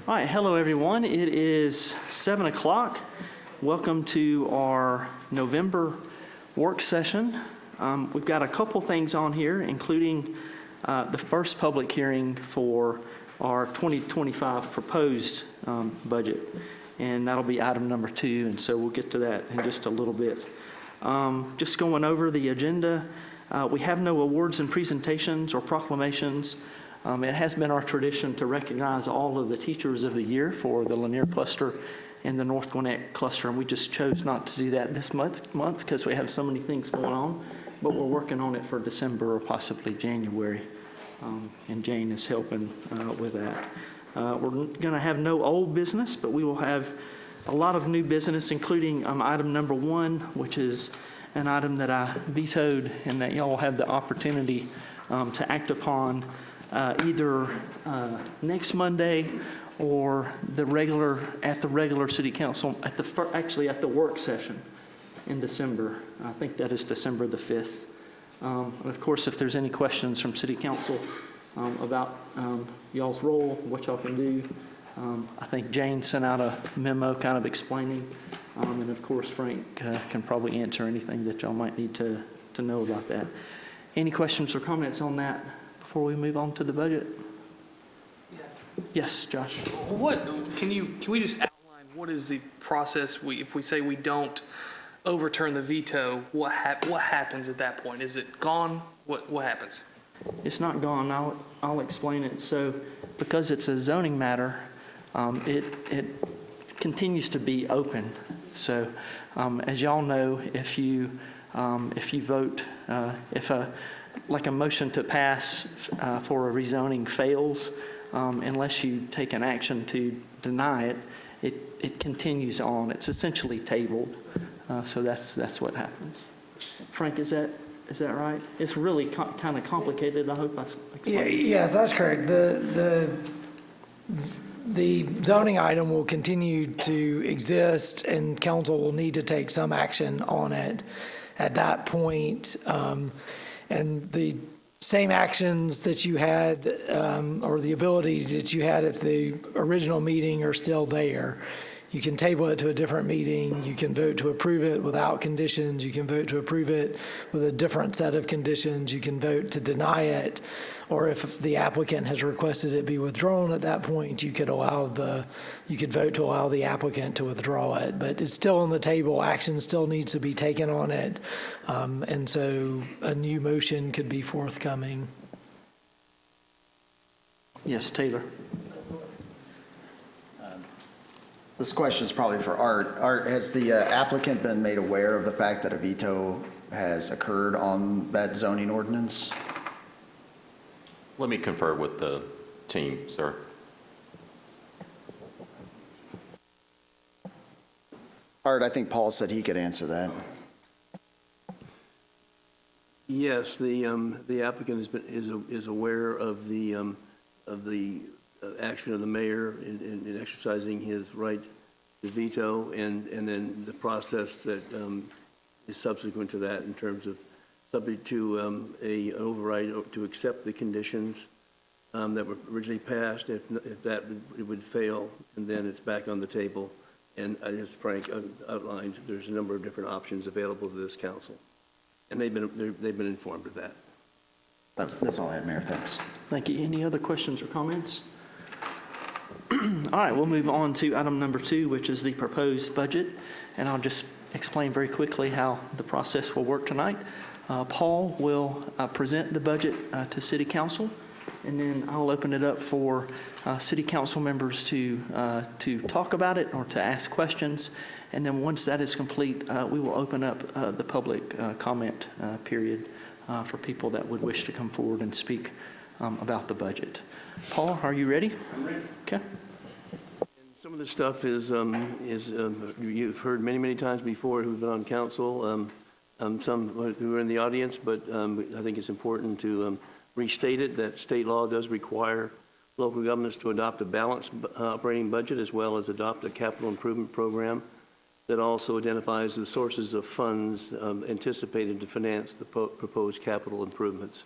All right, hello everyone. It is 7 o'clock. Welcome to our November work session. We've got a couple things on here, including the first public hearing for our 2025 proposed budget, and that'll be item number 2, and so we'll get to that in just a little bit. Just going over the agenda, we have no awards and presentations or proclamations. It has been our tradition to recognize all of the teachers of the year for the Lanier Cluster and the North Gwinnett Cluster, and we just chose not to do that this month because we have so many things going on, but we're working on it for December or possibly January, and Jane is helping with that. We're going to have no old business, but we will have a lot of new business, including item number 1, which is an item that I vetoed and that y'all will have the opportunity to act upon either next Monday or at the regular city council at the work session in December. I think that is December the 5th. And of course, if there's any questions from city council about y'all's role, what y'all can do, I think Jane sent out a memo kind of explaining, and of course Frank can probably answer anything that y'all might need to know about that. Any questions or comments on that before we move on to the budget? Yeah. Yes, Josh. What can we just outline what is the process? If we say we don't overturn the veto, what happens at that point? Is it gone? What happens? It's not gone. I'll explain it. So, because it's a zoning matter, it continues to be open. So, as y'all know, if you vote, like a motion to pass for a rezoning fails, unless you take an action to deny it, it continues on. It's essentially tabled. So that's what happens. Frank, is that right? It's really kind of complicated. I hope I explained it. Yes, that's correct. The zoning item will continue to exist, and council will need to take some action on it at that point. And the same actions that you had, or the ability that you had at the original meeting are still there. You can table it to a different meeting. You can vote to approve it without conditions. You can vote to approve it with a different set of conditions. You can vote to deny it. Or if the applicant has requested it be withdrawn at that point, you could vote to allow the applicant to withdraw it. But it's still on the table. Action still needs to be taken on it. And so a new motion could be forthcoming. Yes, Taylor. This question is probably for Art. Art, has the applicant been made aware of the fact that a veto has occurred on that zoning ordinance? Let me confer with the team, sir. Art, I think Paul said he could answer that. Yes, the applicant is aware of the action of the mayor in exercising his right to veto, and then the process that is subsequent to that in terms of subject to an override to accept the conditions that were originally passed. If that it would fail, and then it's back on the table. And as Frank outlined, there's a number of different options available to this council, and they've been informed of that. That's all I had, Mayor. Thanks. Thank you. Any other questions or comments? All right, we'll move on to item number 2, which is the proposed budget. And I'll just explain very quickly how the process will work tonight. Paul will present the budget to City Council, and then I'll open it up for City Council members to talk about it or to ask questions. And then once that is complete, we will open up the public comment period for people that would wish to come forward and speak about the budget. Paul, are you ready? I'm ready. Okay. And some of the stuff is you've heard many times before who've been on council, some who are in the audience, but I think it's important to restate it that state law does require local governments to adopt a balanced operating budget as well as adopt a capital improvement program that also identifies the sources of funds anticipated to finance the proposed capital improvements.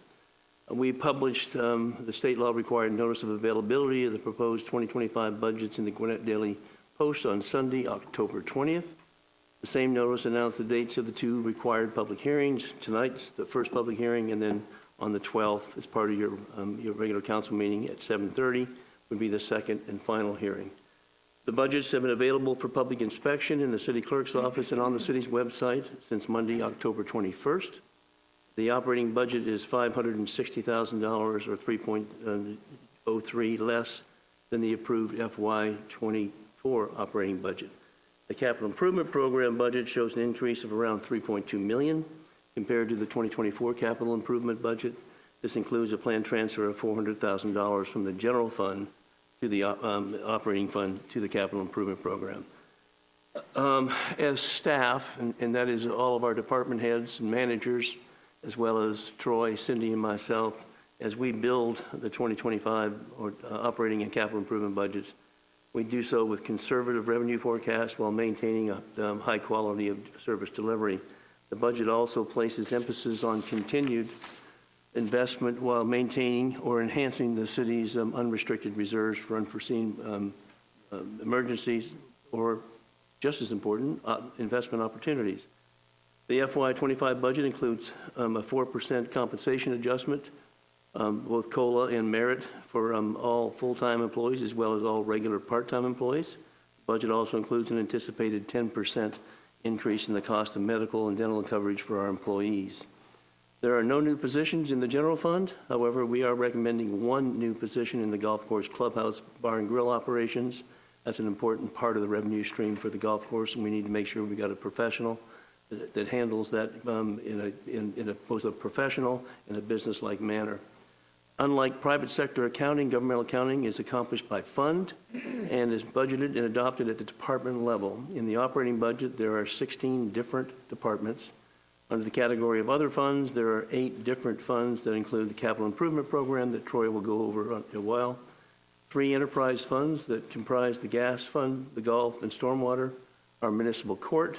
We published the state law required notice of availability of the proposed 2025 budgets in the Gwinnett Daily Post on Sunday, October 20th. The same notice announced the dates of the two required public hearings. Tonight's the first public hearing, and then on the 12th, as part of your regular council meeting at 7:30, would be the second and final hearing. The budgets have been available for public inspection in the city clerk's office and on the city's website since Monday, October 21st. The operating budget is $560,000, or 3.03 less than the approved FY24 operating budget. The capital improvement program budget shows an increase of around $3.2 million compared to the 2024 capital improvement budget. This includes a planned transfer of $400,000 from the general fund to the operating fund to the capital improvement program. As staff, and that is all of our department heads and managers, as well as Troy, Cindy, and myself, as we build the 2025 operating and capital improvement budgets, we do so with conservative revenue forecasts while maintaining a high quality of service delivery. The budget also places emphasis on continued investment while maintaining or enhancing the city's unrestricted reserves for unforeseen emergencies, or just as important, investment opportunities. The FY25 budget includes a 4% compensation adjustment, both COLA and merit for all full-time employees as well as all regular part-time employees. The budget also includes an anticipated 10% increase in the cost of medical and dental coverage for our employees. There are no new positions in the general fund. However, we are recommending one new position in the golf course clubhouse bar and grill operations. That's an important part of the revenue stream for the golf course, and we need to make sure we got a professional that handles that in both a professional and a business-like manner. Unlike private sector accounting, governmental accounting is accomplished by fund and is budgeted and adopted at the department level. In the operating budget, there are 16 different departments. Under the category of other funds, there are 8 different funds that include the capital improvement program that Troy will go over in a while, 3 enterprise funds that comprise the gas fund, the golf and stormwater, our municipal court,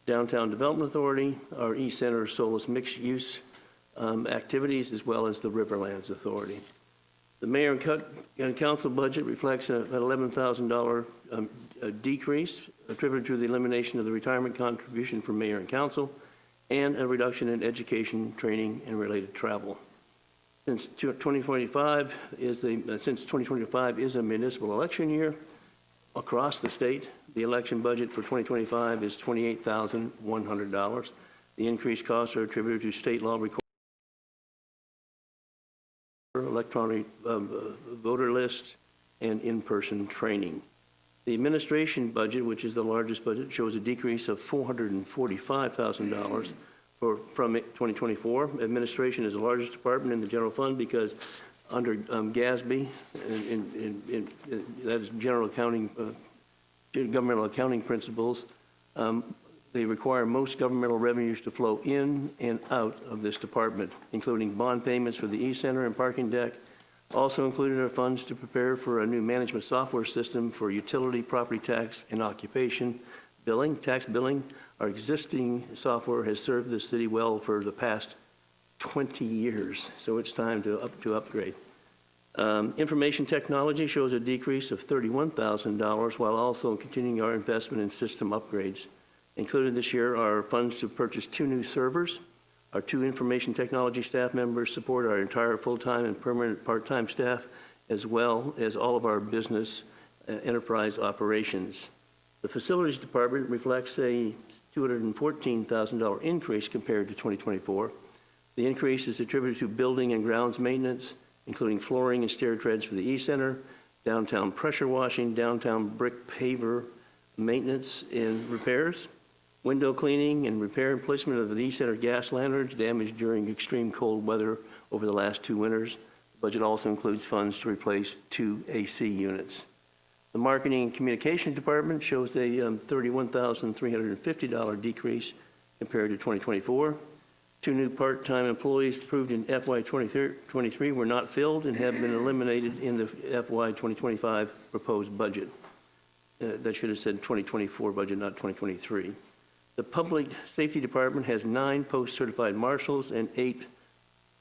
Downtown Development Authority, our East Center Solis mixed use activities, as well as the Riverlands Authority. The mayor and council budget reflects an $11,000 decrease attributed to the elimination of the retirement contribution for mayor and council, and a reduction in education, training, and related travel. Since 2025 is a municipal election year across the state, the election budget for 2025 is $28,100. The increased costs are attributed to state law required electronic voter lists and in-person training. The administration budget, which is the largest budget, shows a decrease of $445,000 from 2024. Administration is the largest department in the general fund because under GASB, that is general accounting, governmental accounting principles, they require most governmental revenues to flow in and out of this department, including bond payments for the East Center and parking deck. Also included are funds to prepare for a new management software system for utility, property tax, and occupation billing, tax billing. Our existing software has served the city well for the past 20 years, so it's time to upgrade. Information technology shows a decrease of $31,000 while also continuing our investment in system upgrades. Included this year are funds to purchase 2 new servers. Our 2 information technology staff members support our entire full-time and permanent part-time staff, as well as all of our business enterprise operations. The facilities department reflects a $214,000 increase compared to 2024. The increase is attributed to building and grounds maintenance, including flooring and stair treads for the East Center, downtown pressure washing, downtown brick paver maintenance and repairs, window cleaning and repair and placement of the East Center gas lanterns damaged during extreme cold weather over the last 2 winters. The budget also includes funds to replace 2 AC units. The marketing and communication department shows a $31,350 decrease compared to 2024. 2 new part-time employees approved in FY 2023 were not filled and have been eliminated in the FY 2025 proposed budget. That should have said 2024 budget, not 2023. The Public Safety Department has 9 post-certified marshals and 8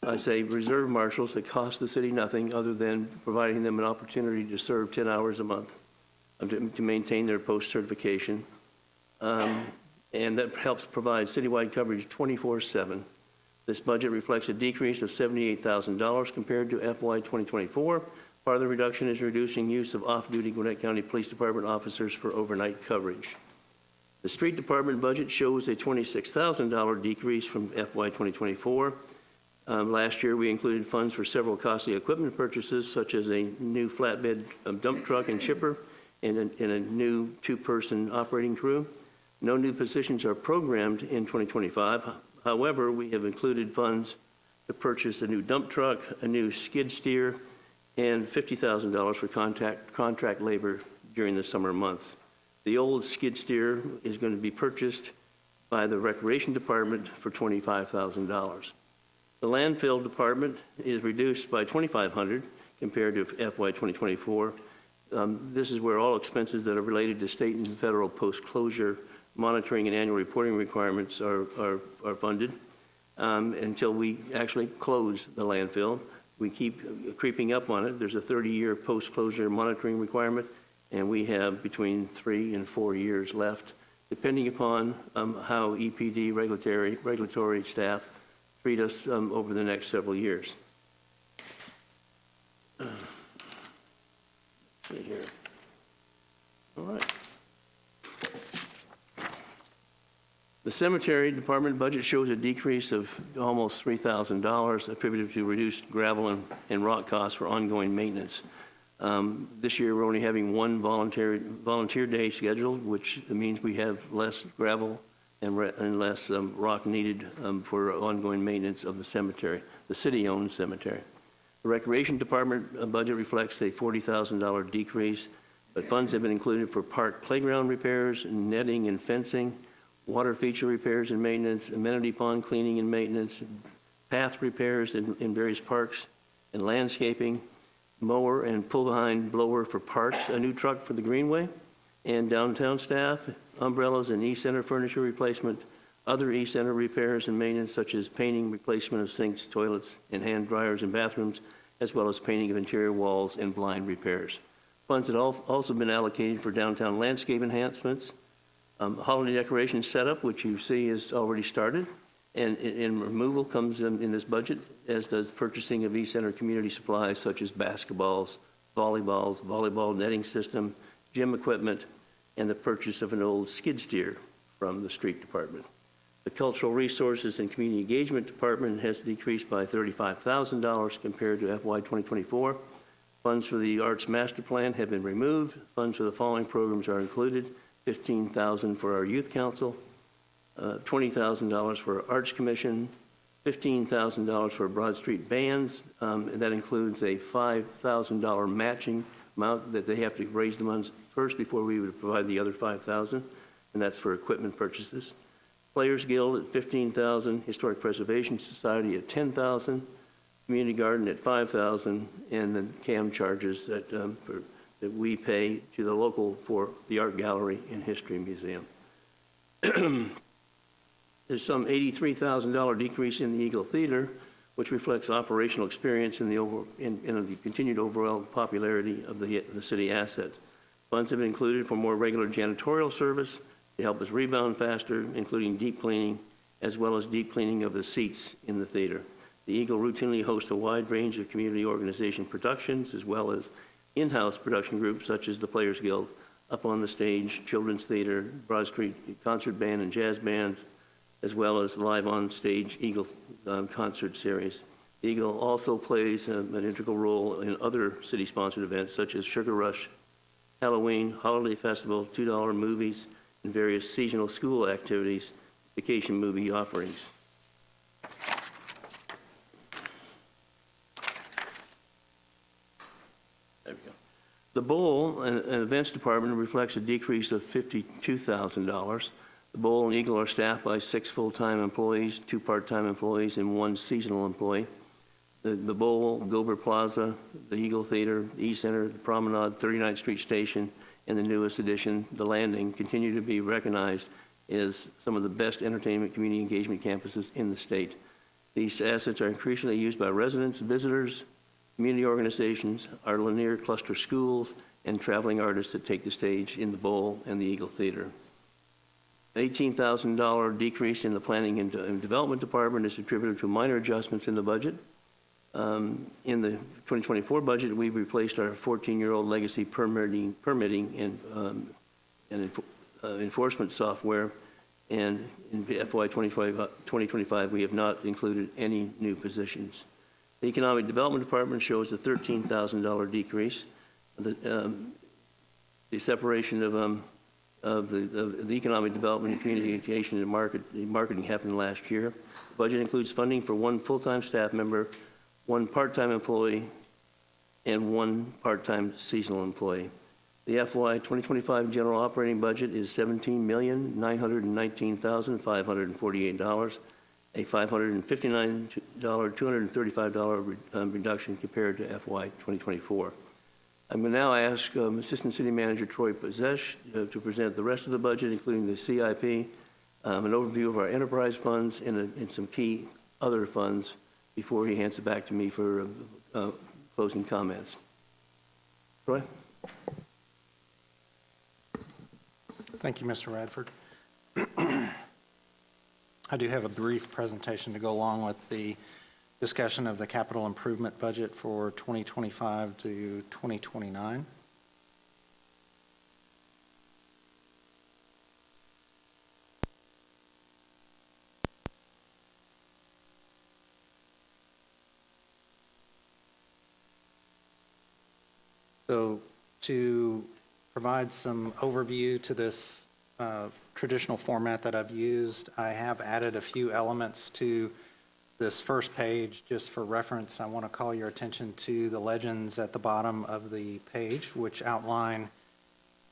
I say reserve marshals that cost the city nothing other than providing them an opportunity to serve 10 hours a month to maintain their post-certification. And that helps provide citywide coverage 24/7. This budget reflects a decrease of $78,000 compared to FY 2024. Part of the reduction is reducing use of off-duty Gwinnett County Police Department officers for overnight coverage. The street department budget shows a $26,000 decrease from FY 2024. Last year, we included funds for several costly equipment purchases, such as a new flatbed dump truck and chipper and a new two-person operating crew. No new positions are programmed in 2025. However, we have included funds to purchase a new dump truck, a new skid steer, and $50,000 for contract labor during the summer months. The old skid steer is going to be purchased by the Recreation Department for $25,000. The landfill department is reduced by $2,500 compared to FY 2024. This is where all expenses that are related to state and federal post-closure monitoring and annual reporting requirements are funded until we actually close the landfill. We keep creeping up on it. There's a 30-year post-closure monitoring requirement, and we have between 3 and 4 years left, depending upon how EPD regulatory staff treat us over the next several years. Let's see here. All right. The cemetery department budget shows a decrease of almost $3,000 attributed to reduced gravel and rock costs for ongoing maintenance. This year, we're only having one volunteer day scheduled, which means we have less gravel and less rock needed for ongoing maintenance of the cemetery, the city-owned cemetery. The recreation department budget reflects a $40,000 decrease, but funds have been included for park playground repairs, netting and fencing, water feature repairs and maintenance, amenity pond cleaning and maintenance, path repairs in various parks, and landscaping, mower and pull-behind blower for parks, a new truck for the greenway, and downtown staff, umbrellas and e-center furniture replacement, other e-center repairs and maintenance such as painting, replacement of sinks, toilets, and hand dryers in bathrooms, as well as painting of interior walls and blind repairs. Funds have also been allocated for downtown landscape enhancements, holiday decoration setup, which you see is already started, and removal comes in this budget, as does purchasing of e-center community supplies such as basketballs, volleyball netting system, gym equipment, and the purchase of an old skid steer from the street department. The cultural resources and community engagement department has decreased by $35,000 compared to FY 2024. Funds for the Arts Master Plan have been removed. Funds for the following programs are included: $15,000 for our Youth Council, $20,000 for Arts Commission, $15,000 for Broad Street Bands, and that includes a $5,000 matching amount that they have to raise the funds first before we would provide the other $5,000, and that's for equipment purchases. Players Guild at $15,000, Historic Preservation Society at $10,000, Community Garden at $5,000, and then CAM charges that we pay to the local for the Art Gallery and History Museum. There's some $83,000 decrease in the Eagle Theater, which reflects operational experience and the continued overall popularity of the city asset. Funds have been included for more regular janitorial service to help us rebound faster, including deep cleaning, as well as deep cleaning of the seats in the theater. The Eagle routinely hosts a wide range of community organization productions, as well as in-house production groups such as the Players Guild, Up on the Stage, Children's Theater, Broad Street Concert Band and Jazz Band, as well as Live on Stage Eagle concert series. The Eagle also plays an integral role in other city-sponsored events such as Sugar Rush, Halloween, Holiday Festival, $2 movies, and various seasonal school activities, vacation movie offerings. There we go. The Bowl and Events Department reflects a decrease of $52,000. The Bowl and Eagle are staffed by 6 full-time employees, 2 part-time employees, and 1 seasonal employee. The Bowl, Gilbert Plaza, the Eagle Theater, the East Center, the Promenade, 39th Street Station, and the newest addition, The Landing, continue to be recognized as some of the best entertainment community engagement campuses in the state. These assets are increasingly used by residents, visitors, community organizations, our Lanier Cluster schools, and traveling artists that take the stage in the Bowl and the Eagle Theater. An $18,000 decrease in the Planning and Development Department is attributed to minor adjustments in the budget. In the 2024 budget, we've replaced our 14-year-old legacy permitting and enforcement software, and in FY 2025, we have not included any new positions. The Economic Development Department shows a $13,000 decrease. The separation of the economic development and communication and marketing happened last year. The budget includes funding for 1 full-time staff member, 1 part-time employee, and 1 part-time seasonal employee. The FY 2025 general operating budget is $17,919,548, a $559,235 reduction compared to FY 2024. I'm going to now ask Assistant City Manager Troy Pazesh to present the rest of the budget, including the CIP, an overview of our enterprise funds, and some key other funds before he hands it back to me for closing comments. Troy? Thank you, Mr. Radford. I do have a brief presentation to go along with the discussion of the capital improvement budget for 2025 to 2029. So to provide some overview to this traditional format that I've used, I have added a few elements to this first page just for reference. I want to call your attention to the legends at the bottom of the page, which outline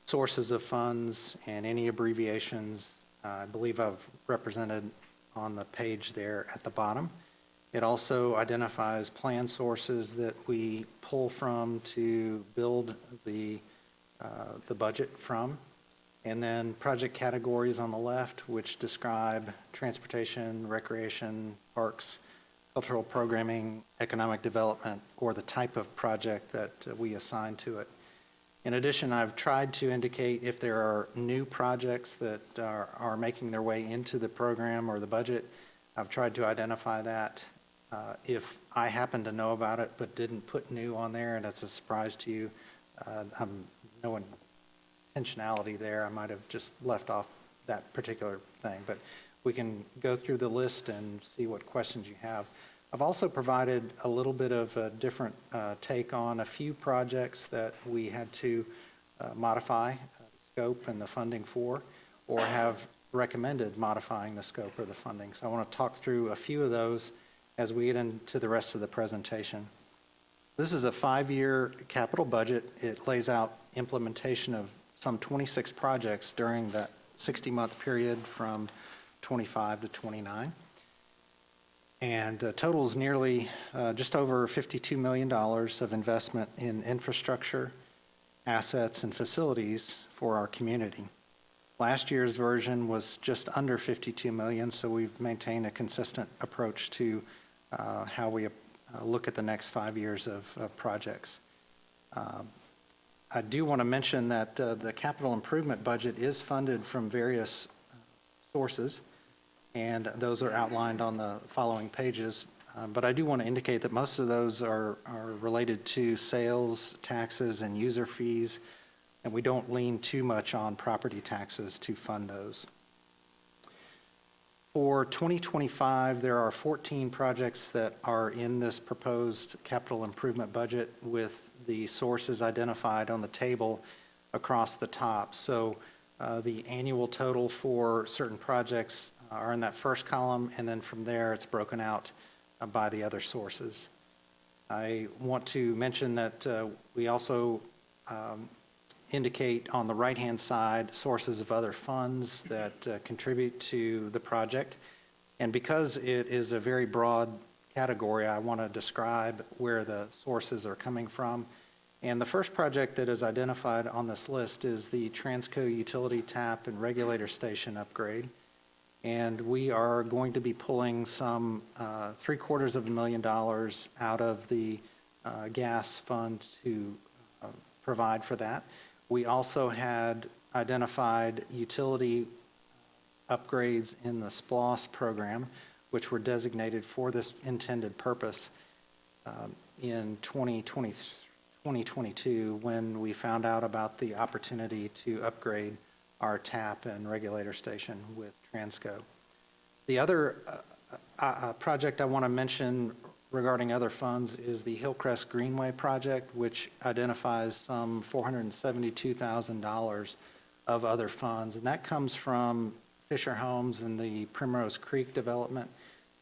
sources of funds and any abbreviations I believe I've represented on the page there at the bottom. It also identifies plan sources that we pull from to build the budget from. And then project categories on the left, which describe transportation, recreation, parks, cultural programming, economic development, or the type of project that we assign to it. In addition, I've tried to indicate if there are new projects that are making their way into the program or the budget. I've tried to identify that. If I happen to know about it but didn't put new on there and it's a surprise to you, I'm no intentionality there. I might have just left off that particular thing, but we can go through the list and see what questions you have. I've also provided a little bit of a different take on a few projects that we had to modify the scope and the funding for, or have recommended modifying the scope or the funding. So I want to talk through a few of those as we get into the rest of the presentation. This is a 5-year capital budget. It lays out implementation of some 26 projects during that 60-month period from 25 to 29. And totals nearly just over $52 million of investment in infrastructure, assets, and facilities for our community. Last year's version was just under $52 million, so we've maintained a consistent approach to how we look at the next 5 years of projects. I do want to mention that the capital improvement budget is funded from various sources, and those are outlined on the following pages. But I do want to indicate that most of those are related to sales, taxes, and user fees, and we don't lean too much on property taxes to fund those. For 2025, there are 14 projects that are in this proposed capital improvement budget with the sources identified on the table across the top. So the annual total for certain projects are in that first column, and then from there it's broken out by the other sources. I want to mention that we also indicate on the right-hand side sources of other funds that contribute to the project. And because it is a very broad category, I want to describe where the sources are coming from. And the first project that is identified on this list is the Transco Utility Tap and Regulator Station upgrade. And we are going to be pulling some $750,000 out of the gas fund to provide for that. We also had identified utility upgrades in the SPLOST program, which were designated for this intended purpose in 2022, when we found out about the opportunity to upgrade our tap and regulator station with Transco. The other project I want to mention regarding other funds is the Hillcrest Greenway project, which identifies some $472,000 of other funds. And that comes from Fisher Homes and the Primrose Creek development.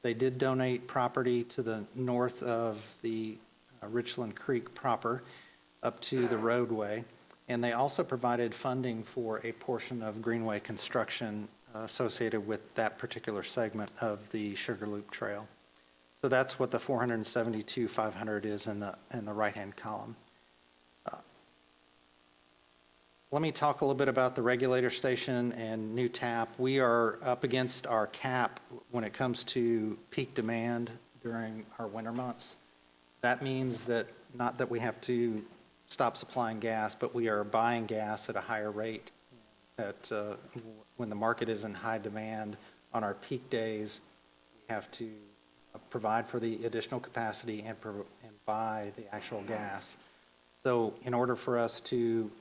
They did donate property to the north of the Richland Creek proper up to the roadway. And they also provided funding for a portion of Greenway construction associated with that particular segment of the Sugar Loop Trail. So that's what the $472,500 is in the right-hand column. Let me talk a little bit about the regulator station and new tap. We are up against our cap when it comes to peak demand during our winter months. That means that not that we have to stop supplying gas, but we are buying gas at a higher rate. At when the market is in high demand on our peak days, we have to provide for the additional capacity and buy the actual gas. So in order for us to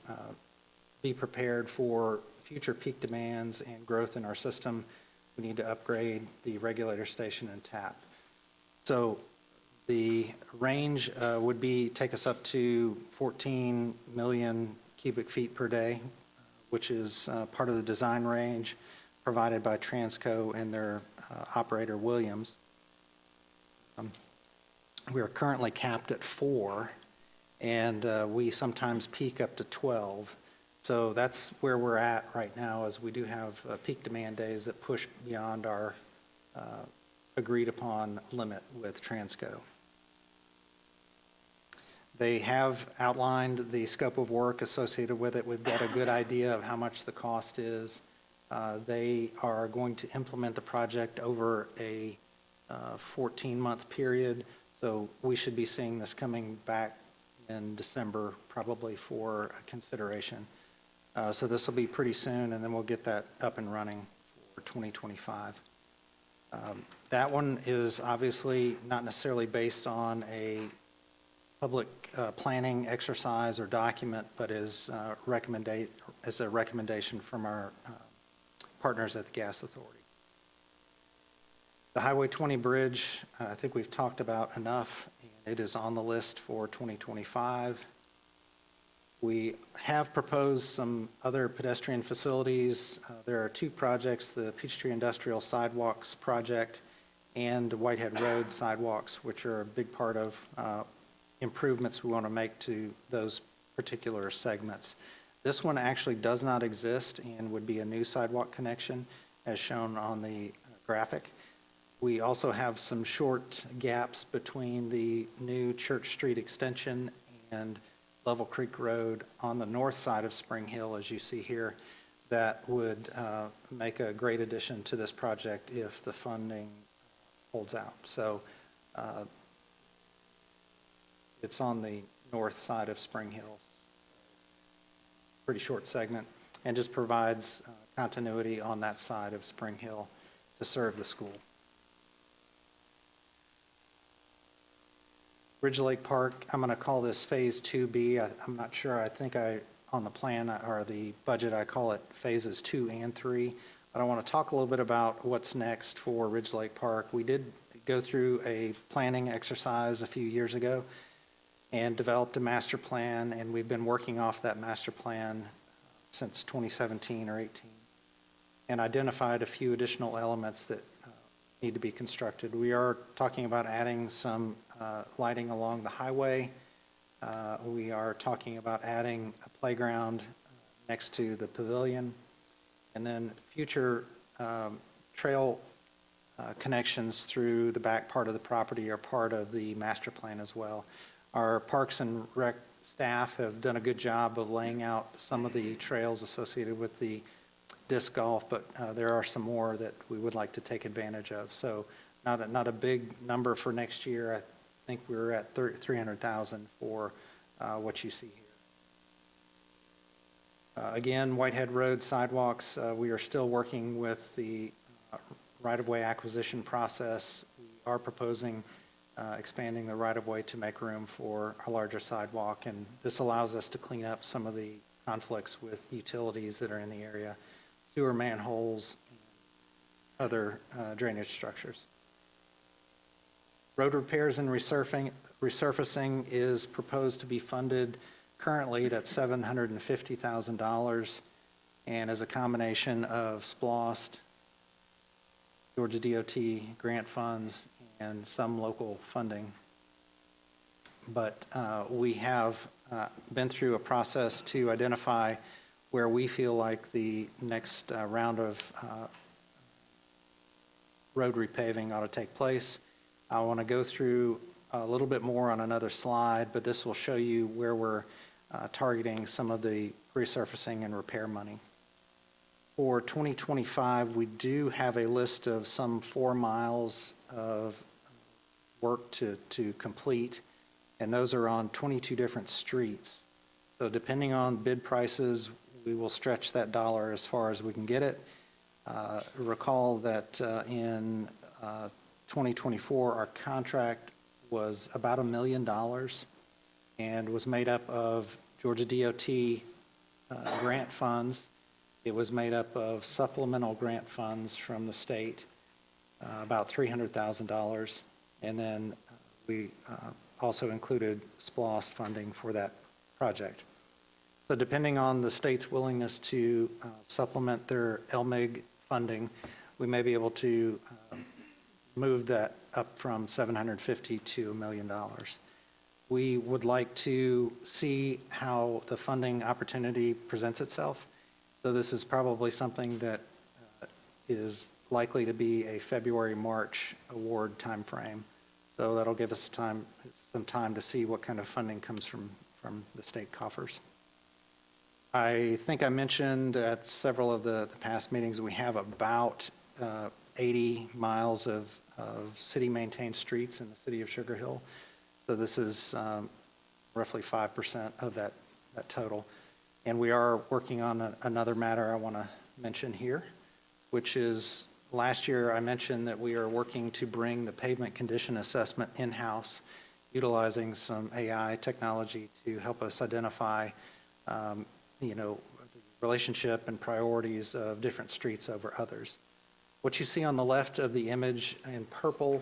be prepared for future peak demands and growth in our system, we need to upgrade the regulator station and tap. So the range would be take us up to 14 million cubic feet per day, which is part of the design range provided by Transco and their operator Williams. We are currently capped at 4, and we sometimes peak up to 12. So that's where we're at right now, as we do have peak demand days that push beyond our agreed upon limit with Transco. They have outlined the scope of work associated with it. We've got a good idea of how much the cost is. They are going to implement the project over a 14-month period, so we should be seeing this coming back in December probably for consideration. So this will be pretty soon, and then we'll get that up and running for 2025. That one is obviously not necessarily based on a public planning exercise or document, but is a recommendation from our partners at the Gas Authority. The Highway 20 bridge, I think we've talked about enough, and it is on the list for 2025. We have proposed some other pedestrian facilities. There are 2 projects, the Peachtree Industrial Sidewalks project and Whitehead Road sidewalks, which are a big part of improvements we want to make to those particular segments. This one actually does not exist and would be a new sidewalk connection, as shown on the graphic. We also have some short gaps between the new Church Street extension and Level Creek Road on the north side of Spring Hill, as you see here, that would make a great addition to this project if the funding holds out. So it's on the north side of Spring Hill. Pretty short segment, and just provides continuity on that side of Spring Hill to serve the school. Ridge Lake Park, I'm going to call this Phase 2B. I'm not sure. I think on the plan or the budget, I call it Phases 2 and 3. But I want to talk a little bit about what's next for Ridge Lake Park. We did go through a planning exercise a few years ago and developed a master plan, and we've been working off that master plan since 2017 or 18, and identified a few additional elements that need to be constructed. We are talking about adding some lighting along the highway. We are talking about adding a playground next to the pavilion, and then future trail connections through the back part of the property are part of the master plan as well. Our Parks and Rec staff have done a good job of laying out some of the trails associated with the disc golf, but there are some more that we would like to take advantage of. So not a big number for next year. I think we're at 300,000 for what you see here. Again, Whitehead Road sidewalks, we are still working with the right-of-way acquisition process. We are proposing expanding the right-of-way to make room for a larger sidewalk, and this allows us to clean up some of the conflicts with utilities that are in the area, sewer manholes, and other drainage structures. Road repairs and resurfacing is proposed to be funded currently at $750,000 and is a combination of SPLOST, Georgia DOT grant funds, and some local funding. But we have been through a process to identify where we feel like the next round of road repaving ought to take place. I want to go through a little bit more on another slide, but this will show you where we're targeting some of the resurfacing and repair money. For 2025, we do have a list of some 4 miles of work to complete, and those are on 22 different streets. So depending on bid prices, we will stretch that dollar as far as we can get it. Recall that in 2024, our contract was about $1 million and was made up of Georgia DOT grant funds. It was made up of supplemental grant funds from the state, about $300,000. And then we also included SPLOST funding for that project. So depending on the state's willingness to supplement their LMIG funding, we may be able to move that up from $750,000 to $1 million. We would like to see how the funding opportunity presents itself. So this is probably something that is likely to be a February, March award timeframe. So that'll give us some time to see what kind of funding comes from the state coffers. I think I mentioned at several of the past meetings, we have about 80 miles of city-maintained streets in the city of Sugar Hill. So this is roughly 5% of that total. And we are working on another matter I want to mention here, which is last year I mentioned that we are working to bring the pavement condition assessment in-house, utilizing some AI technology to help us identify, the relationship and priorities of different streets over others. What you see on the left of the image in purple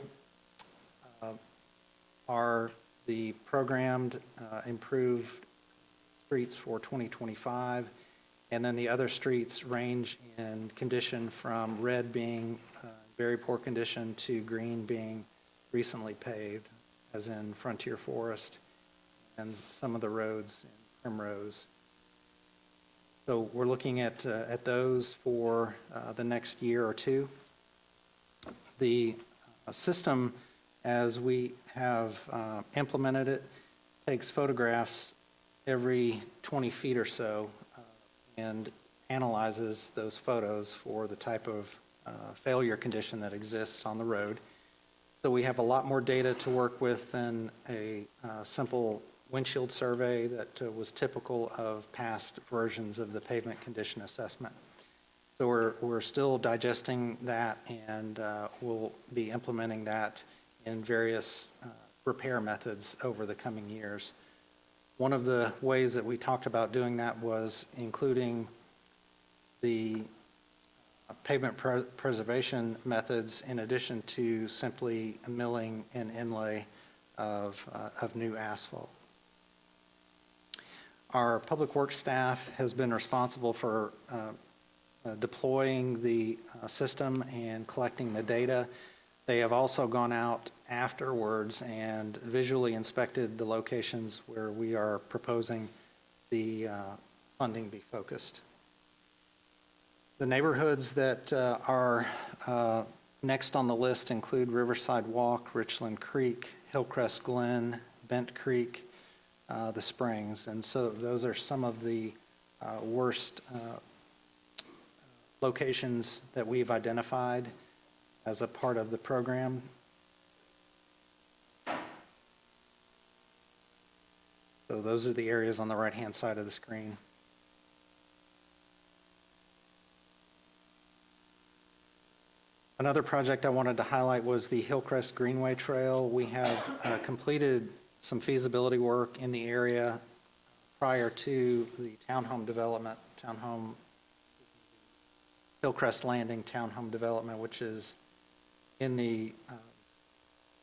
are the programmed improved streets for 2025, and then the other streets range in condition from red being very poor condition to green being recently paved, as in Frontier Forest and some of the roads in Primrose. So we're looking at those for the next year or two. The system, as we have implemented it, takes photographs every 20 feet or so and analyzes those photos for the type of failure condition that exists on the road. So we have a lot more data to work with than a simple windshield survey that was typical of past versions of the pavement condition assessment. So we're still digesting that, and we'll be implementing that in various repair methods over the coming years. One of the ways that we talked about doing that was including the pavement preservation methods in addition to simply milling and inlay of new asphalt. Our public works staff has been responsible for deploying the system and collecting the data. They have also gone out afterwards and visually inspected the locations where we are proposing the funding be focused. The neighborhoods that are next on the list include Riverside Walk, Richland Creek, Hillcrest Glen, Bent Creek, the Springs. And so those are some of the worst locations that we've identified as a part of the program. So those are the areas on the right-hand side of the screen. Another project I wanted to highlight was the Hillcrest Greenway Trail. We have completed some feasibility work in the area prior to the townhome development, Hillcrest Landing townhome development, which is in the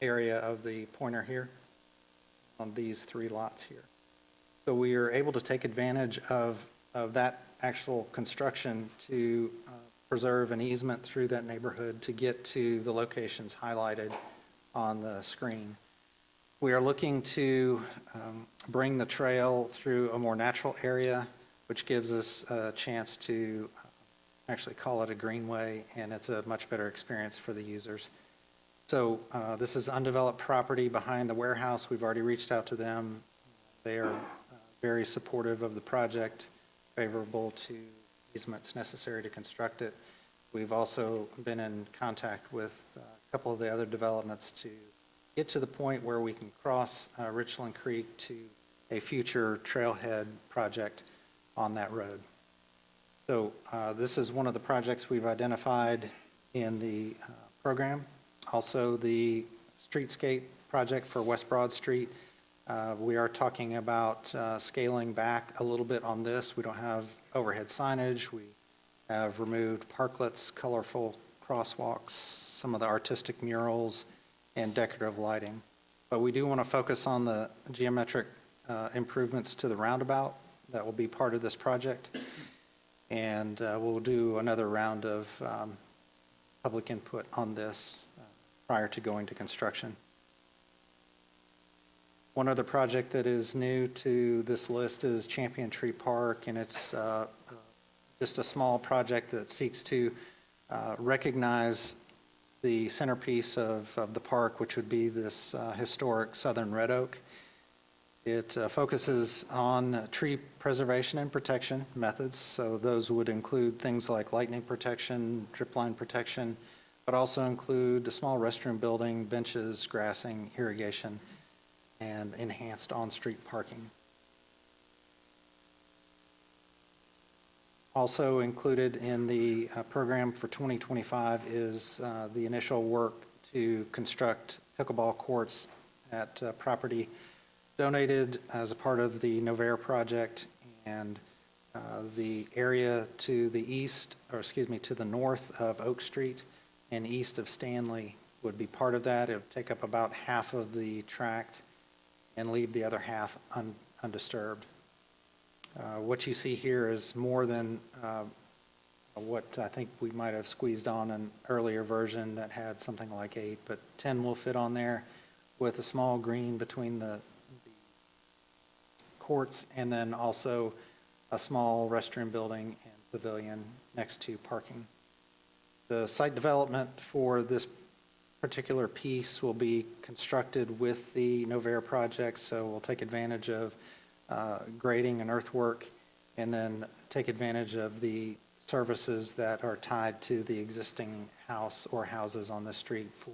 area of the pointer here on these 3 lots here. So we are able to take advantage of that actual construction to preserve an easement through that neighborhood to get to the locations highlighted on the screen. We are looking to bring the trail through a more natural area, which gives us a chance to actually call it a greenway, and it's a much better experience for the users. So this is undeveloped property behind the warehouse. We've already reached out to them. They are very supportive of the project, favorable to easements necessary to construct it. We've also been in contact with a couple of the other developments to get to the point where we can cross Richland Creek to a future trailhead project on that road. So this is one of the projects we've identified in the program. Also, the streetscape project for West Broad Street. We are talking about scaling back a little bit on this. We don't have overhead signage. We have removed parklets, colorful crosswalks, some of the artistic murals, and decorative lighting. But we do want to focus on the geometric improvements to the roundabout that will be part of this project. And we'll do another round of public input on this prior to going to construction. One other project that is new to this list is Champion Tree Park, and it's just a small project that seeks to recognize the centerpiece of the park, which would be this historic southern red oak. It focuses on tree preservation and protection methods, so those would include things like lightning protection, drip line protection, but also include a small restroom building, benches, grassing, irrigation, and enhanced on-street parking. Also included in the program for 2025 is the initial work to construct pickleball courts at property donated as a part of the Novair project, and the area to the east, or excuse me, to the north of Oak Street and east of Stanley would be part of that. It would take up about half of the tract and leave the other half undisturbed. What you see here is more than what I think we might have squeezed on an earlier version that had something like 8, but 10 will fit on there with a small green between the courts, and then also a small restroom building and pavilion next to parking. The site development for this particular piece will be constructed with the Novair project, so we'll take advantage of grading and earthwork, and then take advantage of the services that are tied to the existing house or houses on the street for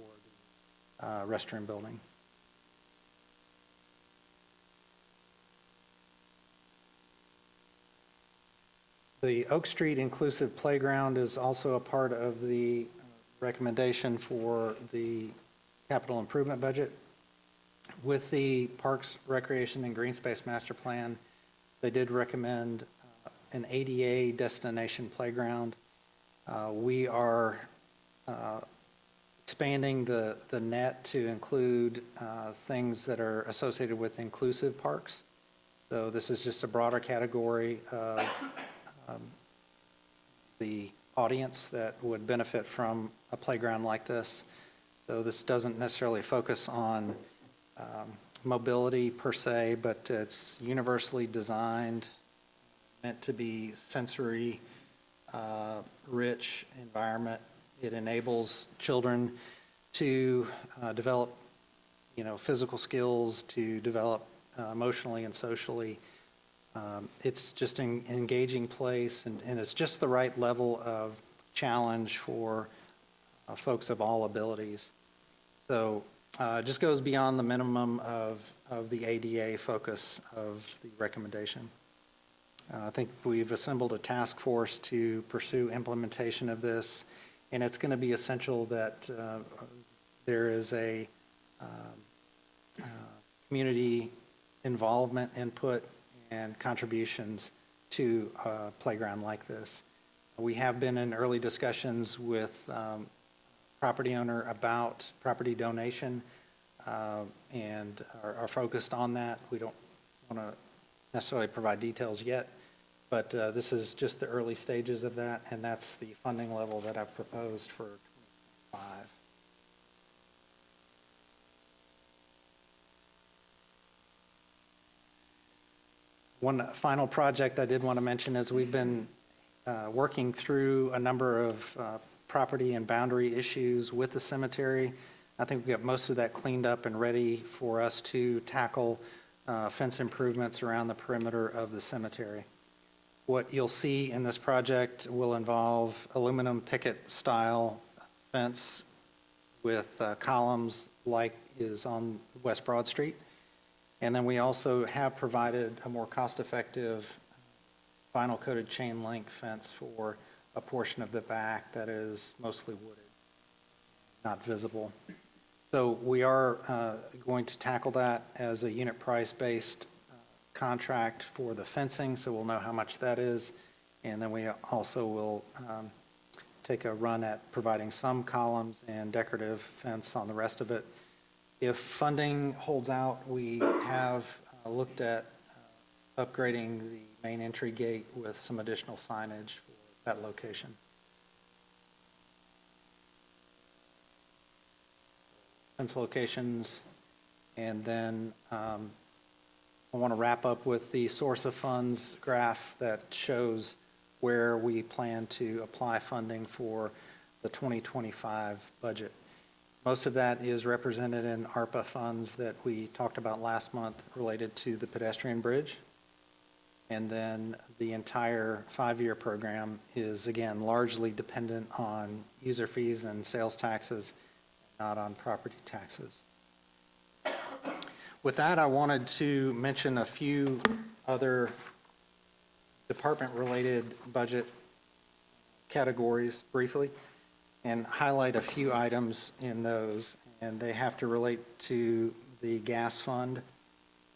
the restroom building. The Oak Street Inclusive Playground is also a part of the recommendation for the capital improvement budget. With the Parks, Recreation, and Green Space Master Plan, they did recommend an ADA destination playground. We are expanding the net to include things that are associated with inclusive parks. So this is just a broader category of the audience that would benefit from a playground like this. So this doesn't necessarily focus on mobility per se, but it's universally designed, meant to be sensory rich environment. It enables children to develop, physical skills, to develop emotionally and socially. It's just an engaging place, and it's just the right level of challenge for folks of all abilities. So it just goes beyond the minimum of the ADA focus of the recommendation. I think we've assembled a task force to pursue implementation of this, and it's going to be essential that there is a community involvement, input, and contributions to a playground like this. We have been in early discussions with property owner about property donation and are focused on that. We don't want to necessarily provide details yet, but this is just the early stages of that, and that's the funding level that I've proposed for 2025. One final project I did want to mention is we've been working through a number of property and boundary issues with the cemetery. I think we got most of that cleaned up and ready for us to tackle fence improvements around the perimeter of the cemetery. What you'll see in this project will involve aluminum picket style fence with columns like is on West Broad Street. And then we also have provided a more cost-effective vinyl coated chain link fence for a portion of the back that is mostly wooded, not visible. So we are going to tackle that as a unit price-based contract for the fencing, so we'll know how much that is. And then we also will take a run at providing some columns and decorative fence on the rest of it. If funding holds out, we have looked at upgrading the main entry gate with some additional signage for that location. Fence locations, and then I want to wrap up with the source of funds graph that shows where we plan to apply funding for the 2025 budget. Most of that is represented in ARPA funds that we talked about last month related to the pedestrian bridge. And then the entire 5-year program is, again, largely dependent on user fees and sales taxes, not on property taxes. With that, I wanted to mention a few other department-related budget categories briefly, and highlight a few items in those, and they have to relate to the gas fund,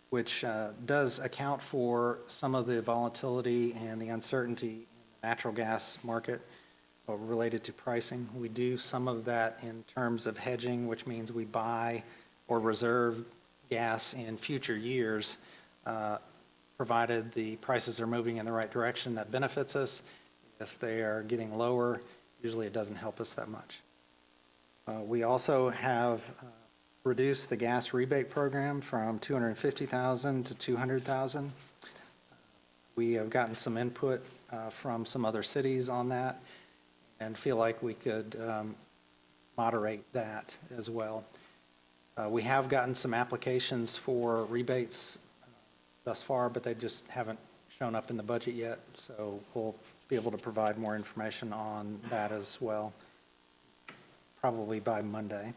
which does account for some of the volatility and the uncertainty in the natural gas market related to pricing. We do some of that in terms of hedging, which means we buy or reserve gas in future years, provided the prices are moving in the right direction. That benefits us. If they are getting lower, usually it doesn't help us that much. We also have reduced the gas rebate program from $250,000 to $200,000. We have gotten some input from some other cities on that and feel like we could moderate that as well. We have gotten some applications for rebates thus far, but they just haven't shown up in the budget yet, so we'll be able to provide more information on that as well, probably by Monday.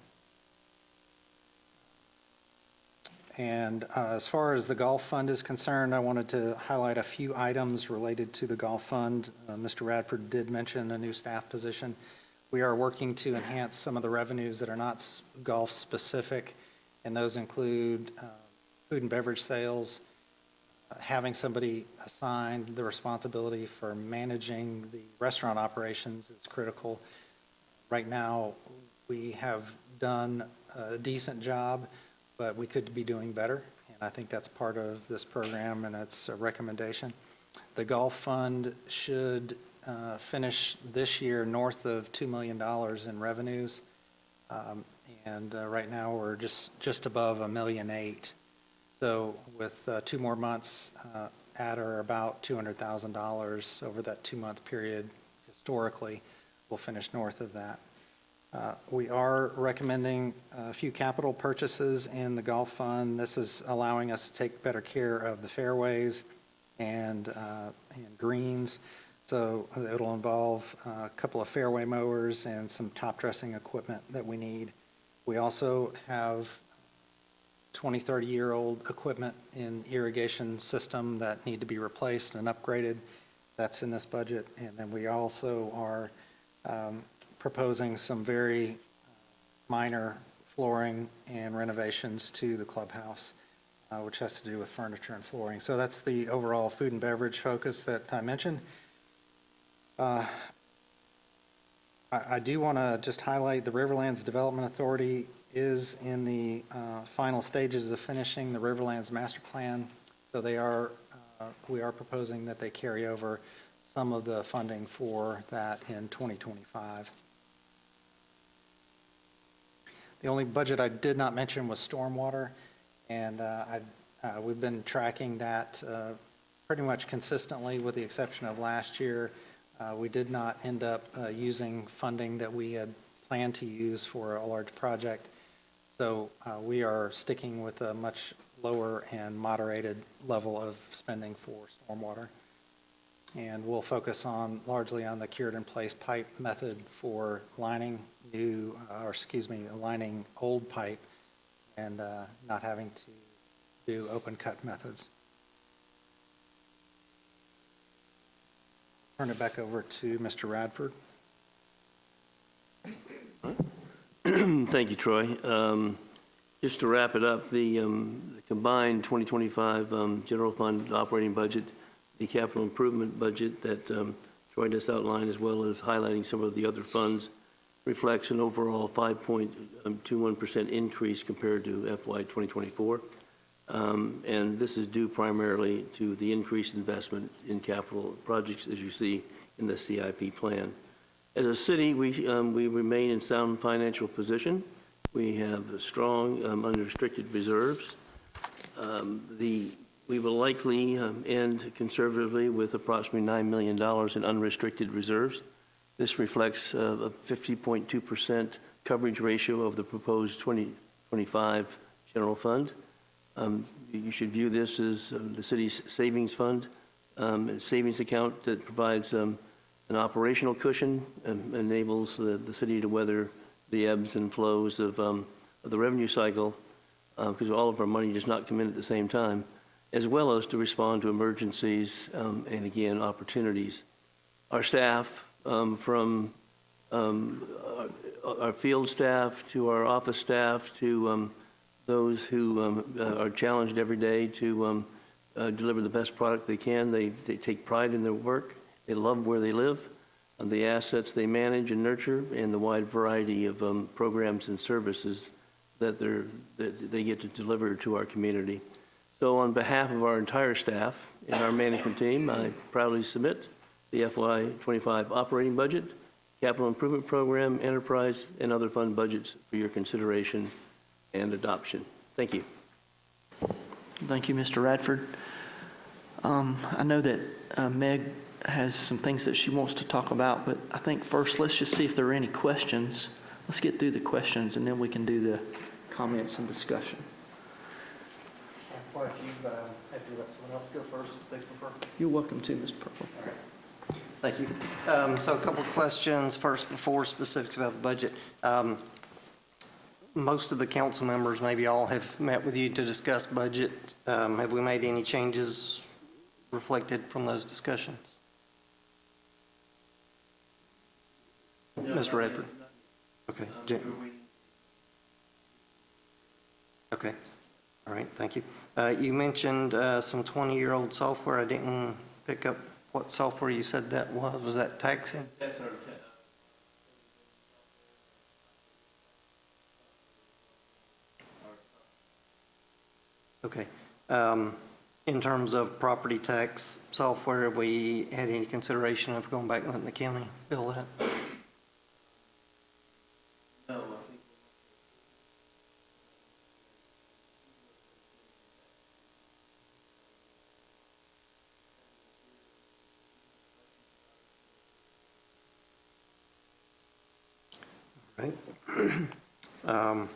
And as far as the golf fund is concerned, I wanted to highlight a few items related to the golf fund. Mr. Radford did mention a new staff position. We are working to enhance some of the revenues that are not golf specific, and those include food and beverage sales, having somebody assigned the responsibility for managing the restaurant operations is critical. Right now, we have done a decent job, but we could be doing better, and I think that's part of this program, and it's a recommendation. The golf fund should finish this year north of $2 million in revenues, and right now we're just above $1.8 million. So with 2 more months at or about $200,000 over that 2-month period, historically, we'll finish north of that. We are recommending a few capital purchases in the golf fund. This is allowing us to take better care of the fairways and greens. So it'll involve a couple of fairway mowers and some top dressing equipment that we need. We also have 20, 30-year-old equipment in irrigation system that need to be replaced and upgraded. That's in this budget. And then we also are proposing some very minor flooring and renovations to the clubhouse, which has to do with furniture and flooring. So that's the overall food and beverage focus that I mentioned. I do want to just highlight the Riverlands Development Authority is in the final stages of finishing the Riverlands Master Plan. So we are proposing that they carry over some of the funding for that in 2025. The only budget I did not mention was stormwater, and we've been tracking that pretty much consistently with the exception of last year. We did not end up using funding that we had planned to use for a large project, so we are sticking with a much lower and moderated level of spending for stormwater. And we'll focus largely on the cured-in-place pipe method for lining lining old pipe and not having to do open-cut methods. Turn it back over to Mr. Radford. Thank you, Troy. Just to wrap it up, the combined 2025 general fund operating budget, the capital improvement budget that Troy just outlined, as well as highlighting some of the other funds, reflects an overall 5.21% increase compared to FY 2024. And this is due primarily to the increased investment in capital projects, as you see in the CIP plan. As a city, we remain in sound financial position. We have strong unrestricted reserves. We will likely end conservatively with approximately $9 million in unrestricted reserves. This reflects a 50.2% coverage ratio of the proposed 2025 general fund. You should view this as the city's savings fund, a savings account that provides an operational cushion and enables the city to weather the ebbs and flows of the revenue cycle, because all of our money does not come in at the same time, as well as to respond to emergencies and, again, opportunities. Our staff, from our field staff to our office staff to those who are challenged every day to deliver the best product they can, they take pride in their work. They love where they live, the assets they manage and nurture, and the wide variety of programs and services that they get to deliver to our community. So on behalf of our entire staff and our management team, I proudly submit the FY25 operating budget, capital improvement program, enterprise, and other fund budgets for your consideration and adoption. Thank you. Thank you, Mr. Radford. I know that Meg has some things that she wants to talk about, but I think first let's just see if there are any questions. Let's get through the questions and then we can do the comments and discussion. Quite a few, but I'm happy to let someone else go first if they prefer. You're welcome to, Mr. Purple. All right. Thank you. So a couple of questions first before specifics about the budget. Most of the council members, maybe all, have met with you to discuss budget. Have we made any changes reflected from those discussions? No, Mr. Redford? Okay. Okay. All right, thank you. You mentioned some 20-year-old software. I didn't pick up what software you said that was. Was that taxing? That's our Okay. In terms of property tax software, have we had any consideration of going back and letting the county bill that? No, I think. Right.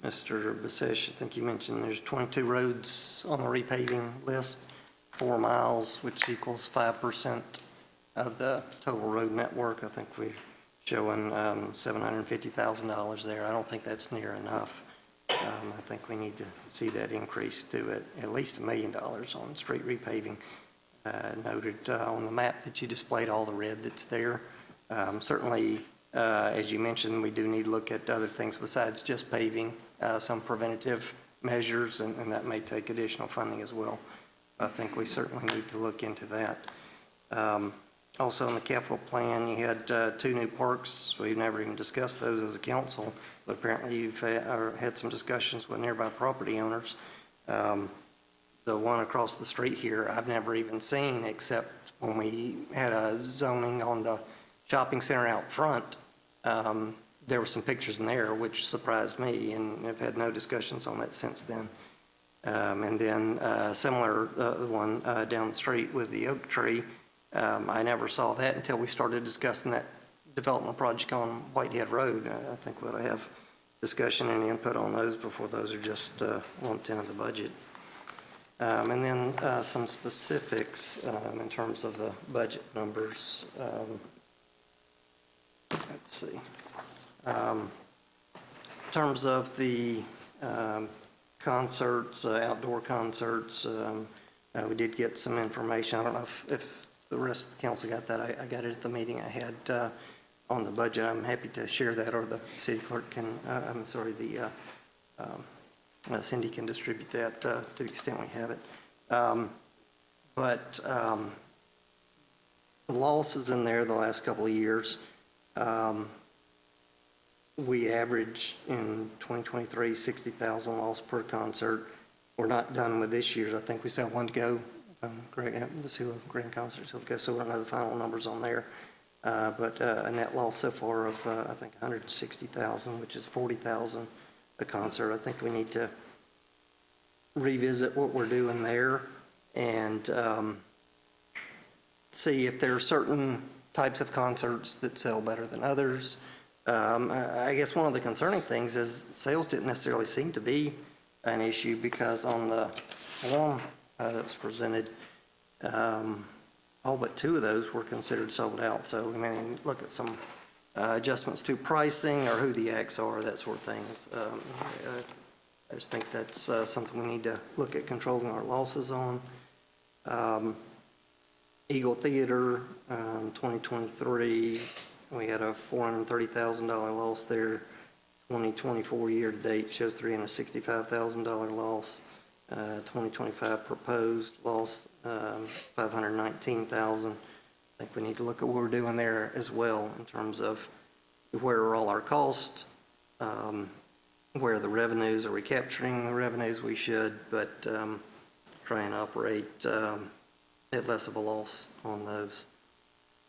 Mr. Basesh, I think you mentioned there's 22 roads on the repaving list. 4 miles, which equals 5% of the total road network. I think we're showing $750,000 there. I don't think that's near enough. I think we need to see that increase to at least $1 million on street repaving. Noted on the map that you displayed all the red that's there. Certainly, as you mentioned, we do need to look at other things besides just paving, some preventative measures, and that may take additional funding as well. I think we certainly need to look into that. Also, in the capital plan, you had 2 new parks. We've never even discussed those as a council, but apparently you've had some discussions with nearby property owners. The one across the street here, I've never even seen, except when we had a zoning on the shopping center out front. There were some pictures in there, which surprised me, and I've had no discussions on that since then. And then similar, the one down the street with the oak tree, I never saw that until we started discussing that development project on Whitehead Road. I think we'll have discussion and input on those before those are just lumped into the budget. And then some specifics in terms of the budget numbers. Let's see. In terms of the concerts, outdoor concerts, we did get some information. I don't know if the rest of the council got that. I got it at the meeting I had on the budget. I'm happy to share that, or the city clerk can, I'm sorry, Cindy can distribute that to the extent we have it. But the losses in there the last couple of years, we averaged in 2023 $60,000 loss per concert. We're not done with this year's. I think we still have one to go. The Sea Level Grand Concert still to go, so we don't know the final numbers on there. But a net loss so far of I think 160,000, which is 40,000 a concert. I think we need to revisit what we're doing there and see if there are certain types of concerts that sell better than others. I guess one of the concerning things is sales didn't necessarily seem to be an issue, because on the form that was presented, all but 2 of those were considered sold out. So we may look at some adjustments to pricing or who the acts are, that sort of things. I just think that's something we need to look at controlling our losses on. Eagle Theater, 2023, we had a $430,000 loss there. 2024 year-to-date shows $365,000 loss. 2025 proposed loss, $519,000. I think we need to look at what we're doing there as well in terms of where are all our costs, where are the revenues, are we capturing the revenues we should, but try and operate at less of a loss on those.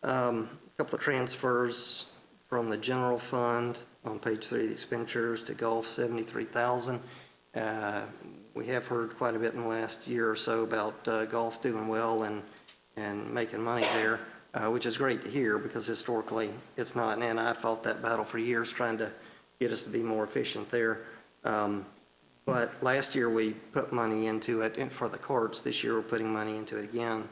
A couple of transfers from the general fund on page 3 of the expenditures to golf, $73,000. We have heard quite a bit in the last year or so about golf doing well and making money there, which is great to hear, because historically it's not. And I fought that battle for years trying to get us to be more efficient there. But last year we put money into it for the courts. This year we're putting money into it again.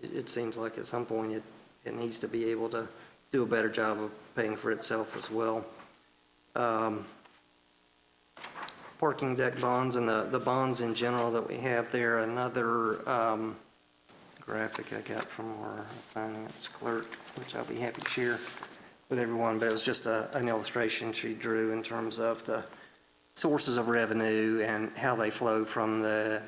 It seems like at some point it needs to be able to do a better job of paying for itself as well. Parking deck bonds and the bonds in general that we have there. Another graphic I got from our finance clerk, which I'll be happy to share with everyone, but it was just an illustration she drew in terms of the sources of revenue and how they flow from the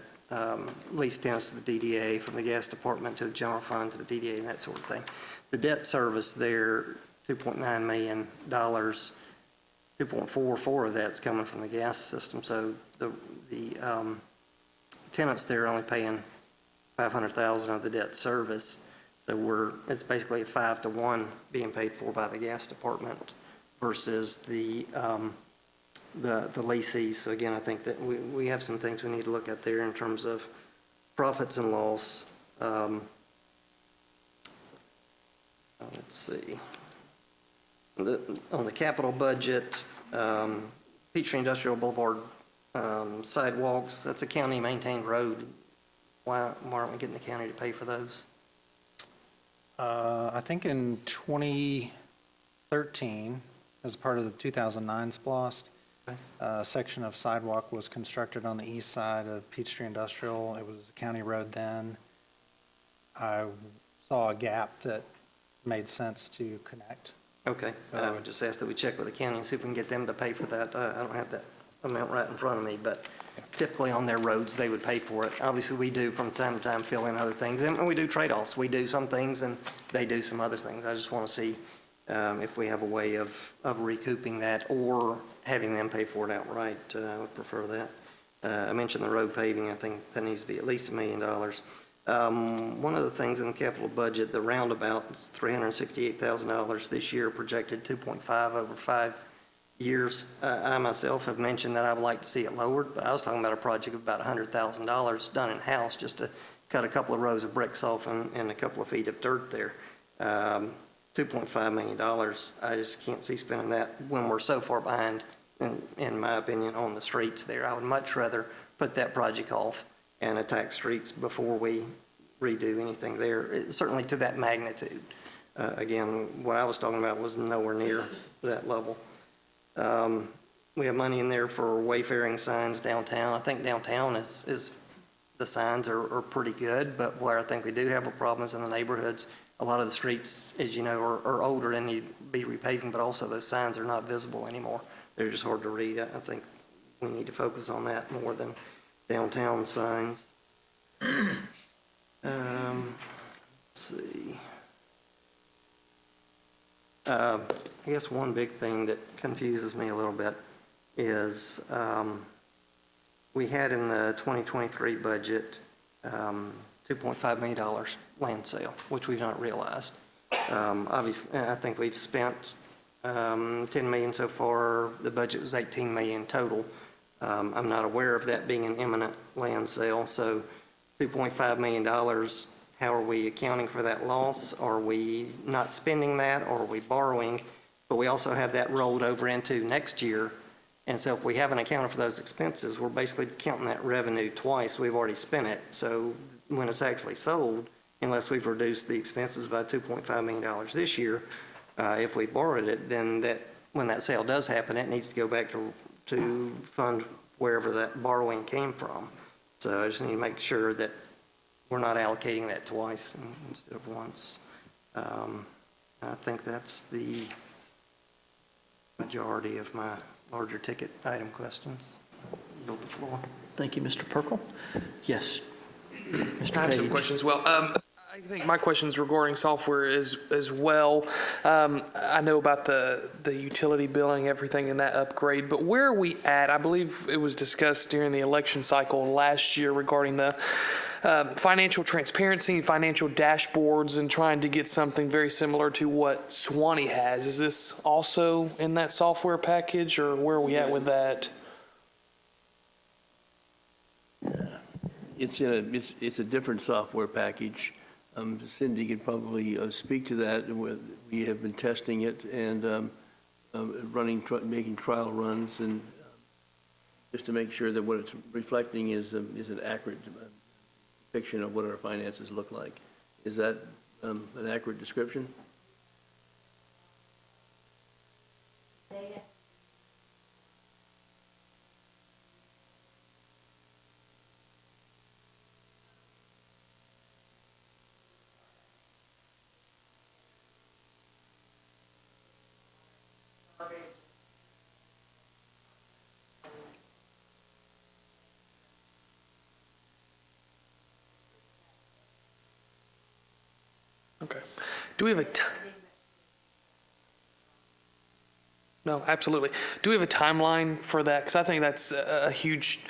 lease tenants to the DDA, from the gas department to the general fund to the DDA, and that sort of thing. The debt service there, $2.9 million, 2.44 of that's coming from the gas system. So the tenants there are only paying $500,000 of the debt service. So it's basically a 5-to-1 being paid for by the gas department versus the leasees. So again, I think that we have some things we need to look at there in terms of profits and loss. Let's see. On the capital budget, Peachtree Industrial Boulevard sidewalks, that's a county-maintained road. Why aren't we getting the county to pay for those? I think in 2013, as part of the 2009 SPLOST, Okay. a section of sidewalk was constructed on the east side of Peachtree Industrial. It was a county road then. I saw a gap that made sense to connect. Okay, I would just ask that we check with the county and see if we can get them to pay for that. I don't have that amount right in front of me, but typically on their roads, they would pay for it. Obviously, we do from time to time fill in other things, and we do trade-offs. We do some things and they do some other things. I just want to see if we have a way of recouping that or having them pay for it outright. I would prefer that. I mentioned the road paving. I think that needs to be at least $1 million. One of the things in the capital budget, the roundabout is $368,000 this year, projected 2.5 over 5 years. I myself have mentioned that I would like to see it lowered, but I was talking about a project of about $100,000 done in-house just to cut a couple of rows of bricks off and a couple of feet of dirt there. $2.5 million, I just can't see spending that when we're so far behind, in my opinion, on the streets there. I would much rather put that project off and attack streets before we redo anything there, certainly to that magnitude. Again, what I was talking about was nowhere near that level. We have money in there for wayfaring signs downtown. I think downtown is the signs are pretty good, but where I think we do have a problem is in the neighborhoods. A lot of the streets, as you know, are older and need to be repaving, but also those signs are not visible anymore. They're just hard to read. I think we need to focus on that more than downtown signs. Let's see. I guess one big thing that confuses me a little bit is we had in the 2023 budget $2.5 million land sale, which we've not realized. Obviously, I think we've spent $10 million so far. The budget was $18 million total. I'm not aware of that being an imminent land sale, so $2.5 million, how are we accounting for that loss? Are we not spending that, or are we borrowing? But we also have that rolled over into next year, and so if we haven't accounted for those expenses, we're basically counting that revenue twice. We've already spent it, so when it's actually sold, unless we've reduced the expenses by $2.5 million this year, if we borrowed it, then that when that sale does happen, it needs to go back to fund wherever that borrowing came from. So I just need to make sure that we're not allocating that twice instead of once. I think that's the majority of my larger ticket item questions. Yield the floor. Thank you, Mr. Perkle. Yes, Mr. I have some Page. questions as well. I think my question's regarding software as well. I know about the utility billing, everything in that upgrade, but where are we at? I believe it was discussed during the election cycle last year regarding the financial transparency, financial dashboards, and trying to get something very similar to what Swanee has. Is this also in that software package, or where are we at with that? It's a different software package. Cindy could probably speak to that. We have been testing it and making trial runs, and just to make sure that what it's reflecting is an accurate depiction of what our finances look like. Is that an accurate description? Okay. Do we have No, absolutely. Do we have a timeline for that? Because I think that's a huge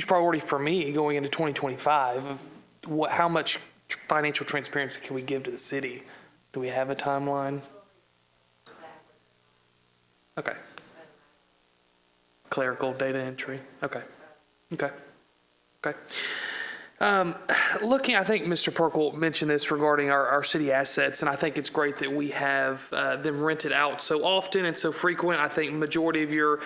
priority for me going into 2025. Of how much financial transparency can we give to the city? Do we have a timeline? Okay. Clerical data entry. Okay. Okay. Okay. Looking, I think Mr. Perkle mentioned this regarding our city assets, and I think it's great that we have them rented out so often and so frequent. I think majority of your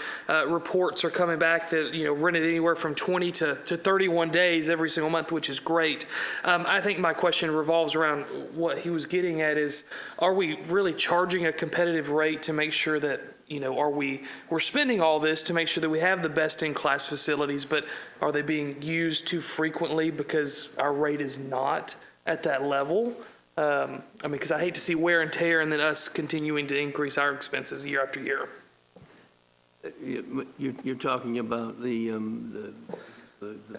reports are coming back that, rented anywhere from 20 to 31 days every single month, which is great. I think my question revolves around what he was getting at is, are we really charging a competitive rate to make sure that we're spending all this to make sure that we have the best-in-class facilities, but are they being used too frequently because our rate is not at that level? Because I hate to see wear and tear and then us continuing to increase our expenses year after year. You're talking about the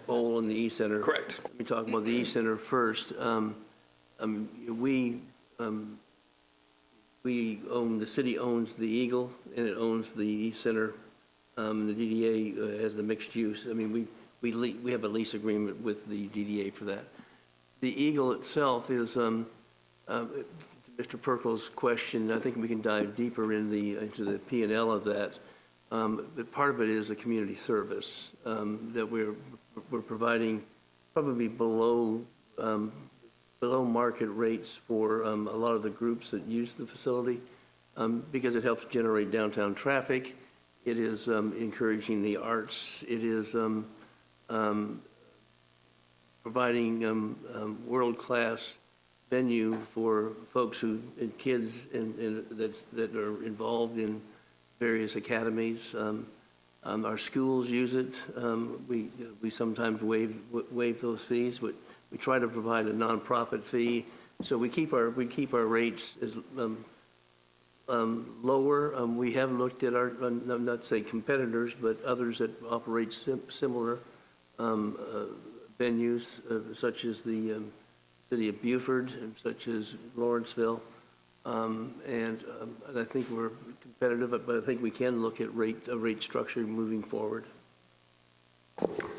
bowl in the East Center. Correct. Let me talk about the East Center first. The city owns the Eagle, and it owns the East Center. The DDA has the mixed use. We have a lease agreement with the DDA for that. The Eagle itself is, Mr. Perkle's question, I think we can dive deeper into the P&L of that. But part of it is a community service that we're providing probably below market rates for a lot of the groups that use the facility because it helps generate downtown traffic. It is encouraging the arts. It is providing world-class venue for folks and kids that are involved in various academies. Our schools use it. We sometimes waive those fees, but we try to provide a nonprofit fee, so we keep our rates as lower. We have looked at our, I'm not say competitors, but others that operate similar venues, such as the city of Beaufort, and such as Lawrenceville, and I think we're competitive, but I think we can look at rate structure moving forward.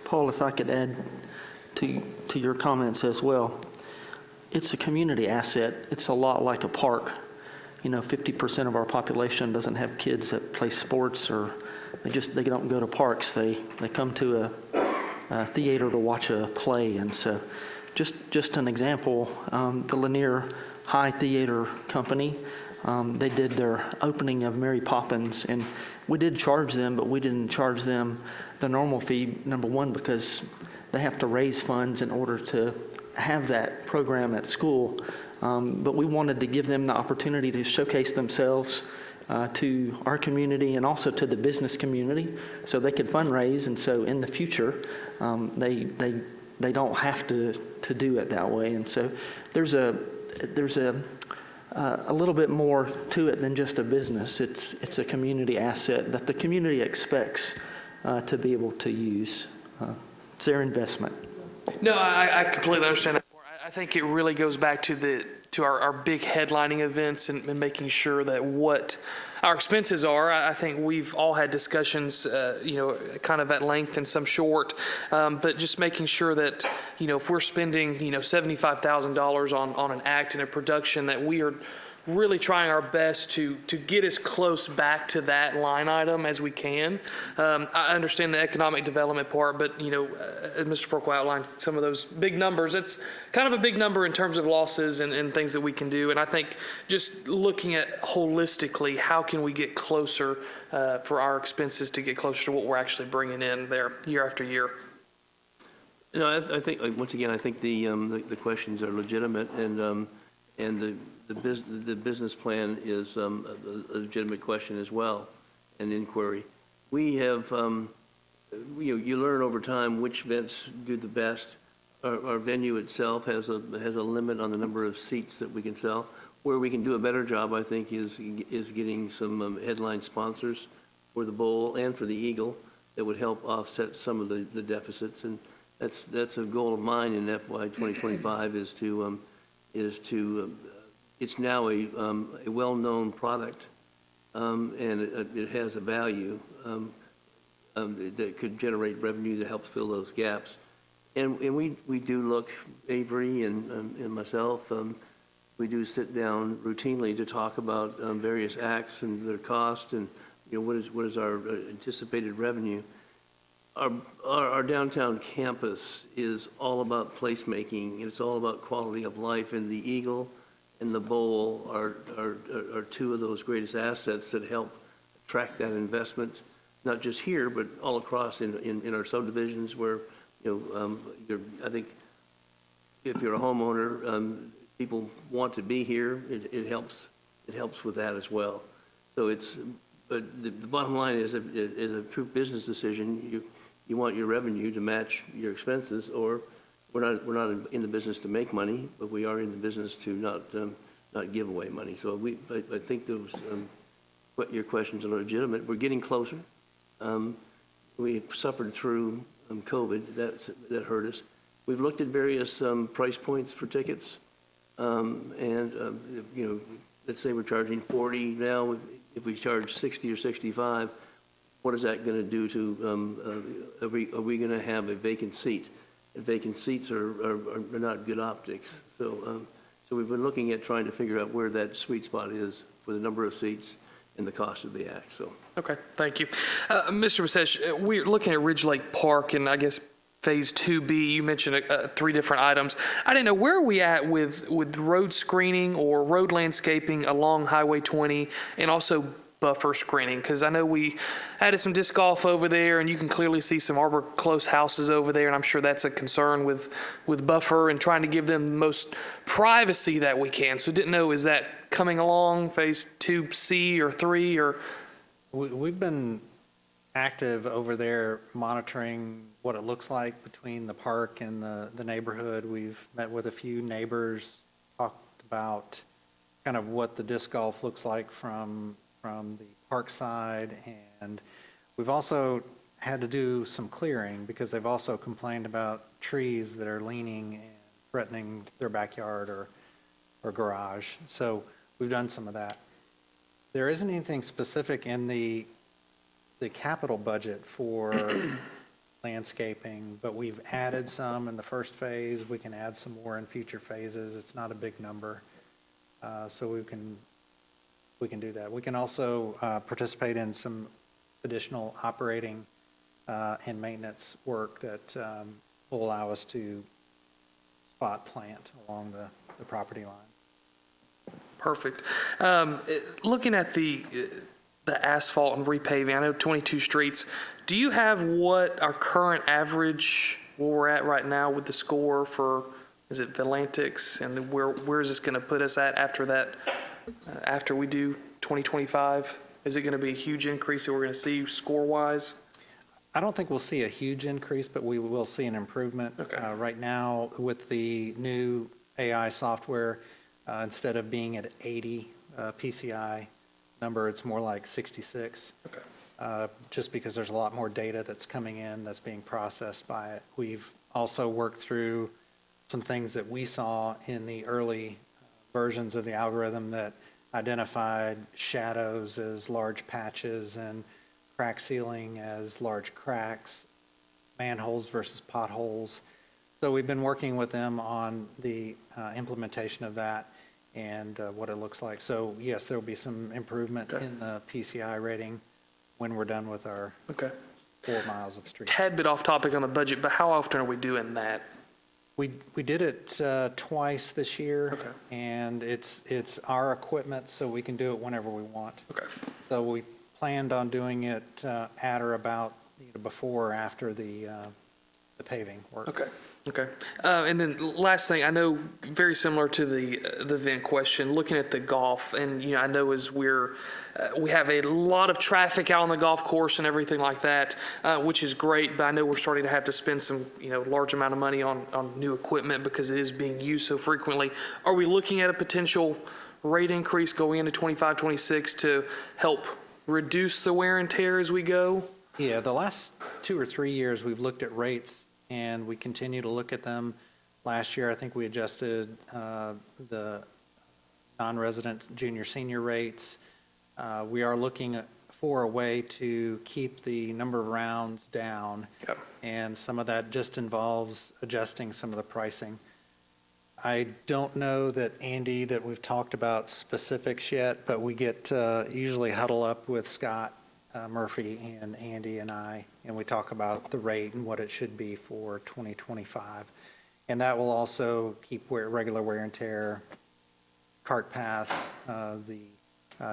Paul, if I could add to your comments as well. It's a community asset. It's a lot like a park. 50% of our population doesn't have kids that play sports, or they don't go to parks. They come to a theater to watch a play. And so just an example, the Lanier High Theater Company, they did their opening of Mary Poppins, and we did charge them, but we didn't charge them the normal fee, number one, because they have to raise funds in order to have that program at school. But we wanted to give them the opportunity to showcase themselves to our community and also to the business community so they could fundraise. And so in the future, they don't have to do it that way. And so there's a little bit more to it than just a business. It's a community asset that the community expects to be able to use. It's their investment. No, I completely understand that. I think it really goes back to our big headlining events and making sure that what our expenses are. I think we've all had discussions, kind of at length and some short, but just making sure that, if we're spending, $75,000 on an act and a production, that we are really trying our best to get as close back to that line item as we can. I understand the economic development part, but, as Mr. Perkle outlined some of those big numbers, it's kind of a big number in terms of losses and things that we can do. And I think just looking at holistically, how can we get closer for our expenses to get closer to what we're actually bringing in there year after year? I think, once again, I think the questions are legitimate, and the business plan is a legitimate question as well, an inquiry. We have, you learn over time which events do the best. Our venue itself has a limit on the number of seats that we can sell. Where we can do a better job, I think, is getting some headline sponsors for the Bowl and for the Eagle that would help offset some of the deficits. And that's a goal of mine in FY 2025 is to it's now a well-known product, and it has a value that could generate revenue that helps fill those gaps. And we do look, Avery and myself, we do sit down routinely to talk about various acts and their cost and what is our anticipated revenue. Our downtown campus is all about placemaking, it's all about quality of life, and the Eagle and the Bowl are two of those greatest assets that help attract that investment, not just here, but all across in our subdivisions where, I think if you're a homeowner, people want to be here, it helps with that as well. So but the bottom line is a true business decision. You want your revenue to match your expenses, or we're not in the business to make money, but we are in the business to not give away money. So I think those, your questions are legitimate. We're getting closer. We suffered through COVID, that hurt us. We've looked at various price points for tickets, let's say we're charging 40 now. If we charge 60 or 65, what is that going to do to, are we going to have a vacant seat? And vacant seats are not good optics. So we've been looking at trying to figure out where that sweet spot is for the number of seats and the cost of the act, so. Okay, thank you. Mr. Masesh, we're looking at Ridge Lake Park and I guess Phase 2B, you mentioned 3 different items. I didn't know, where are we at with road screening or road landscaping along Highway 20 and also buffer screening? Because I know we added some disc golf over there and you can clearly see some Arbor Close houses over there, and I'm sure that's a concern with buffer and trying to give them the most privacy that we can. So didn't know, is that coming along, Phase 2C or 3 or? We've been active over there monitoring what it looks like between the park and the neighborhood. We've met with a few neighbors, talked about kind of what the disc golf looks like from the park side, and we've also had to do some clearing because they've also complained about trees that are leaning and threatening their backyard or garage. So we've done some of that. There isn't anything specific in the capital budget for landscaping, but we've added some in the first phase. We can add some more in future phases. It's not a big number, so we can do that. We can also participate in some additional operating and maintenance work that will allow us to spot plant along the property line. Perfect. Looking at the asphalt and repaving, I know 22 streets. Do you have what our current average, where we're at right now with the score for, is it Volantics, and where is this going to put us at after that, after we do 2025? Is it going to be a huge increase that we're going to see score-wise? I don't think we'll see a huge increase, but we will see an improvement. Okay. Right now, with the new AI software, instead of being at 80 PCI number, it's more like 66. Okay. Just because there's a lot more data that's coming in that's being processed by it. We've also worked through some things that we saw in the early versions of the algorithm that identified shadows as large patches and crack sealing as large cracks, manholes versus potholes. So we've been working with them on the implementation of that and what it looks like. So yes, there will be some improvement in the PCI rating when we're done with our 4 miles of streets. Tad bit off topic on the budget, but how often are we doing that? We did it twice this year. Okay. And it's our equipment, so we can do it whenever we want. Okay. So we planned on doing it at or about before or after the paving work. Okay. Okay. And then last thing, I know very similar to the vent question, looking at the golf, and I know as we have a lot of traffic out on the golf course and everything like that, which is great, but I know we're starting to have to spend some large amount of money on new equipment because it is being used so frequently. Are we looking at a potential rate increase going into 25, 26 to help reduce the wear and tear as we go? Yeah, the last 2 or 3 years, we've looked at rates, and we continue to look at them. Last year, I think we adjusted the non-resident junior senior rates. We are looking for a way to keep the number of rounds down. Yep. And some of that just involves adjusting some of the pricing. I don't know that, Andy, that we've talked about specifics yet, but we get usually huddle up with Scott Murphy and Andy and I, and we talk about the rate and what it should be for 2025. And that will also keep regular wear and tear, cart paths, the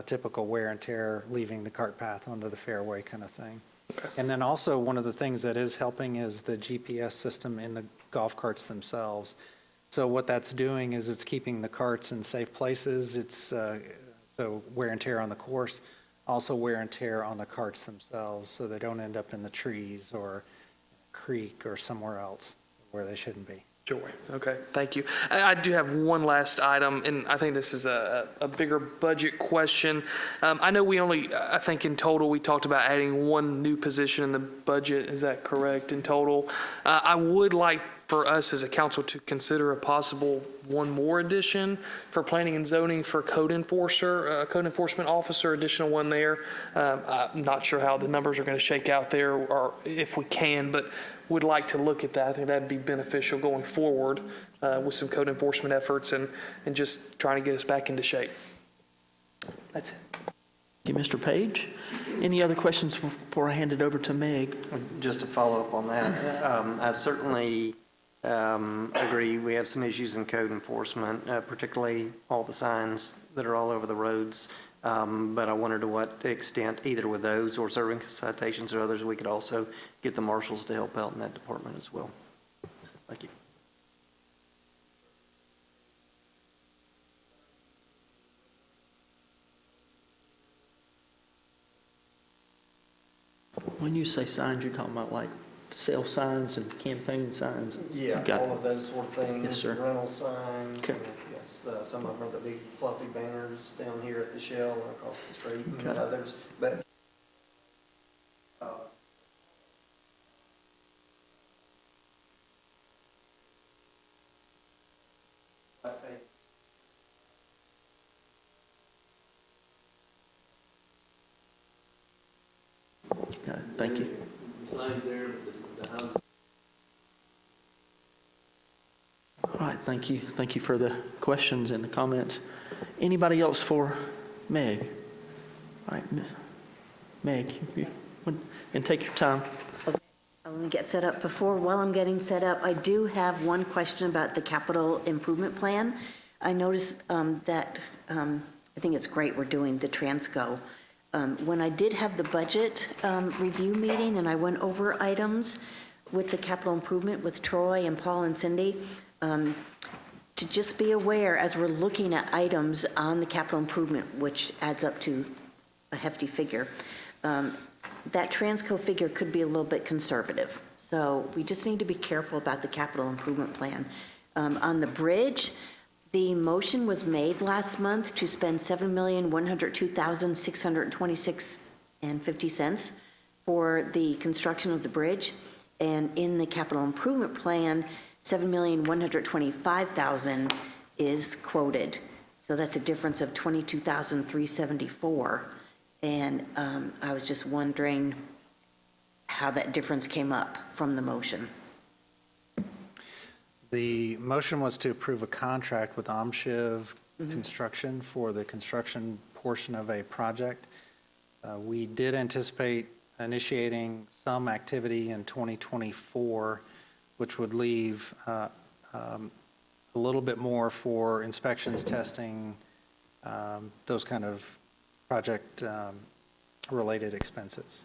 typical wear and tear, leaving the cart path onto the fairway kind of thing. And then also, one of the things that is helping is the GPS system in the golf carts themselves. So what that's doing is it's keeping the carts in safe places. It's so wear and tear on the course, also wear and tear on the carts themselves, so they don't end up in the trees or creek or somewhere else where they shouldn't be. Joy. Okay, thank you. I do have one last item, and I think this is a bigger budget question. I know I think in total, we talked about adding one new position in the budget. Is that correct in total? I would like for us as a council to consider a possible one more addition for planning and zoning for code enforcement officer, additional one there. I'm not sure how the numbers are going to shake out there or if we can, but would like to look at that. I think that'd be beneficial going forward with some code enforcement efforts and just trying to get us back into shape. That's it. Thank you, Mr. Page. Any other questions before I hand it over to Meg? Just to follow up on that, I certainly agree we have some issues in code enforcement, particularly all the signs that are all over the roads. But I wondered to what extent, either with those or serving citations or others, we could also get the marshals to help out in that department as well. Thank you. When you say signs, you're talking about like sale signs and campaign signs? Yeah, Got all it. of those sort of things. Yes, sir. Rental signs. Okay. And yes, some of them are the big fluffy banners down here at the Shell and across the street and Okay. others. But Got it. Thank you. Signs there, but the house. All right, thank you. Thank you for the questions and the comments. Anybody else for Meg? All right, Meg, and take your time. Let me get set up. While I'm getting set up, I do have one question about the capital improvement plan. I noticed that, I think it's great we're doing the Transco. When I did have the budget review meeting and I went over items with the capital improvement with Troy and Paul and Cindy, to just be aware as we're looking at items on the capital improvement, which adds up to a hefty figure, that Transco figure could be a little bit conservative. So we just need to be careful about the capital improvement plan. On the bridge, the motion was made last month to spend $7,102,626.50 for the construction of the bridge. And in the capital improvement plan, $7,125,000 is quoted. So that's a difference of $22,374. And I was just wondering how that difference came up from the motion. The motion was to approve a contract with Amshiv Construction for the construction portion of a project. We did anticipate initiating some activity in 2024, which would leave a little bit more for inspections, testing, those kind of project-related expenses.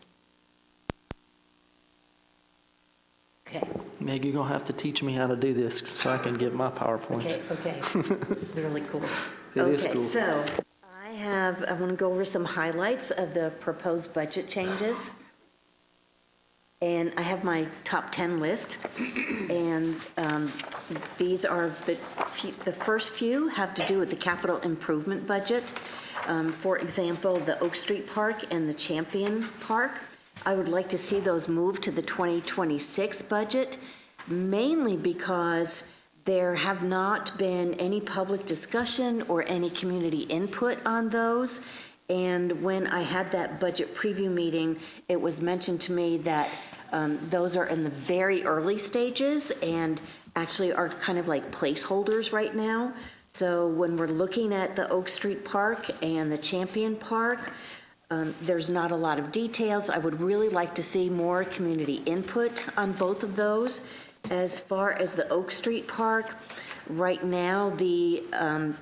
Okay, Meg, you're going to have to teach me how to do this so I can get my PowerPoints. okay. They're really cool. It is cool. Okay, so I want to go over some highlights of the proposed budget changes. And I have my top 10 list. And these are the first few have to do with the capital improvement budget. For example, the Oak Street Park and the Champion Park. I would like to see those move to the 2026 budget, mainly because there have not been any public discussion or any community input on those. And when I had that budget preview meeting, it was mentioned to me that those are in the very early stages and actually are kind of like placeholders right now. So when we're looking at the Oak Street Park and the Champion Park, There's not a lot of details. I would really like to see more community input on both of those. As far as the Oak Street Park, right now, the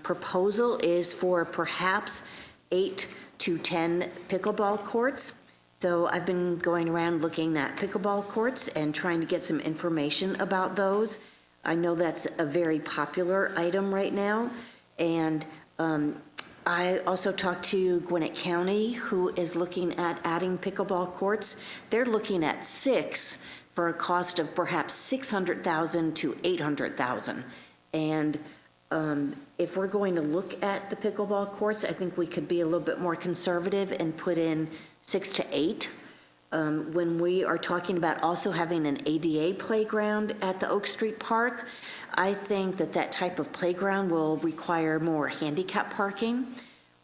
proposal is for perhaps 8 to 10 pickleball courts. So I've been going around looking at pickleball courts and trying to get some information about those. I know that's a very popular item right now. And I also talked to Gwinnett County, who is looking at adding pickleball courts. They're looking at 6 for a cost of perhaps $600,000 to $800,000. And if we're going to look at the pickleball courts, I think we could be a little bit more conservative and put in 6 to 8. When we are talking about also having an ADA playground at the Oak Street Park, I think that that type of playground will require more handicap parking.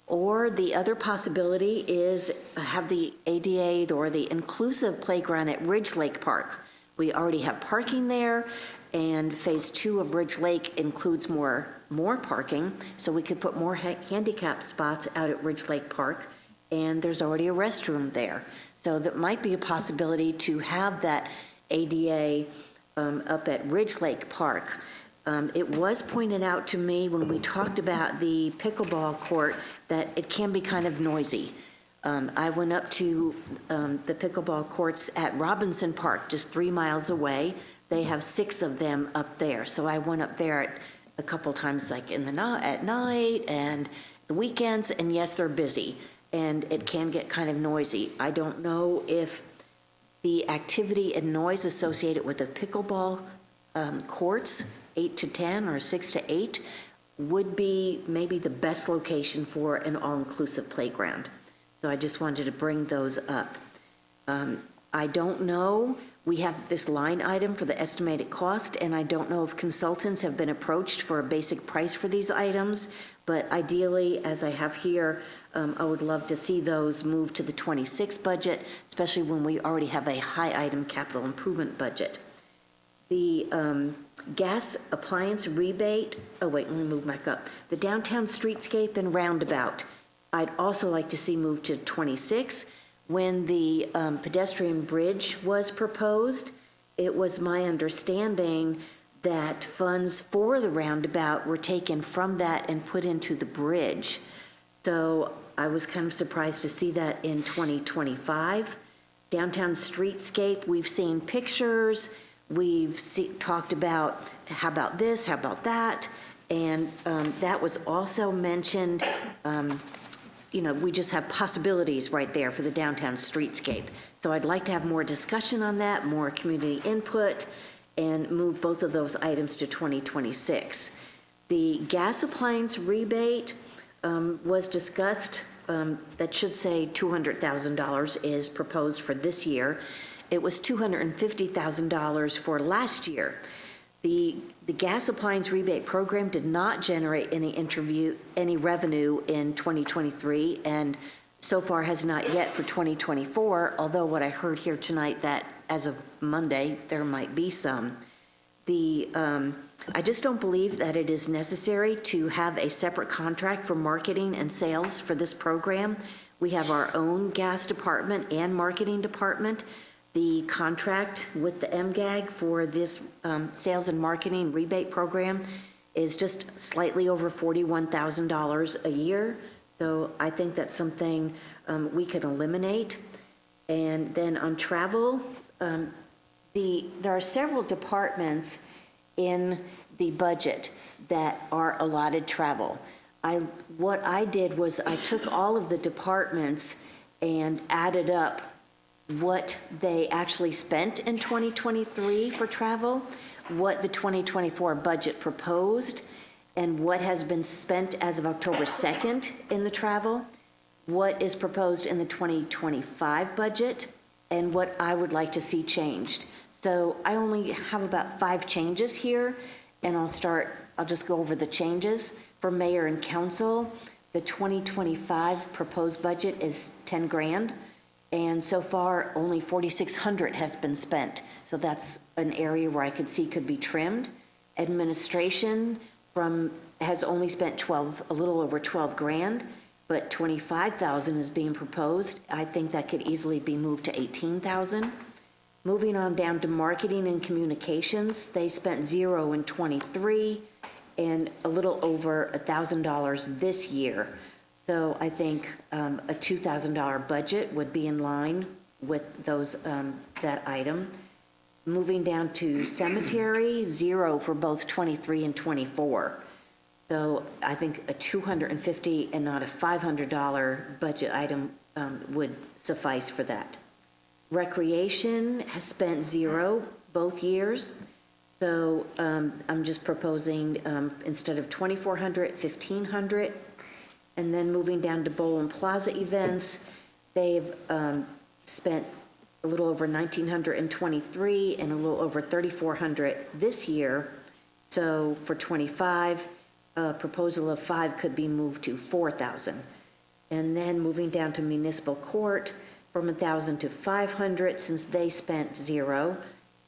Or the other possibility is have the ADA or the inclusive playground at Ridge Lake Park. We already have parking there, and Phase 2 of Ridge Lake includes more parking, so we could put more handicap spots out at Ridge Lake Park, and there's already a restroom there. So that might be a possibility to have that ADA up at Ridge Lake Park. It was pointed out to me when we talked about the pickleball court that it can be kind of noisy. I went up to the pickleball courts at Robinson Park, just 3 miles away. They have 6 of them up there. So I went up there a couple times, like at night and the weekends, and yes, they're busy, and it can get kind of noisy. I don't know if the activity and noise associated with the pickleball courts, 8 to 10 or 6 to 8, would be maybe the best location for an all-inclusive playground. So I just wanted to bring those up. I don't know, we have this line item for the estimated cost, and I don't know if consultants have been approached for a basic price for these items, but ideally, as I have here, I would love to see those move to the 26 budget, especially when we already have a high item capital improvement budget. The gas appliance rebate, oh wait, let me move back up. The downtown streetscape and roundabout, I'd also like to see moved to 26. When the pedestrian bridge was proposed, it was my understanding that funds for the roundabout were taken from that and put into the bridge. So I was kind of surprised to see that in 2025. Downtown streetscape, we've seen pictures, we've talked about how about this, how about that, and that was also mentioned. You know, we just have possibilities right there for the downtown streetscape. So I'd like to have more discussion on that, more community input, and move both of those items to 2026. The gas appliance rebate was discussed. That should say $200,000 is proposed for this year. It was $250,000 for last year. The gas appliance rebate program did not generate any revenue in 2023, and so far has not yet for 2024, although what I heard here tonight that as of Monday, there might be some. I just don't believe that it is necessary to have a separate contract for marketing and sales for this program. We have our own gas department and marketing department. The contract with the MGAG for this sales and marketing rebate program is just slightly over $41,000 a year. So I think that's something we can eliminate. And then on travel, there are several departments in the budget that are allotted travel. What I did was I took all of the departments and added up what they actually spent in 2023 for travel, what the 2024 budget proposed, and what has been spent as of October 2nd in the travel, what is proposed in the 2025 budget, and what I would like to see changed. So I only have about 5 changes here, and I'll just go over the changes. For mayor and council, the 2025 proposed budget is 10 grand. And so far, only 4,600 has been spent. So that's an area where I could see could be trimmed. Administration has only spent a little over 12 grand. but 25,000 is being proposed. I think that could easily be moved to 18,000. Moving on down to marketing and communications, they spent 0 in '23 and a little over $1,000 this year. So I think a $2,000 budget would be in line with those, that item. Moving down to cemetery, 0 for both '23 and '24. So I think a $250 and not a $500 budget item would suffice for that. Recreation has spent 0 both years. So I'm just proposing instead of 2,400, 1,500. And then moving down to Bowl and Plaza events, they've spent a little over 1,900 in '23 and a little over 3,400 this year. So for '25, a proposal of 5 could be moved to 4,000. And then moving down to municipal court, from 1,000 to 500, since they spent 0.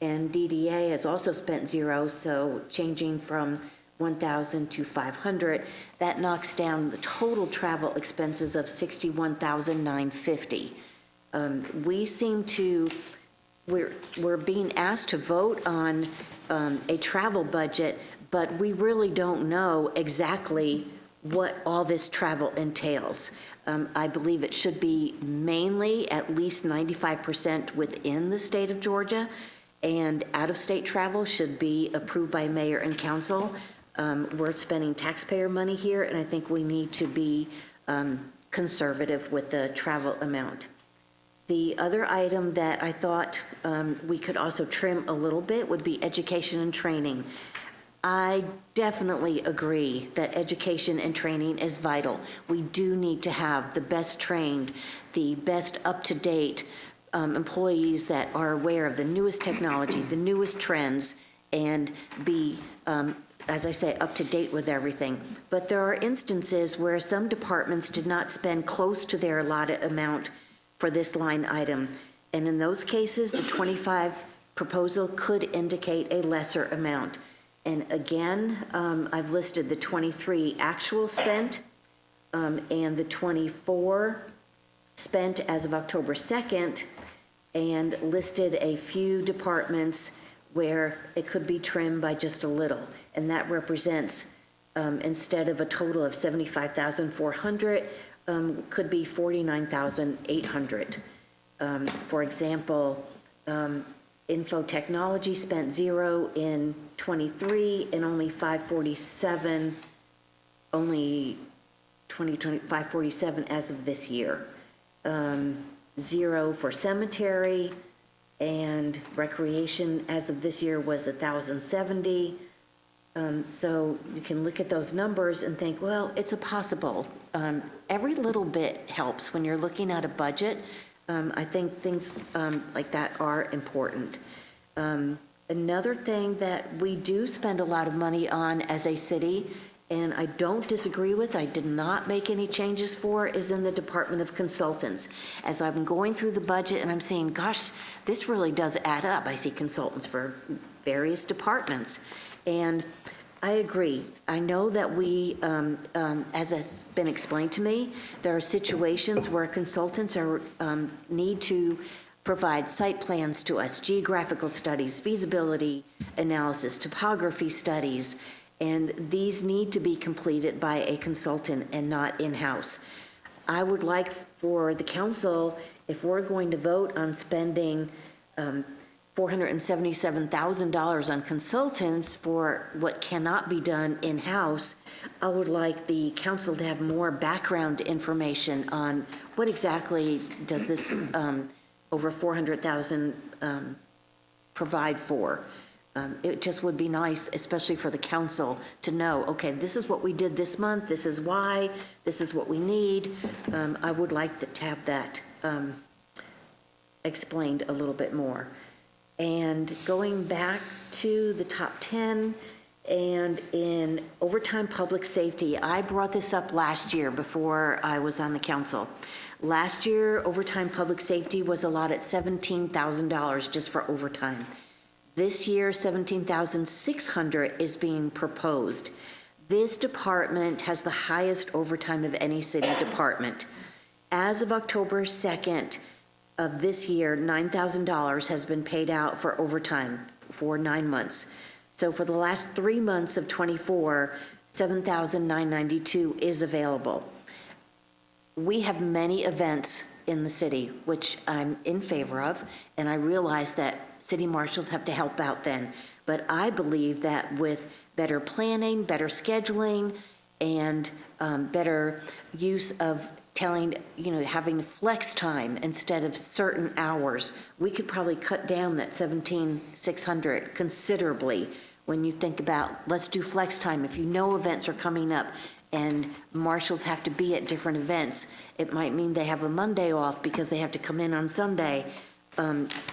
And DDA has also spent 0, so changing from 1,000 to 500, that knocks down the total travel expenses of $61,950. We seem to, we're being asked to vote on a travel budget, but we really don't know exactly what all this travel entails. I believe it should be mainly at least 95% within the state of Georgia, and out-of-state travel should be approved by mayor and council. We're spending taxpayer money here, and I think we need to be conservative with the travel amount. The other item that I thought we could also trim a little bit would be education and training. I definitely agree that education and training is vital. We do need to have the best trained, the best up-to-date employees that are aware of the newest technology, the newest trends, and be, as I say, up to date with everything. But there are instances where some departments did not spend close to their allotted amount for this line item. And in those cases, the 25 proposal could indicate a lesser amount. And again, I've listed the 23 actual spent and the 24 spent as of October 2nd, and listed a few departments where it could be trimmed by just a little. And that represents, instead of a total of 75,400, could be 49,800. For example, info technology spent 0 in '23 and only 547, only 547 as of this year. 0 for cemetery, and recreation as of this year was 1,070. So you can look at those numbers and think, well, it's a possible. Every little bit helps when you're looking at a budget. I think things like that are important. Another thing that we do spend a lot of money on as a city, and I don't disagree with, I did not make any changes for, is in the Department of Consultants. As I've been going through the budget and I'm seeing, gosh, this really does add up. I see consultants for various departments. And I agree. I know that we, as has been explained to me, there are situations where consultants are need to provide site plans to us, geographical studies, feasibility analysis, topography studies, and these need to be completed by a consultant and not in-house. I would like for the council, if we're going to vote on spending $477,000 on consultants for what cannot be done in-house, I would like the council to have more background information on what exactly does this over $400,000 provide for. It just would be nice, especially for the council, to know, okay, this is what we did this month, this is why, this is what we need. I would like to have that explained a little bit more. And going back to the top 10, and in overtime public safety, I brought this up last year before I was on the council. Last year, overtime public safety was allotted $17,000 just for overtime. This year, $17,600 is being proposed. This department has the highest overtime of any city department. As of October 2nd of this year, $9,000 has been paid out for overtime for 9 months. So for the last 3 months of '24, $7,992 is available. We have many events in the city, which I'm in favor of, and I realize that city marshals have to help out then. But I believe that with better planning, better scheduling, and better use of having flex time instead of certain hours, we could probably cut down that 17,600 considerably. When you think about, let's do flex time, if you know events are coming up and marshals have to be at different events, it might mean they have a Monday off because they have to come in on Sunday.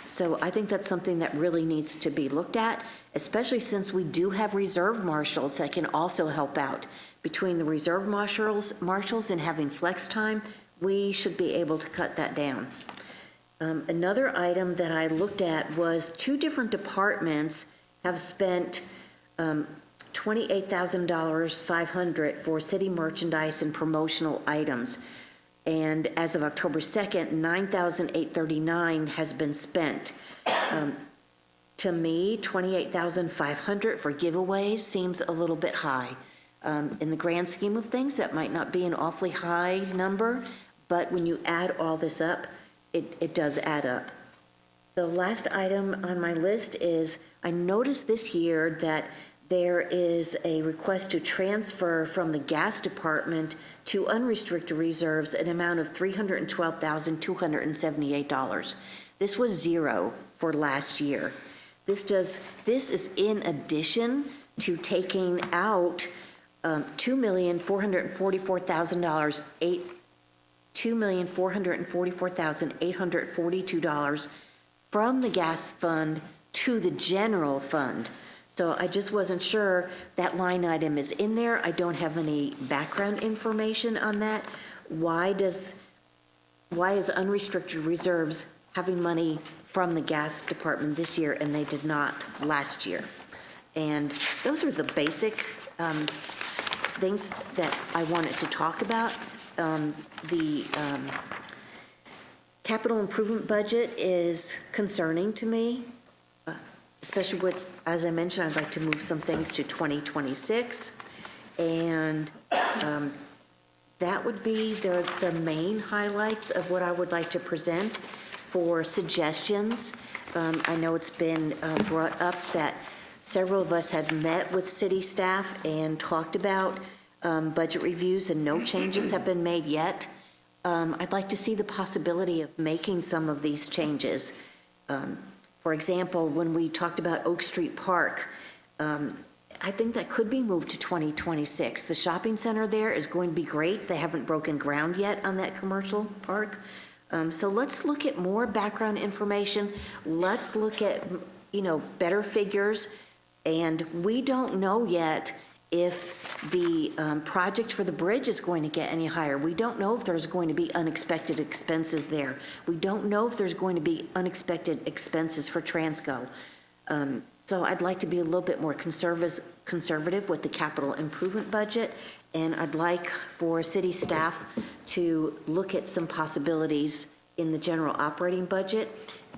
So I think that's something that really needs to be looked at, especially since we do have reserve marshals that can also help out. Between the reserve marshals and having flex time, we should be able to cut that down. Another item that I looked at was 2 different departments have spent $28,500 for city merchandise and promotional items. And as of October 2nd, $9,839 has been spent. To me, $28,500 for giveaways seems a little bit high. In the grand scheme of things, that might not be an awfully high number, but when you add all this up, it does add up. The last item on my list is, I noticed this year that there is a request to transfer from the gas department to unrestricted reserves an amount of $312,278. This was $0 for last year. This is in addition to taking out $2,444,842 from the gas fund to the general fund. So I just wasn't sure that line item is in there. I don't have any background information on that. Why is unrestricted reserves having money from the gas department this year and they did not last year? And those are the basic things that I wanted to talk about. The capital improvement budget is concerning to me, especially with, as I mentioned, I'd like to move some things to 2026. And that would be the main highlights of what I would like to present for suggestions. I know it's been brought up that several of us have met with city staff and talked about budget reviews, and no changes have been made yet. I'd like to see the possibility of making some of these changes. For example, when we talked about Oak Street Park, I think that could be moved to 2026. The shopping center there is going to be great. They haven't broken ground yet on that commercial park. So let's look at more background information. Let's look at, better figures. And we don't know yet if the project for the bridge is going to get any higher. We don't know if there's going to be unexpected expenses there. We don't know if there's going to be unexpected expenses for Transco. So I'd like to be a little bit more conservative with the capital improvement budget, and I'd like for city staff to look at some possibilities in the general operating budget.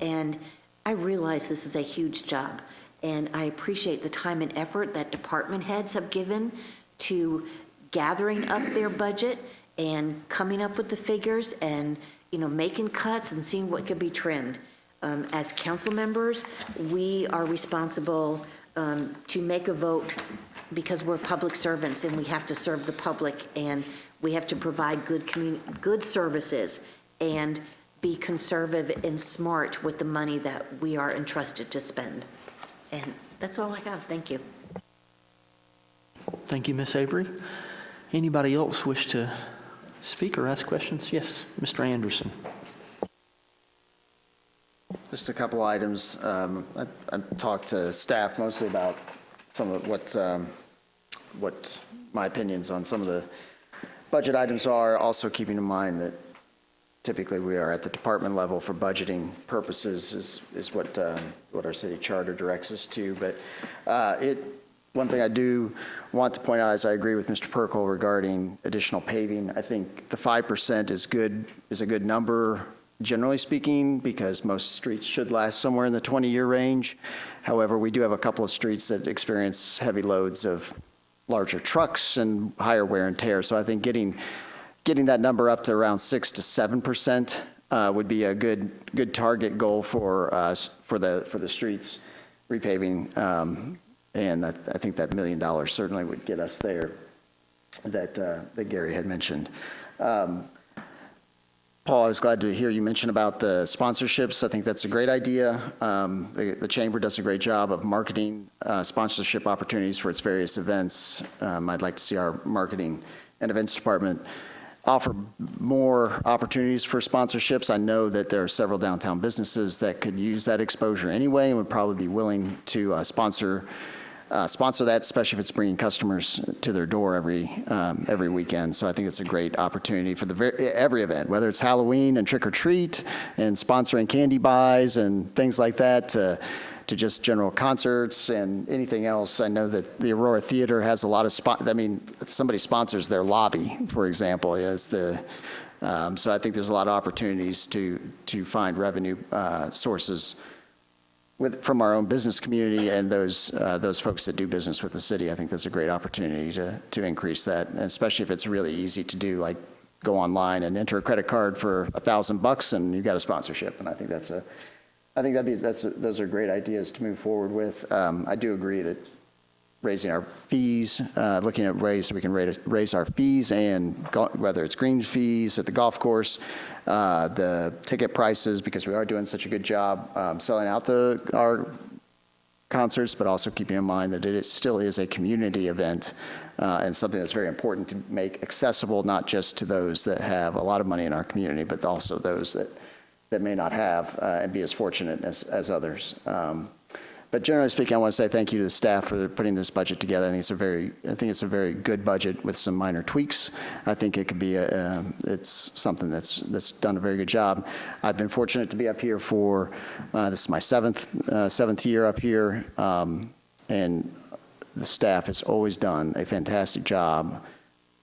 And I realize this is a huge job, and I appreciate the time and effort that department heads have given to gathering up their budget and coming up with the figures and, making cuts and seeing what could be trimmed. As council members, we are responsible to make a vote because we're public servants and we have to serve the public, and we have to provide good services and be conservative and smart with the money that we are entrusted to spend. And that's all I have. Thank you. Thank you, Ms. Avery. Anybody else wish to speak or ask questions? Yes, Mr. Anderson. Just a couple items. I talked to staff mostly about some of what my opinions on some of the budget items are, also keeping in mind that typically we are at the department level for budgeting purposes is what our city charter directs us to. But One thing I do want to point out is I agree with Mr. Perkel regarding additional paving. I think the 5% is a good number, generally speaking, because most streets should last somewhere in the 20-year range. However, we do have a couple of streets that experience heavy loads of larger trucks and higher wear and tear. So I think getting that number up to around 6 to 7% would be a good target goal for the streets repaving. And I think that $1 million certainly would get us there that Gary had mentioned. Paul, I was glad to hear you mention about the sponsorships. I think that's a great idea. The Chamber does a great job of marketing sponsorship opportunities for its various events. I'd like to see our marketing and events department offer more opportunities for sponsorships. I know that there are several downtown businesses that could use that exposure anyway and would probably be willing to sponsor that, especially if it's bringing customers to their door every weekend. So I think it's a great opportunity for every event, whether it's Halloween and trick or treat and sponsoring candy buys and things like that, to just general concerts and anything else. I know that the Aurora Theater has a lot of somebody sponsors their lobby, for example, so I think there's a lot of opportunities to find revenue sources from our own business community and those folks that do business with the city. I think that's a great opportunity to increase that, and especially if it's really easy to do, like go online and enter a credit card for $1,000 and you got a sponsorship. And I think those are great ideas to move forward with. I do agree that raising our fees, looking at ways we can raise our fees, and whether it's green fees at the golf course, the ticket prices, because we are doing such a good job selling out our concerts, but also keeping in mind that it still is a community event and something that's very important to make accessible, not just to those that have a lot of money in our community, but also those that may not have and be as fortunate as others. But generally speaking, I want to say thank you to the staff for putting this budget together. I think it's a very good budget with some minor tweaks. I think it could be it's something that's done a very good job. I've been fortunate to be up here for this is my seventh year up here, and the staff has always done a fantastic job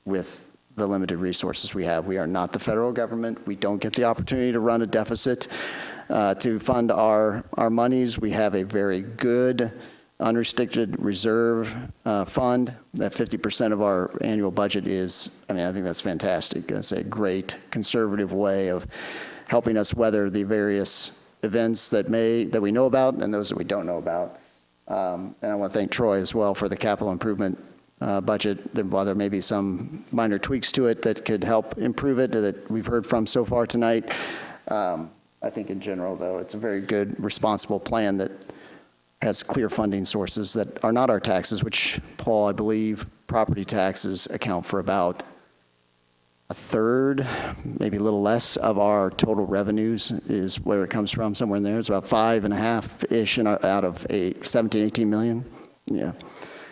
with the limited resources we have. We are not the federal government. We don't get the opportunity to run a deficit to fund our monies. We have a very good unrestricted reserve fund. That 50% of our annual budget is, I think that's fantastic. That's a great conservative way of helping us weather the various events that we know about and those that we don't know about. And I want to thank Troy as well for the capital improvement budget. While there may be some minor tweaks to it that could help improve it that we've heard from so far tonight, I think in general, though, it's a very good, responsible plan that has clear funding sources that are not our taxes, which, Paul, I believe property taxes account for about a third, maybe a little less of our total revenues is where it comes from, somewhere in there. It's about 5.5-ish out of 17, 18 million. Yeah.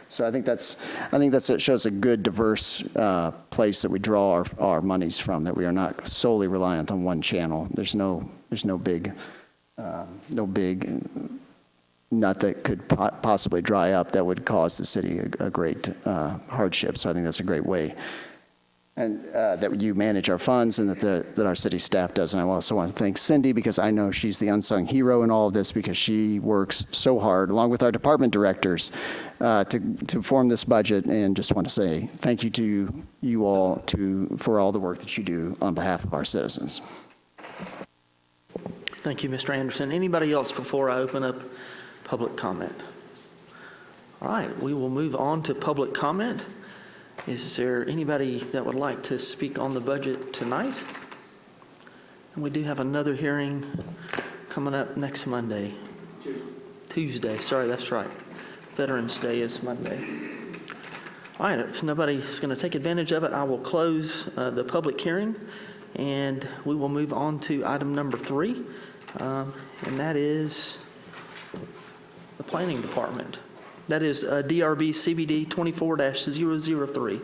So I think it shows a good, diverse place that we draw our monies from, that we are not solely reliant on one channel. There's no big nut that could possibly dry up that would cause the city a great hardship. So I think that's a great way, and that you manage our funds, and that our city staff does. And I also want to thank Cindy, because I know she's the unsung hero in all of this, because she works so hard along with our department directors to form this budget. And just want to say thank you to you all for all the work that you do on behalf of our citizens. Thank you, Mr. Anderson. Anybody else before I open up public comment? All right, we will move on to public comment. Is there anybody that would like to speak on the budget tonight? And we do have another hearing coming up next Monday. Tuesday, sorry, that's right. Veterans Day is Monday. All right, if nobody is going to take advantage of it, I will close the public hearing, and we will move on to item number 3, and that is the Planning Department. That is DRB CBD 24-003.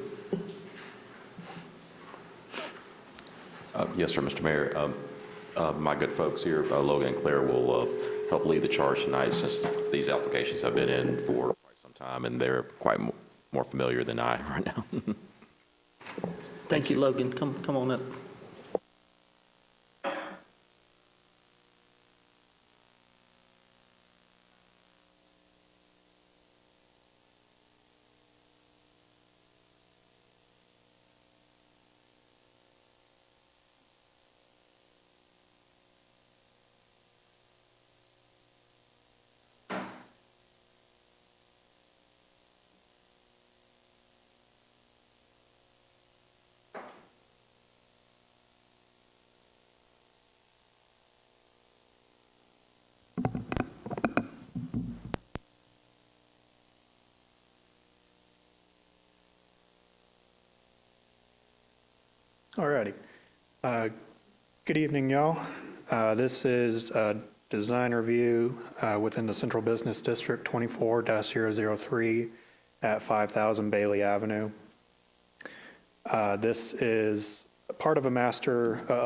Yes, sir, Mr. Mayor. My good folks here, Logan and Claire, will help lead the charge tonight, since these applications have been in for quite some time, and they're quite more familiar than I right now. Thank you, Logan. Come on up. All righty. Good evening, y'all. This is a design review within the Central Business District 24-003 at 5000 Bailey Avenue. This is part of a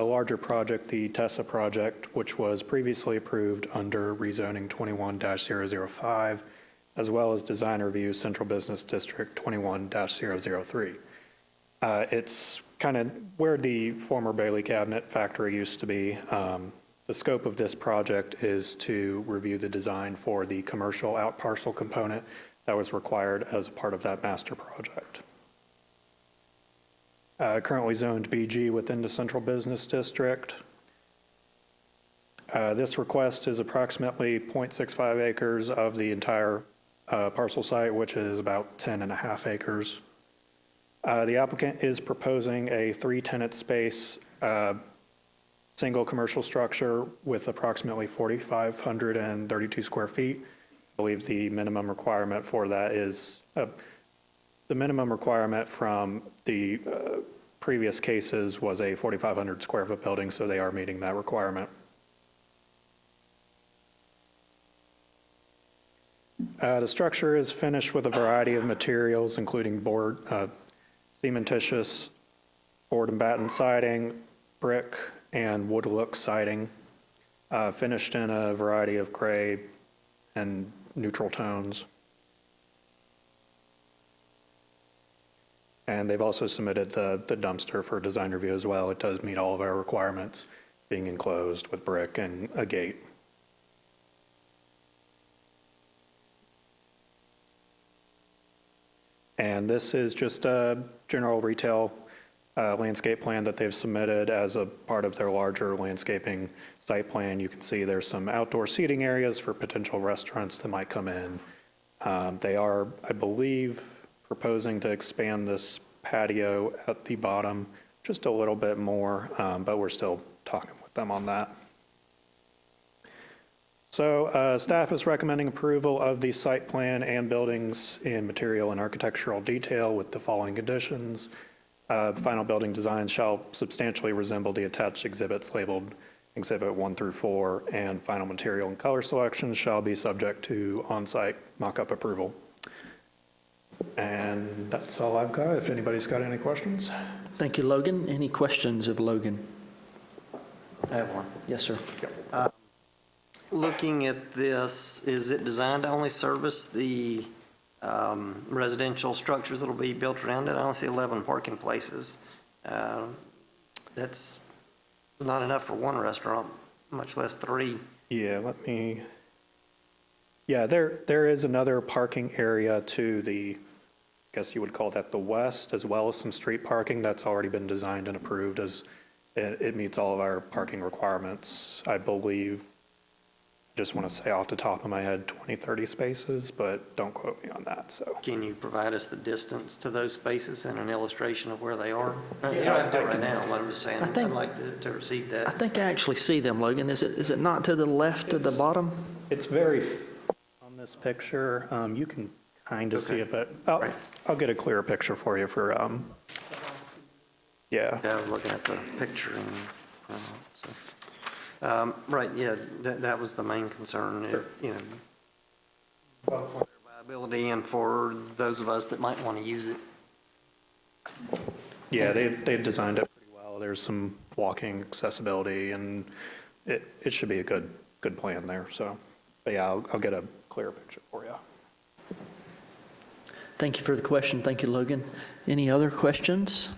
larger project, the Tessa project, which was previously approved under rezoning 21-005, as well as design review Central Business District 21-003. It's kind of where the former Bailey Cabinet factory used to be. The scope of this project is to review the design for the commercial out parcel component that was required as a part of that master project. Currently zoned BG within the Central Business District. This request is approximately 0.65 acres of the entire parcel site, which is about 10.5 acres. The applicant is proposing a 3-tenant space, single commercial structure with approximately 4,532 square feet. I believe the minimum requirement for that is, the minimum requirement from the previous cases was a 4,500 square foot building, so they are meeting that requirement. The structure is finished with a variety of materials, including board, cementitious board and batten siding, brick, and wood look siding, finished in a variety of gray and neutral tones. And they've also submitted the dumpster for design review as well. It does meet all of our requirements, being enclosed with brick and a gate. And this is just a general retail landscape plan that they've submitted as a part of their larger landscaping site plan. You can see there's some outdoor seating areas for potential restaurants that might come in. They are, I believe, proposing to expand this patio at the bottom just a little bit more, but we're still talking with them on that. So staff is recommending approval of the site plan and buildings in material and architectural detail with the following conditions. The final building design shall substantially resemble the attached exhibits labeled Exhibit 1 through 4, and final material and color selections shall be subject to on-site mock-up approval. And that's all I've got, if anybody's got any questions. Thank you, Logan. Any questions of Logan? I have one. Yes, sir. Looking at this, is it designed to only service the residential structures that'll be built around it? I only see 11 parking places. That's not enough for one restaurant, much less 3. Yeah, there is another parking area to the, I guess you would call that the west, as well as some street parking that's already been designed and approved as it meets all of our parking requirements. I believe, just want to say off the top of my head, 20, 30 spaces, but don't quote me on that, so. Can you provide us the distance to those spaces and an illustration of where they are? You don't have to do it right now, but I'm just saying, I'd like to receive that. I think I actually see them, Logan. Is it not to the left at the bottom? It's very, on this picture, you can kind of see it, but I'll get a clearer picture for you for, yeah. Yeah, I was looking at the picture and, right, yeah, that was the main concern, both for their viability and for those of us that might want to use it. Yeah, they've designed it pretty well. There's some walking accessibility, and it should be a good plan there, so. But yeah, I'll get a clearer picture for you. Thank you for the question. Thank you, Logan. Any other questions?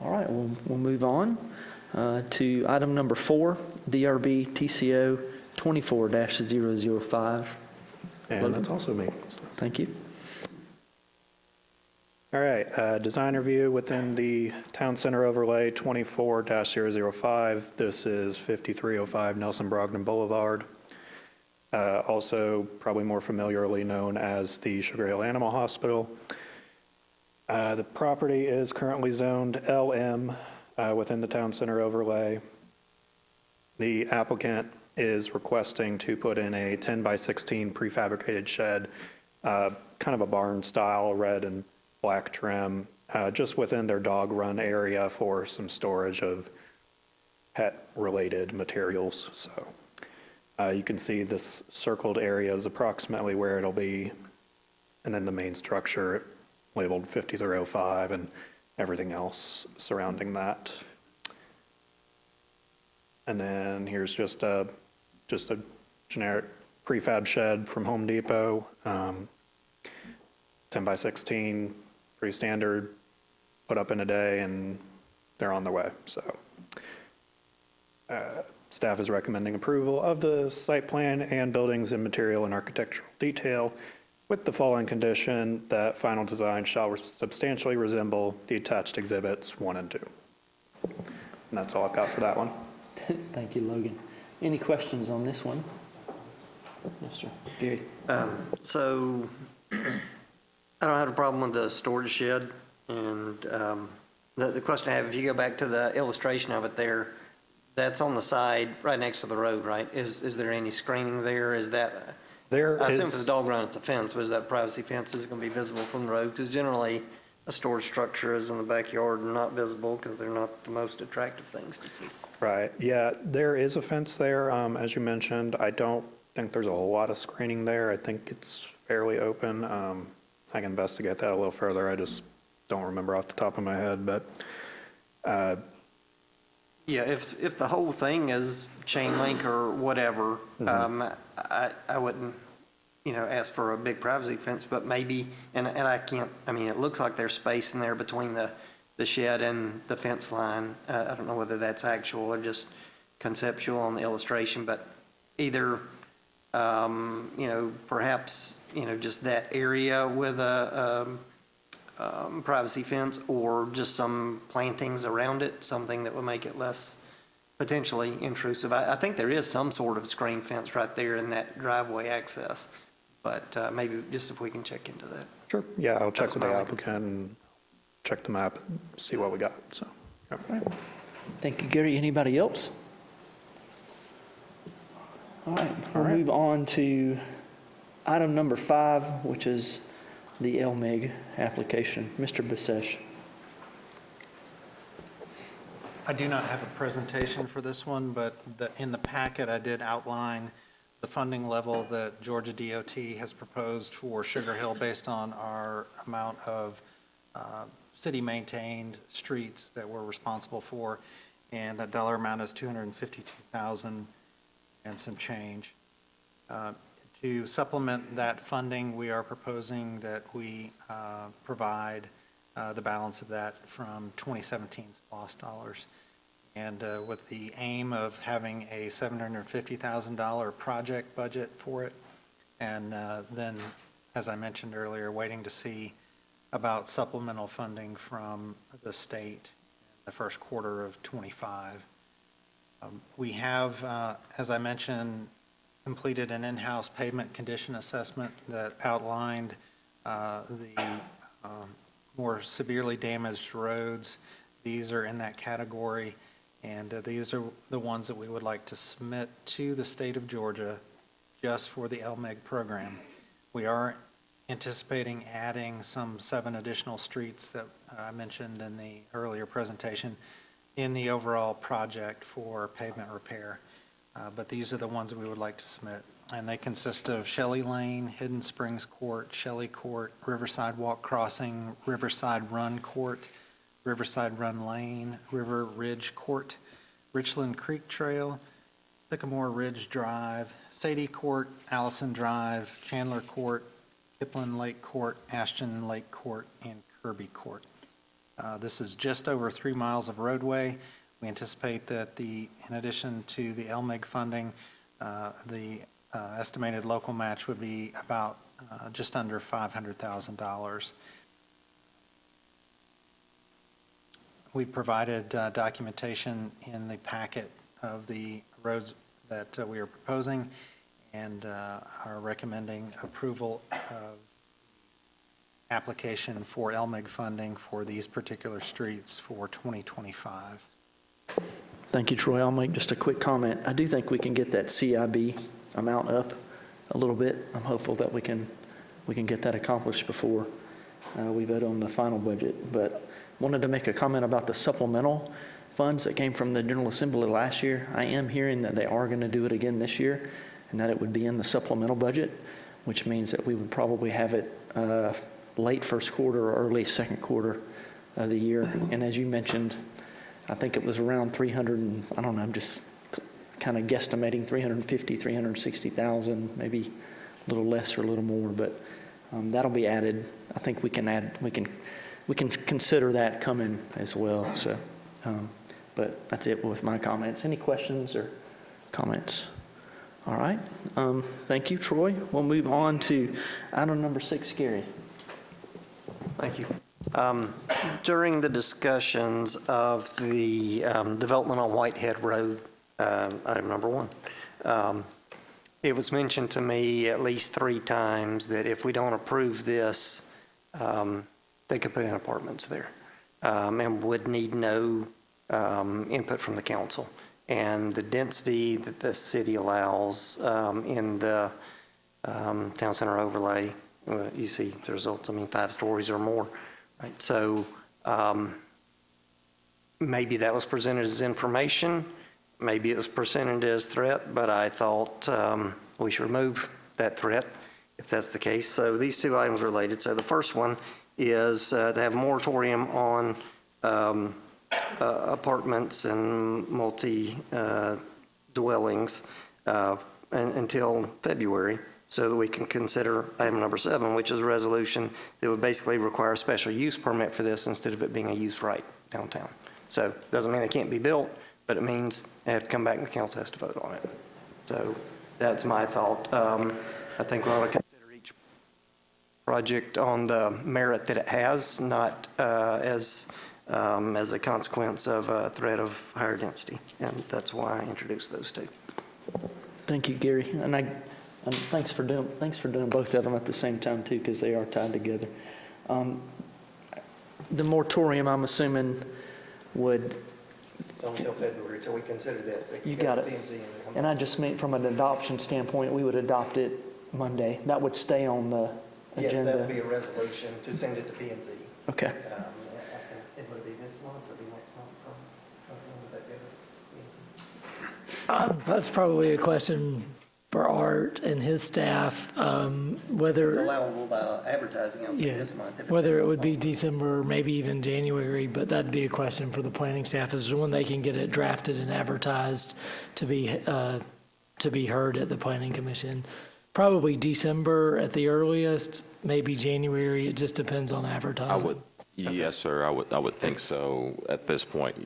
All right, we'll move on to item number 4, DRB TCO 24-005. And that's also me. Thank you. All right, design review within the Town Center overlay 24-005. This is 5305 Nelson Brogdon Boulevard. Also probably more familiarly known as the Sugar Hill Animal Hospital. The property is currently zoned LM within the Town Center overlay. The applicant is requesting to put in a 10 by 16 prefabricated shed, kind of a barn style, red and black trim, just within their dog run area for some storage of pet-related materials. So you can see this circled area is approximately where it'll be, and then the main structure labeled 5305 and everything else surrounding that. And then here's just a generic prefab shed from Home Depot, 10 by 16, pretty standard, put up in a day, and they're on their way. So staff is recommending approval of the site plan and buildings in material and architectural detail with the following condition: that final design shall substantially resemble the attached exhibits 1 and 2. And that's all I've got for that one. Thank you, Logan. Any questions on this one? Yes, sir. Gary? So I don't have a problem with the storage shed. And the question I have, if you go back to the illustration of it there, that's on the side right next to the road, right? Is there any screening there? Is that, There I assume is- if it's a dog run, it's a fence, but is that privacy fence, is it going to be visible from the road? Because generally, a storage structure is in the backyard and not visible because they're not the most attractive things to see. Right, yeah, there is a fence there, as you mentioned. I don't think there's a whole lot of screening there. I think it's fairly open. I can investigate that a little further. I just don't remember off the top of my head, but Yeah, if the whole thing is chain link or whatever, I wouldn't, ask for a big privacy fence, but maybe, and I can't, it looks like there's space in there between the shed and the fence line. I don't know whether that's actual or just conceptual on the illustration, but either, perhaps, just that area with a privacy fence, or just some plantings around it, something that would make it less potentially intrusive. I think there is some sort of screen fence right there in that driveway access, but maybe just if we can check into that. sure, yeah, I'll check That's with the my only applicant and check the map and see what we got, so. Yep. Thank you, Gary. Anybody else? All right, we'll move on to item number 5, which is the LMIG application. Mr. Bisesh. I do not have a presentation for this one, but in the packet, I did outline the funding level that Georgia DOT has proposed for Sugar Hill based on our amount of city-maintained streets that we're responsible for, and that dollar amount is $252,000 and some change. To supplement that funding, we are proposing that we provide the balance of that from 2017's lost dollars. And with the aim of having a $750,000 project budget for it. And then, as I mentioned earlier, waiting to see about supplemental funding from the state in the first quarter of '25. We have, as I mentioned, completed an in-house pavement condition assessment that outlined the more severely damaged roads. These are in that category, and these are the ones that we would like to submit to the state of Georgia just for the LMIG program. We are anticipating adding some 7 additional streets that I mentioned in the earlier presentation in the overall project for pavement repair. But these are the ones that we would like to submit. And they consist of Shelley Lane, Hidden Springs Court, Shelley Court, Riverside Walk Crossing, Riverside Run Court, Riverside Run Lane, River Ridge Court, Richland Creek Trail, Sycamore Ridge Drive, Sadie Court, Allison Drive, Chandler Court, Hipland Lake Court, Ashton Lake Court, and Kirby Court. This is just over 3 miles of roadway. We anticipate that in addition to the LMIG funding, the estimated local match would be about just under $500,000. We provided documentation in the packet of the roads that we are proposing and are recommending approval of application for LMIG funding for these particular streets for 2025. Thank you, Troy. I'll make just a quick comment. I do think we can get that CIB amount up a little bit. I'm hopeful that we can get that accomplished before we vote on the final budget. But wanted to make a comment about the supplemental funds that came from the General Assembly last year. I am hearing that they are going to do it again this year, and that it would be in the supplemental budget, which means that we would probably have it late first quarter or early second quarter of the year. And as you mentioned, I think it was around 300, and I don't know, I'm just kind of guesstimating 350, 360,000, maybe a little less or a little more, but that'll be added. I think we can consider that coming as well. So, but that's it with my comments. Any questions or comments? All right. Thank you, Troy. We'll move on to item number 6, Gary. Thank you. During the discussions of the development on Whitehead Road, item number 1, it was mentioned to me at least 3 times that if we don't approve this, they could put in apartments there and would need no input from the council. And the density that the city allows in the town center overlay, you see the results, 5 stories or more. Right, so maybe that was presented as information, maybe it was presented as threat, but I thought we should remove that threat if that's the case. So these 2 items are related. So the first one is to have a moratorium on apartments and multi-dwellings until February, so that we can consider item number 7, which is a resolution that would basically require a special use permit for this instead of it being a use right downtown. So it doesn't mean they can't be built, but it means they have to come back and the council has to vote on it. So that's my thought. I think we ought to consider each project on the merit that it has, not as a consequence of a threat of higher density. And that's why I introduced those 2. Thank you, Gary. And thanks for doing both of them at the same time too, because they are tied together. The moratorium, I'm assuming, would. So until February, till we consider this. You got it. And I just meant from an adoption standpoint, we would adopt it Monday. That would stay on the agenda. Yes, that would be a resolution to send it to P&Z. Okay. It would be this month or be next month from P&Z? That's probably a question for Art and his staff, whether. It's allowable by advertising, I would say this month. Whether it would be December, maybe even January, but that'd be a question for the planning staff as to when they can get it drafted and advertised to be heard at the planning commission. Probably December at the earliest, maybe January. It just depends on advertising. Yes, sir, I would think so at this point,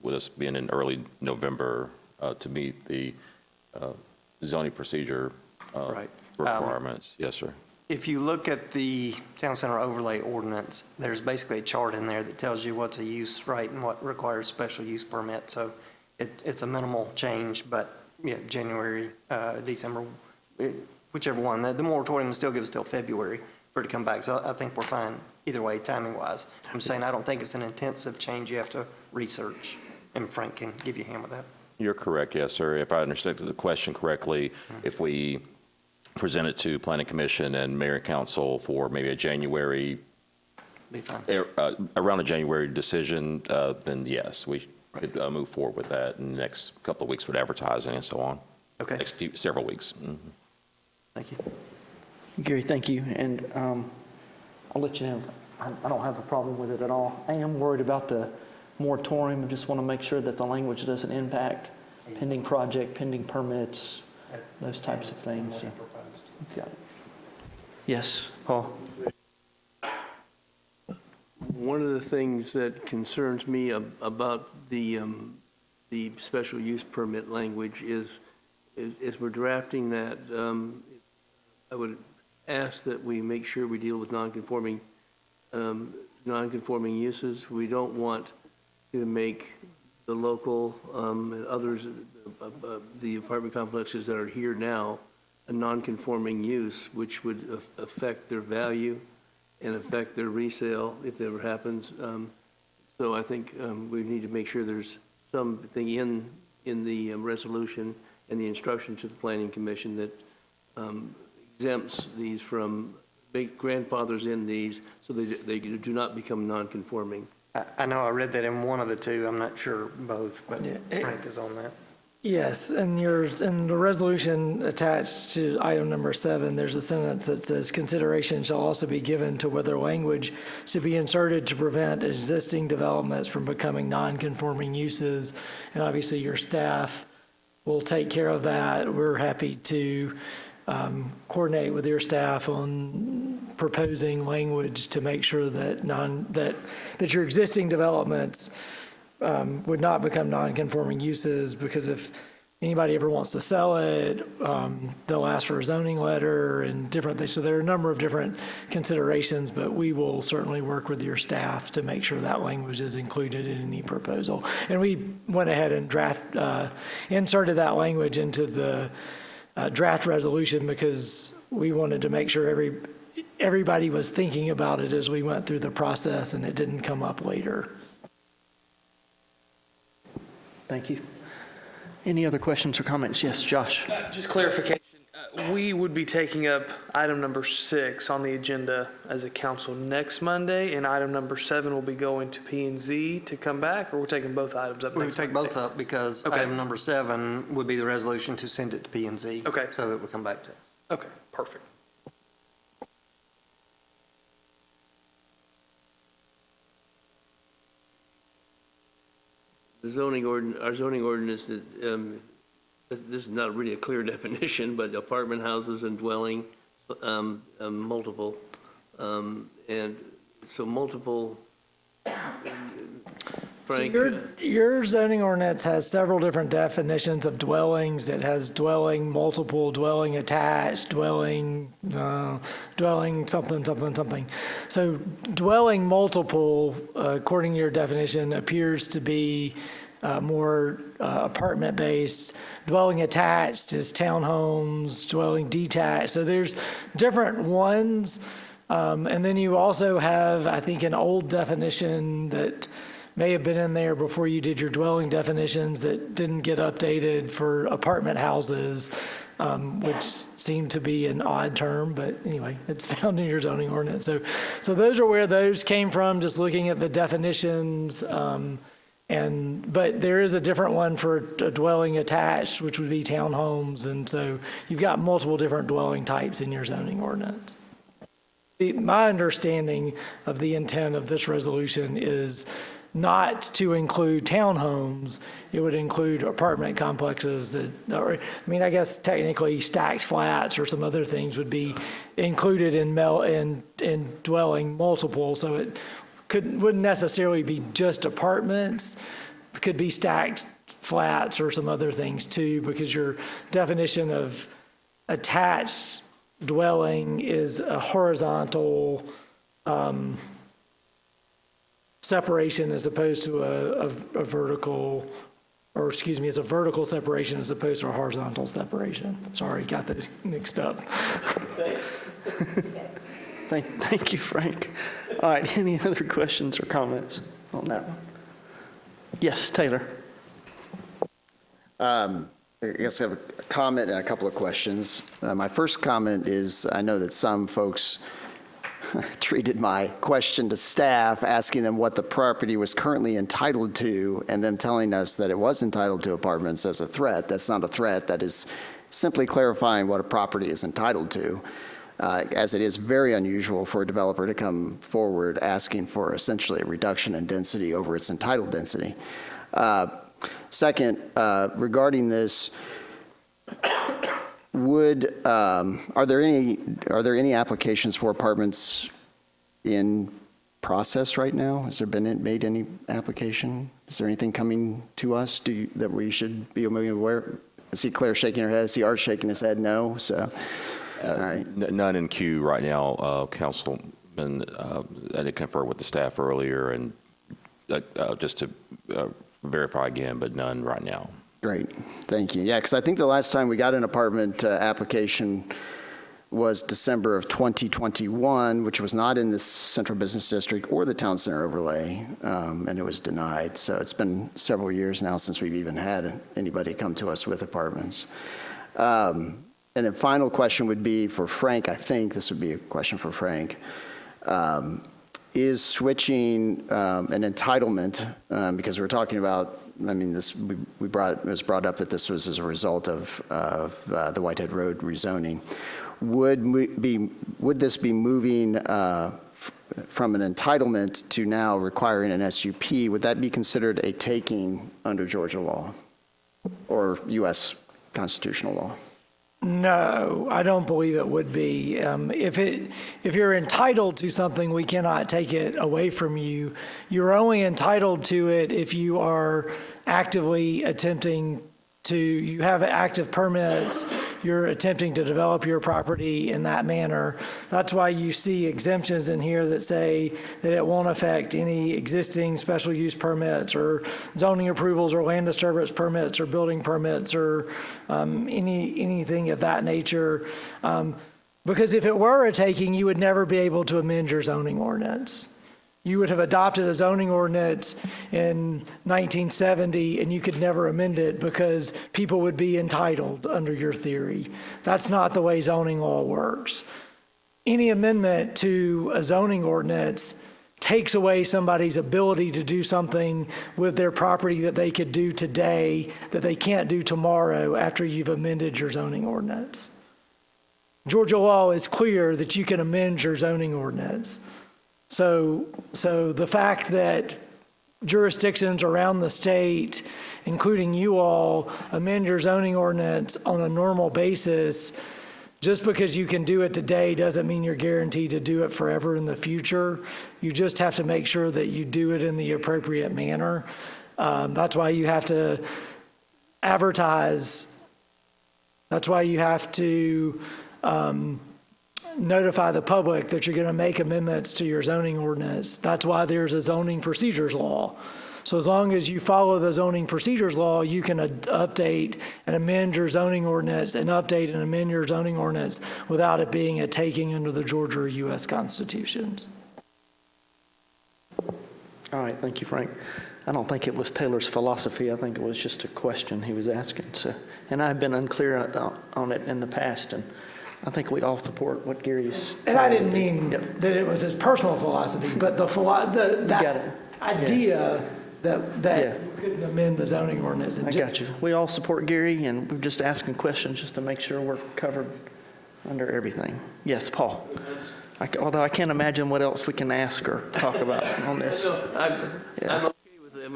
with us being in early November to meet the zoning procedure Right. requirements. Yes, sir. If you look at the town center overlay ordinance, there's basically a chart in there that tells you what's a use right and what requires special use permit. So it's a minimal change, but yeah, January, December, whichever one. The moratorium still gives till February for it to come back. So I think we're fine either way, timing wise. I'm saying I don't think it's an intensive change you have to research, and Frank can give you a hand with that. You're correct, yes, sir. If I understood the question correctly, if we present it to Planning Commission and Mayor and Council for maybe a January, Be fine. around a January decision, then yes, we could move forward with that in the next couple of weeks with advertising and so on. Okay. Next several weeks. Mm-hmm. Thank you. Gary, thank you. And I'll let you know, I don't have a problem with it at all. I am worried about the moratorium. I just want to make sure that the language doesn't impact pending project, pending permits, those types of things. So, got it. Yes, Paul? One of the things that concerns me about the special use permit language is we're drafting that, I would ask that we make sure we deal with non-conforming uses. We don't want to make the local and others, the apartment complexes that are here now, a non-conforming use, which would affect their value and affect their resale if it ever happens. So I think we need to make sure there's something in the resolution and the instruction to the Planning Commission that exempts these from, grandfathers in these so they do not become non-conforming. I know I read that in one of the two, I'm not sure both, but Yeah. Frank is on that. Yes, and in the resolution attached to item number 7, there's a sentence that says, consideration shall also be given to whether language should be inserted to prevent existing developments from becoming non-conforming uses. And obviously, your staff will take care of that. We're happy to coordinate with your staff on proposing language to make sure that that your existing developments would not become non-conforming uses, because if anybody ever wants to sell it, they'll ask for a zoning letter and different things. So there are a number of different considerations, but we will certainly work with your staff to make sure that language is included in any proposal. And we went ahead and inserted that language into the draft resolution because we wanted to make sure everybody was thinking about it as we went through the process and it didn't come up later. Thank you. Any other questions or comments? Yes, Josh? Just clarification, we would be taking up item number 6 on the agenda as a council next Monday, and item number 7 will be going to P&Z to come back, or we're taking both items up We would next take Monday? both up because Okay. item number 7 would be the resolution to send it to P&Z. Okay. So that it would come back to us. Okay, perfect. Our zoning ordinance, this is not really a clear definition, but apartment houses and dwelling, multiple. And so multiple, Frank? So your zoning ordinance has several different definitions of dwellings. It has dwelling multiple, dwelling attached, dwelling something, something, something. So dwelling multiple, according to your definition, appears to be more apartment-based. Dwelling attached is townhomes, dwelling detached. So there's different ones. And then you also have, I think, an old definition that may have been in there before you did your dwelling definitions that didn't get updated for apartment houses, which seemed to be an odd term, but anyway, it's found in your zoning ordinance. So those are where those came from, just looking at the definitions. But there is a different one for a dwelling attached, which would be townhomes. And so you've got multiple different dwelling types in your zoning ordinance. My understanding of the intent of this resolution is not to include townhomes. It would include apartment complexes I guess technically stacked flats or some other things would be included in dwelling multiple. So it wouldn't necessarily be just apartments. It could be stacked flats or some other things too, because your definition of attached dwelling is a horizontal separation as opposed to a vertical, or excuse me, it's a vertical separation as opposed to a horizontal separation. Sorry, got those mixed up. Thank you, Frank. All right, any other questions or comments on that one? Yes, Taylor. I guess I have a comment and a couple of questions. My first comment is, I know that some folks treated my question to staff, asking them what the property was currently entitled to, and them telling us that it was entitled to apartments as a threat. That's not a threat. That is simply clarifying what a property is entitled to, as it is very unusual for a developer to come forward asking for essentially a reduction in density over its entitled density. Second, regarding this are there any applications for apartments in process right now? Has there been made any application? Is there anything coming to us that we should be aware? I see Claire shaking her head. I see Art shaking his head no, so, all right. None in queue right now, Councilman. I did confer with the staff earlier, and just to verify again, but none right now. Great, thank you. Yeah, because I think the last time we got an apartment application was December of 2021, which was not in the Central Business District or the Town Center overlay, and it was denied. So it's been several years now since we've even had anybody come to us with apartments. And then final question would be for Frank. I think this would be a question for Frank. Is switching an entitlement, because we're talking about, I mean, it was brought up that this was as a result of the Whitehead Road rezoning. Would this be moving from an entitlement to now requiring an SUP? Would that be considered a taking under Georgia law or U.S. constitutional law? No, I don't believe it would be. If you're entitled to something, we cannot take it away from you. You're only entitled to it if you are actively attempting to, you have active permits, you're attempting to develop your property in that manner. That's why you see exemptions in here that say that it won't affect any existing special use permits or zoning approvals or land disturbance permits or building permits or anything of that nature. Because if it were a taking, you would never be able to amend your zoning ordinance. You would have adopted a zoning ordinance in 1970 and you could never amend it because people would be entitled under your theory. That's not the way zoning law works. Any amendment to a zoning ordinance takes away somebody's ability to do something with their property that they could do today that they can't do tomorrow after you've amended your zoning ordinance. Georgia law is clear that you can amend your zoning ordinance. So the fact that jurisdictions around the state, including you all, amend your zoning ordinance on a normal basis, just because you can do it today doesn't mean you're guaranteed to do it forever in the future. You just have to make sure that you do it in the appropriate manner. That's why you have to advertise. That's why you have to notify the public that you're going to make amendments to your zoning ordinance. That's why there's a zoning procedures law. So as long as you follow the zoning procedures law, you can update and amend your zoning ordinance and update and amend your zoning ordinance without it being a taking under the Georgia or U.S. constitutions. All right, thank you, Frank. I don't think it was Taylor's philosophy. I think it was just a question he was asking. So, and I've been unclear on it in the past, and I think we all support what Gary's. And I didn't mean that it was his personal philosophy, but that idea that you couldn't amend the zoning ordinance. I got you. We all support Gary, and we're just asking questions just to make sure we're covered under everything. Yes, Paul. Although I can't imagine what else we can ask or talk about on this. I'm okay with it.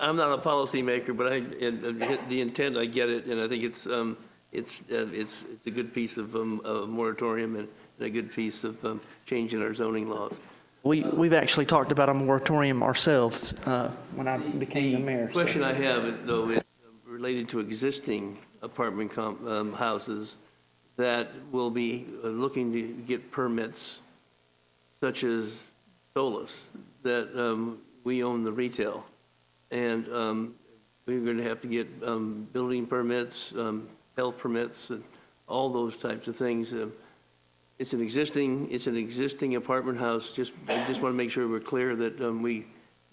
I'm not a policymaker, but the intent, I get it, and I think it's a good piece of a moratorium and a good piece of changing our zoning laws. We've actually talked about a moratorium ourselves when I became the mayor. The question I have, though, is related to existing apartment houses that will be looking to get permits, such as Solis, that we own the retail. And we're going to have to get building permits, health permits, and all those types of things. It's an existing apartment house. I just want to make sure we're clear that we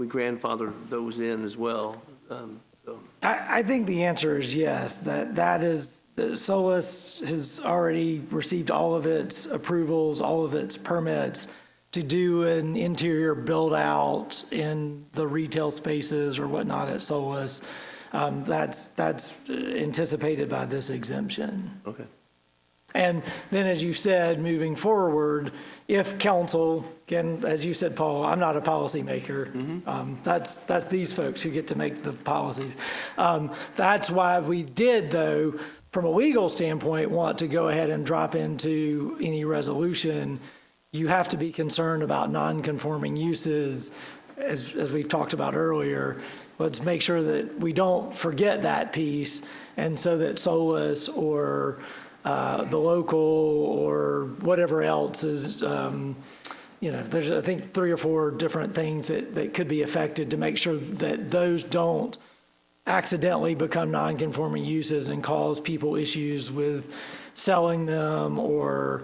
grandfather those in as well. I think the answer is yes. That is, Solis has already received all of its approvals, all of its permits to do an interior build out in the retail spaces or whatnot at Solis. That's anticipated by this exemption. Okay. And then, as you said, moving forward, if council, again, as you said, Paul, I'm not a policymaker. That's these folks who get to make the policies. That's why we did, though, from a legal standpoint, want to go ahead and drop into any resolution, you have to be concerned about non-conforming uses, as we've talked about earlier. Let's make sure that we don't forget that piece, and so that Solus or the local or whatever else is, there's, I think, 3 or 4 different things that could be affected to make sure that those don't accidentally become non-conforming uses and cause people issues with selling them, or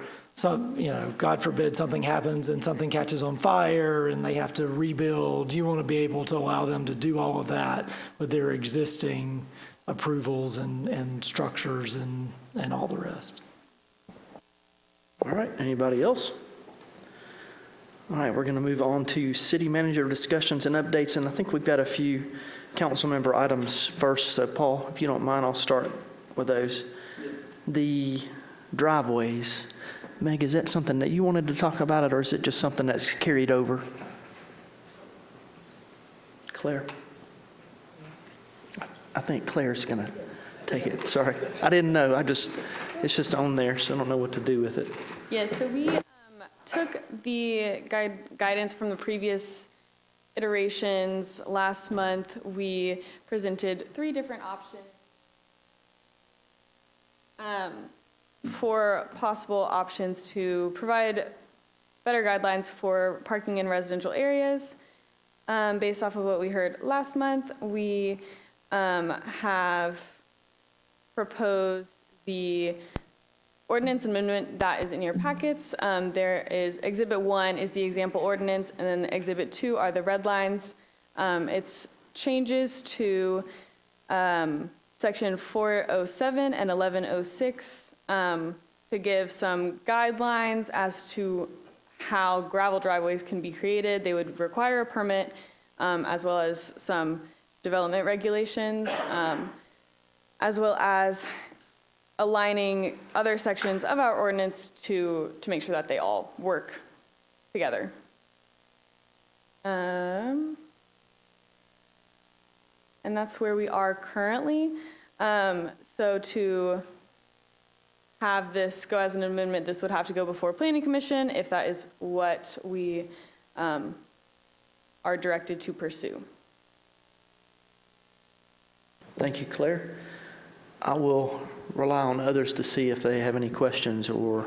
God forbid something happens and something catches on fire and they have to rebuild. You want to be able to allow them to do all of that with their existing approvals and structures and all the rest. All right, anybody else? All right, we're going to move on to city manager discussions and updates, and I think we've got a few council member items first. So Paul, if you don't mind, I'll start with those. The driveways. Meg, is that something that you wanted to talk about, or is it just something that's carried over? Claire? I think Claire's going to take it. Sorry. I didn't know. It's just on there, so I don't know what to do with it. Yes, so we took the guidance from the previous iterations. Last month, we presented 3 different options for possible options to provide better guidelines for parking in residential areas. Based off of what we heard last month, we have proposed the ordinance amendment that is in your packets. There is Exhibit 1 is the example ordinance, and then Exhibit 2 are the red lines. It's changes to Section 407 and 1106 to give some guidelines as to how gravel driveways can be created. They would require a permit, as well as some development regulations, as well as aligning other sections of our ordinance to make sure that they all work together. And that's where we are currently. So to have this go as an amendment, this would have to go before Planning Commission if that is what we are directed to pursue. Thank you, Claire. I will rely on others to see if they have any questions or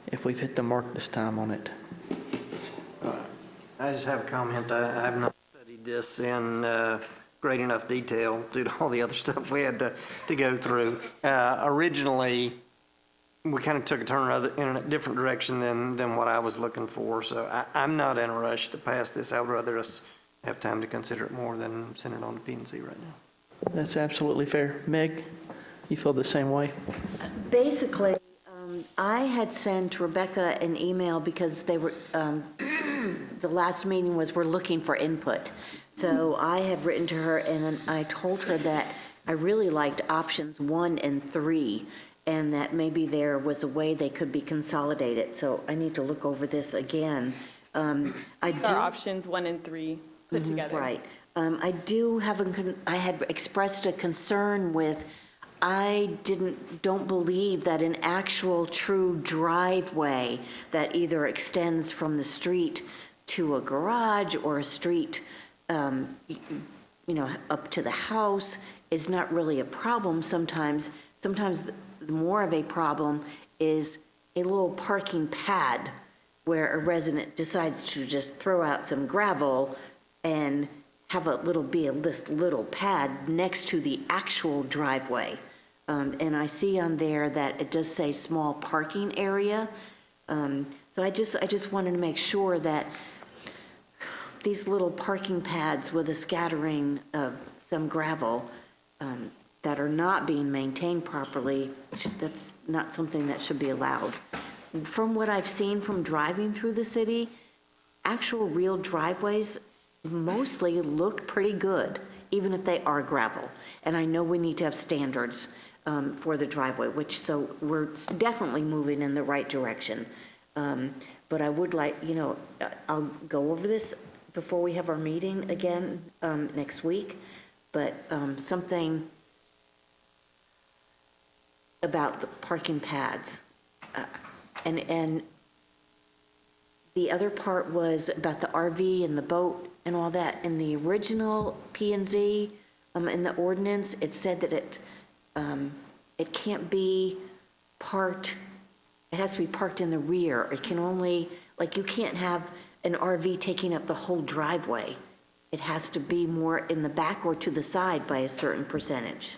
if we've hit the mark this time on it. I just have a comment. I have not studied this in great enough detail due to all the other stuff we had to go through. Originally, we kind of took a turn in a different direction than what I was looking for. So I'm not in a rush to pass this. I would rather us have time to consider it more than send it on to P&Z right now. That's absolutely fair. Meg, you feel the same way? Basically, I had sent Rebecca an email because they were, the last meeting was we're looking for input. So I had written to her and I told her that I really liked options 1 and 3 and that maybe there was a way they could be consolidated. So I need to look over this again. Our options 1 and 3 put together. Right. I do have I had expressed a concern with, I don't believe that an actual true driveway that either extends from the street to a garage or a street, up to the house is not really a problem sometimes. Sometimes the more of a problem is a little parking pad where a resident decides to just throw out some gravel and have this little pad next to the actual driveway. And I see on there that it does say small parking area. So I just wanted to make sure that these little parking pads with a scattering of some gravel that are not being maintained properly, that's not something that should be allowed. From what I've seen from driving through the city, actual real driveways mostly look pretty good, even if they are gravel. And I know we need to have standards for the driveway, so we're definitely moving in the right direction. But I would like, I'll go over this before we have our meeting again next week, but something about the parking pads. And the other part was about the RV and the boat and all that. In the original P and Z, in the ordinance, it said that it can't be parked, it has to be parked in the rear. It can only, like, you can't have an RV taking up the whole driveway. It has to be more in the back or to the side by a certain percentage.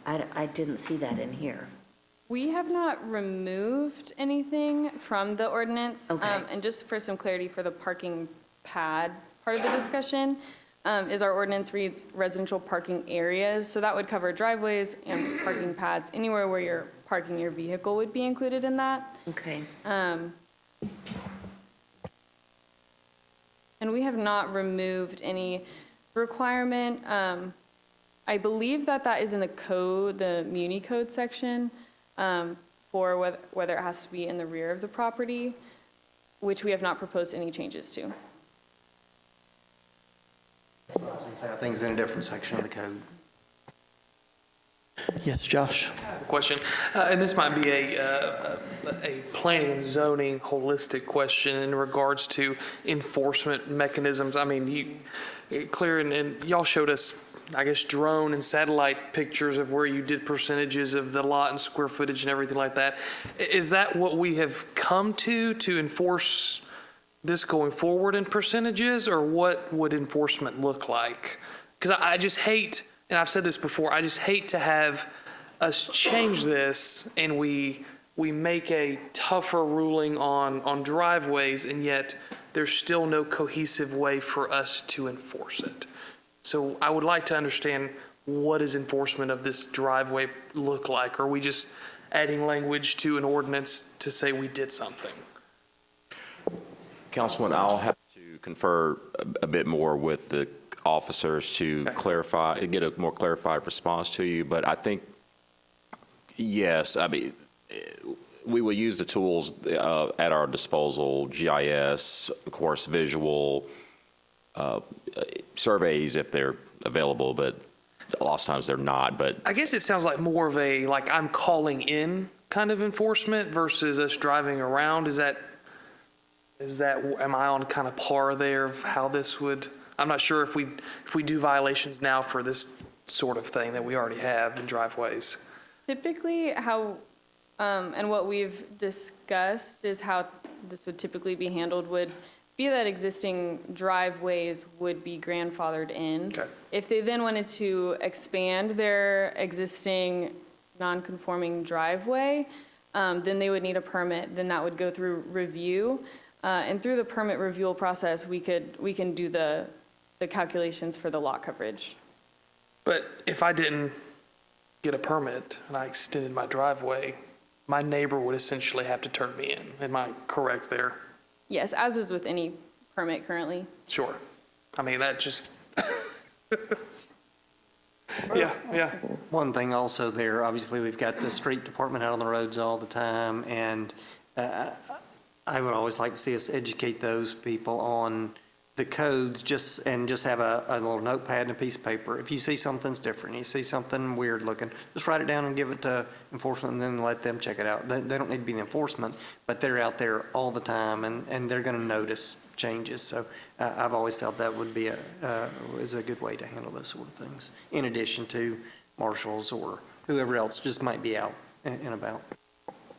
I didn't see that in here. We have not removed anything from the ordinance. Okay. And just for some clarity for the parking pad part of the discussion, is our ordinance reads residential parking areas. So that would cover driveways and parking pads. Anywhere where you're parking your vehicle would be included in that. Okay. And we have not removed any requirement. I believe that is in the code, the Muni code section, for whether it has to be in the rear of the property, which we have not proposed any changes to. Things in a different section of the code. Yes, Josh? Question, and this might be a planning and zoning holistic question in regards to enforcement mechanisms. I mean, clear, and y'all showed us, I guess, drone and satellite pictures of where you did percentages of the lot and square footage and everything like that. Is that what we have come to enforce this going forward in percentages, or what would enforcement look like? Because I just hate, and I've said this before, I just hate to have us change this and we make a tougher ruling on driveways, and yet there's still no cohesive way for us to enforce it. So I would like to understand, what does enforcement of this driveway look like? Are we just adding language to an ordinance to say we did something? Councilman, I'll have to confer a bit more with the officers to clarify, get a more clarified response to you, but I think, yes, I mean, we will use the tools at our disposal, GIS, of course, visual, surveys if they're available, but a lot of times they're not. But I guess it sounds like more of a, like, I'm calling in kind of enforcement versus us driving around. Is that, am I on kind of par there of how this would, I'm not sure if we do violations now for this sort of thing that we already have in driveways. Typically, how, and what we've discussed is how this would typically be handled would be that existing driveways would be grandfathered in. Okay. If they then wanted to expand their existing non-conforming driveway, then they would need a permit. Then that would go through review. And through the permit review process, we can do the calculations for the lot coverage. But if I didn't get a permit and I extended my driveway, my neighbor would essentially have to turn me in. Am I correct there? Yes, as is with any permit currently. Sure. I mean, that just, yeah. One thing also there, obviously, we've got the street department out on the roads all the time, and I would always like to see us educate those people on the codes, just have a little notepad and a piece of paper. If you see something's different, you see something weird looking, just write it down and give it to enforcement, and then let them check it out. They don't need to be the enforcement, but they're out there all the time, and they're going to notice changes. So I've always felt that would be is a good way to handle those sort of things, in addition to marshals or whoever else just might be out and about.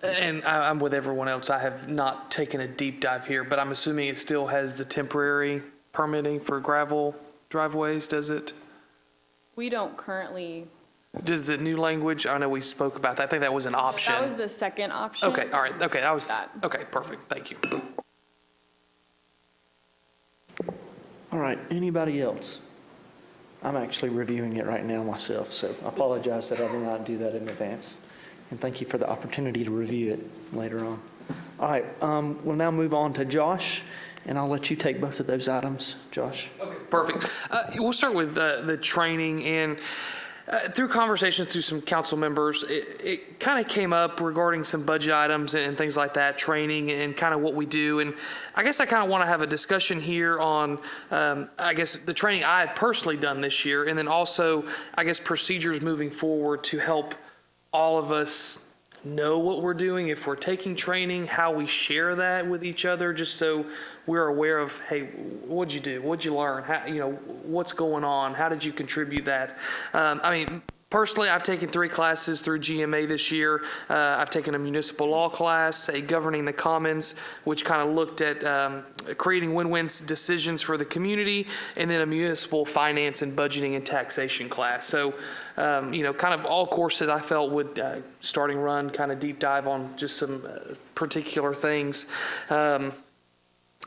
And I'm with everyone else. I have not taken a deep dive here, but I'm assuming it still has the temporary permitting for gravel driveways, does it? We don't currently. Does the new language, I know we spoke about that, I think that was an option. That was the second option. Okay, all right, okay, that was, That. okay, perfect, thank you. All right, anybody else? I'm actually reviewing it right now myself, so I apologize that I did not do that in advance. And thank you for the opportunity to review it later on. All right, we'll now move on to Josh, and I'll let you take both of those items, Josh. Okay, perfect. We'll start with the training, and through conversations through some council members, it kind of came up regarding some budget items and things like that, training and kind of what we do. And I guess I kind of want to have a discussion here on, I guess, the training I've personally done this year, and then also, I guess, procedures moving forward to help all of us know what we're doing, if we're taking training, how we share that with each other, just so we're aware of, hey, what'd you do? What'd you learn? How, what's going on? How did you contribute that? Personally, I've taken 3 classes through GMA this year. I've taken a municipal law class, a governing the commons, which kind of looked at creating win-win decisions for the community, and then a municipal finance and budgeting and taxation class. So, kind of all courses I felt would, starting run, kind of deep dive on just some particular things.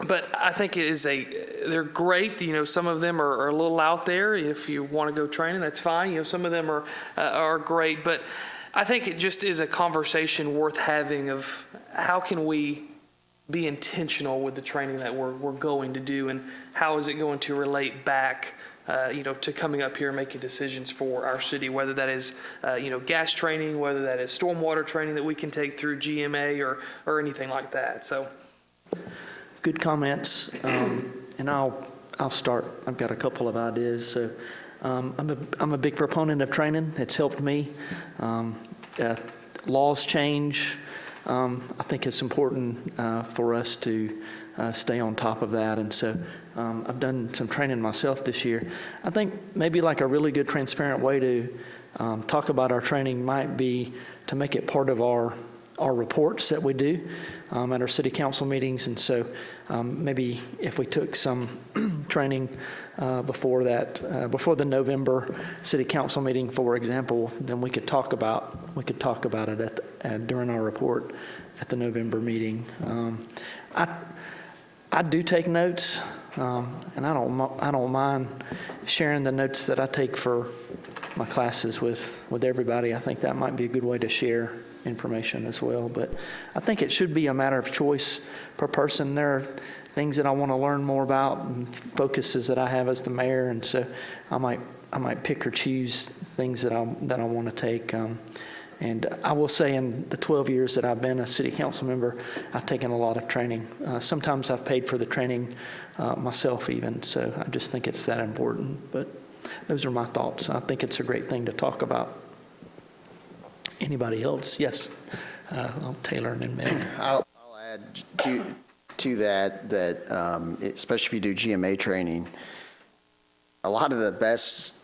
But I think they're great. Some of them are a little out there. If you want to go training, that's fine. Some of them are great. But I think it just is a conversation worth having of how can we be intentional with the training that we're going to do, and how is it going to relate back to coming up here and making decisions for our city, whether that is, gas training, whether that is stormwater training that we can take through GMA or anything like that. So. Good comments, and I'll start. I've got a couple of ideas. So I'm a big proponent of training. It's helped me. Laws change. I think it's important for us to stay on top of that, and so I've done some training myself this year. I think maybe like a really good transparent way to talk about our training might be to make it part of our reports that we do at our city council meetings. And so maybe if we took some training before the November city council meeting, for example, then we could talk about it during our report at the November meeting. I do take notes, and I don't mind sharing the notes that I take for my classes with everybody. I think that might be a good way to share information as well. But I think it should be a matter of choice per person. There are things that I want to learn more about and focuses that I have as the mayor, and so I might pick or choose things that I want to take. And I will say, in the 12 years that I've been a city council member, I've taken a lot of training. Sometimes I've paid for the training myself even, so I just think it's that important. But those are my thoughts. I think it's a great thing to talk about. Anybody else? Yes. Taylor and then Meg. I'll add to that especially if you do GMA training, a lot of the best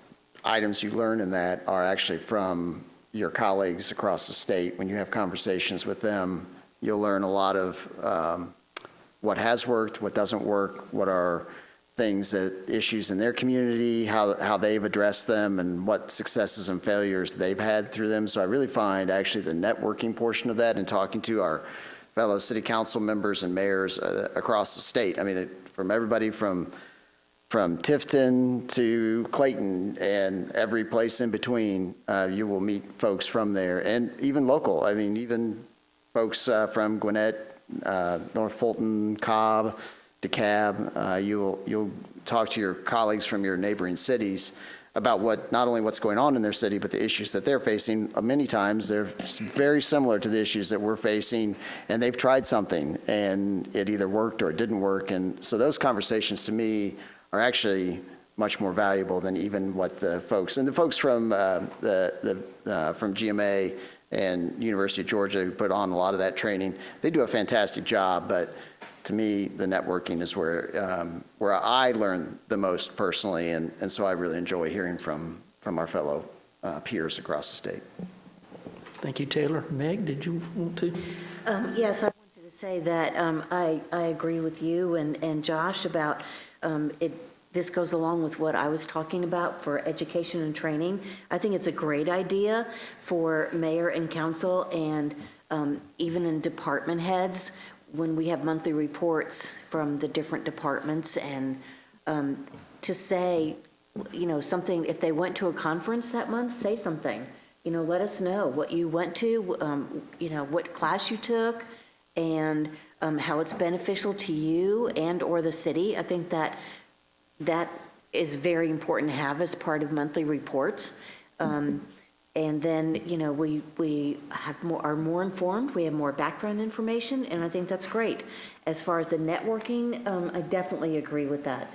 items you learn in that are actually from your colleagues across the state. When you have conversations with them, you'll learn a lot of what has worked, what doesn't work, what are issues in their community, how they've addressed them, and what successes and failures they've had through them. So I really find actually the networking portion of that and talking to our fellow city council members and mayors across the state. I mean, from everybody from Tifton to Clayton and every place in between, you will meet folks from there, and even local. I mean, even folks from Gwinnett, North Fulton, Cobb, DeKalb. You'll talk to your colleagues from your neighboring cities about not only what's going on in their city, but the issues that they're facing. Many times they're very similar to the issues that we're facing, and they've tried something and it either worked or it didn't work. And so those conversations to me are actually much more valuable than even what the folks from from GMA and University of Georgia who put on a lot of that training. They do a fantastic job, but to me, the networking is where I learn the most personally, and so I really enjoy hearing from our fellow peers across the state. Thank you, Taylor. Meg, did you want to? Yes, I wanted to say that I agree with you and Josh about it. This goes along with what I was talking about for education and training. I think it's a great idea for mayor and council and even in department heads when we have monthly reports from the different departments, and to say, something, if they went to a conference that month, say something. Let us know what you went to, what class you took, and how it's beneficial to you and or the city. I think that is very important to have as part of monthly reports. And then, we are more informed, we have more background information, and I think that's great. As far as the networking, I definitely agree with that.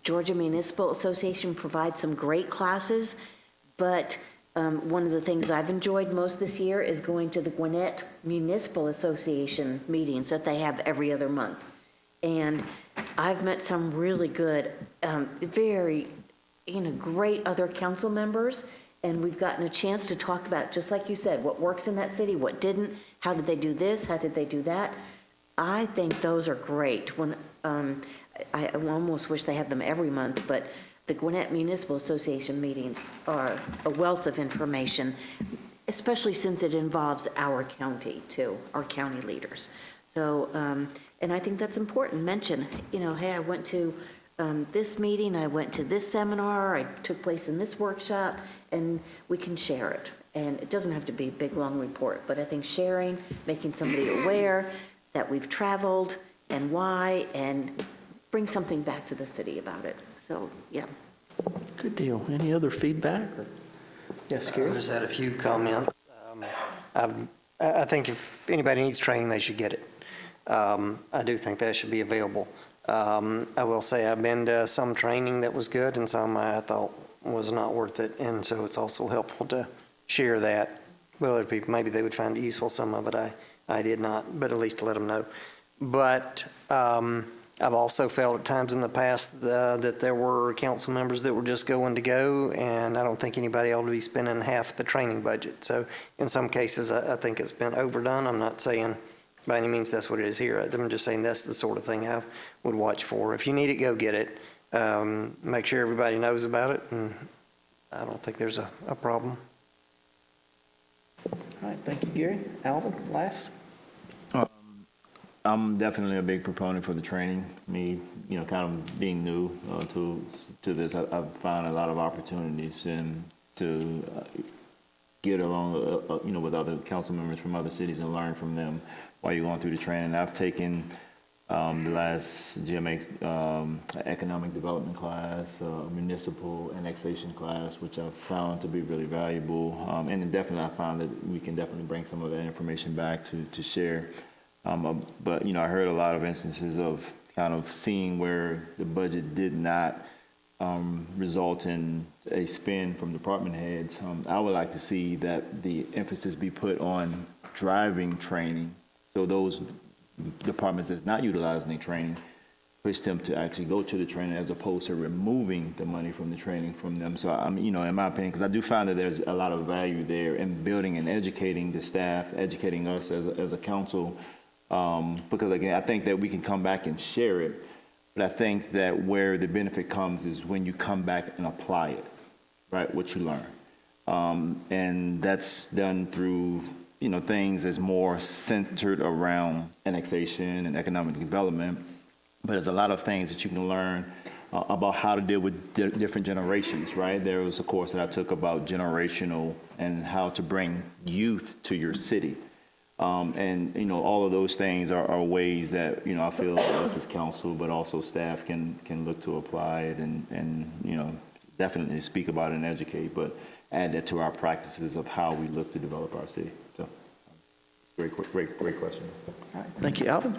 Georgia Municipal Association provides some great classes, but one of the things I've enjoyed most this year is going to the Gwinnett Municipal Association meetings that they have every other month. And I've met some really good, very, great other council members, and we've gotten a chance to talk about, just like you said, what works in that city, what didn't, how did they do this, how did they do that. I think those are great. When I almost wish they had them every month, but the Gwinnett Municipal Association meetings are a wealth of information, especially since it involves our county too, our county leaders. So, and I think that's important. Mention, hey, I went to this meeting, I went to this seminar, I took place in this workshop, and we can share it. And it doesn't have to be a big, long report, but I think sharing, making somebody aware that we've traveled and why, and bring something back to the city about it. So, yeah. Good deal. Any other feedback? Yes, I'll Gary? just add a few comments. I think if anybody needs training, they should get it. I do think that should be available. I will say I've been to some training that was good and some I thought was not worth it. And so it's also helpful to share that with other people. Maybe they would find it useful. Some of it I did not, but at least to let them know. But I've also felt at times in the past that there were council members that were just going to go, and I don't think anybody ought to be spending half the training budget. So in some cases, I think it's been overdone. I'm not saying by any means that's what it is here. I'm just saying that's the sort of thing I would watch for. If you need it, go get it. Make sure everybody knows about it, and I don't think there's a problem. All right, thank you, Gary. Alvin, last? I'm definitely a big proponent for the training. Me, kind of being new to this, I've found a lot of opportunities to get along, with other council members from other cities and learn from them while you're going through the training. I've taken the last GMA economic development class, municipal annexation class, which I've found to be really valuable. And then definitely I found that we can definitely bring some of that information back to share. But, I heard a lot of instances of kind of seeing where the budget did not result in a spend from department heads. I would like to see that the emphasis be put on driving training. So those departments that's not utilizing the training, push them to actually go to the training as opposed to removing the money from the training from them. So, in my opinion, because I do find that there's a lot of value there in building and educating the staff, educating us as a council. Because again, I think that we can come back and share it, but I think that where the benefit comes is when you come back and apply it, right, what you learn. And that's done through, things that's more centered around annexation and economic development, but there's a lot of things that you can learn about how to deal with different generations, right? There was a course that I took about generational and how to bring youth to your city. And all of those things are ways that, I feel us as council, but also staff can look to apply it and definitely speak about it and educate, but add that to our practices of how we look to develop our city. So, great question. All right, thank you, Alvin.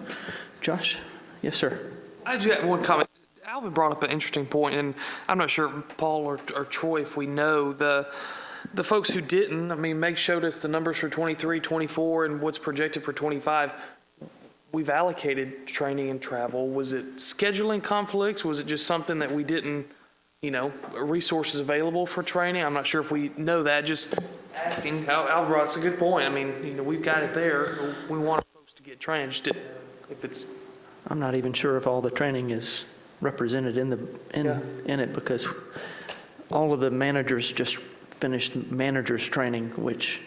Josh? Yes, sir. I just got one comment. Alvin brought up an interesting point, and I'm not sure, Paul or Troy, if we know the folks who didn't. Meg showed us the numbers for 23, 24, and what's projected for 25. We've allocated training and travel. Was it scheduling conflicts? Was it just something that we didn't, resources available for training? I'm not sure if we know that. Just asking. Al brought us a good point. We've got it there. We want folks to get trained. Just didn't know if it's. I'm not even sure if all the training is represented in it, because all of the managers just finished managers training, which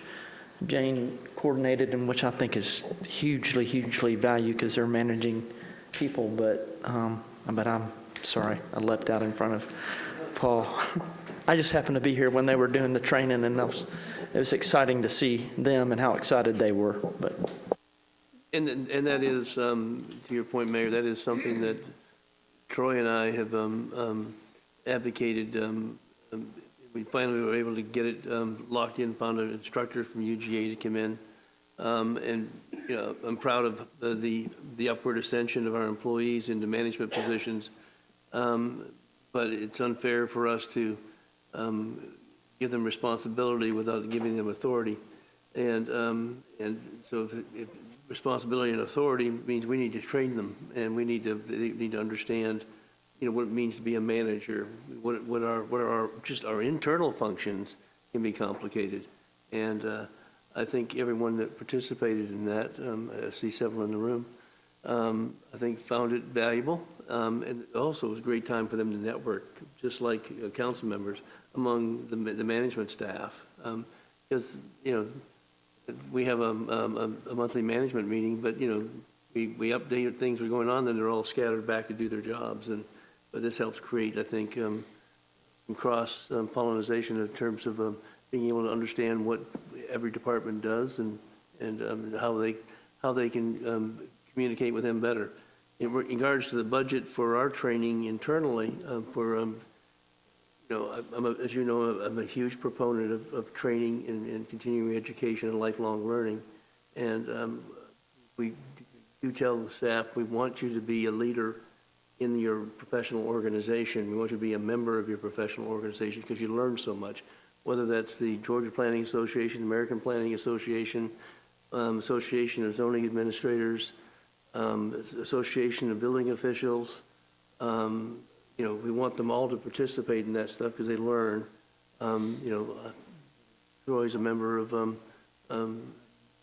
Jane coordinated, and which I think is hugely valued because they're managing people. But I'm sorry, I leapt out in front of Paul. I just happened to be here when they were doing the training, and it was exciting to see them and how excited they were. But And that is, to your point, Mayor, that is something that Troy and I have advocated. We finally were able to get it locked in, found an instructor from UGA to come in. And I'm proud of the upward ascension of our employees into management positions. But it's unfair for us to give them responsibility without giving them authority. And so if responsibility and authority means we need to train them, and they need to understand, what it means to be a manager. What are our internal functions can be complicated. And I think everyone that participated in that, I see several in the room, I think found it valuable. And also it was a great time for them to network, just like council members, among the management staff. Because, we have a monthly management meeting, but, we update things that are going on, then they're all scattered back to do their jobs. But this helps create, I think, some cross-pollination in terms of being able to understand what every department does and how they can communicate with them better. In regards to the budget for our training internally, as you know, I'm a huge proponent of training and continuing education and lifelong learning. And we do tell the staff, we want you to be a leader in your professional organization. We want you to be a member of your professional organization because you learn so much, whether that's the Georgia Planning Association, American Planning Association, Association of Zoning Administrators, Association of Building Officials. We want them all to participate in that stuff because they learn. Troy's a member of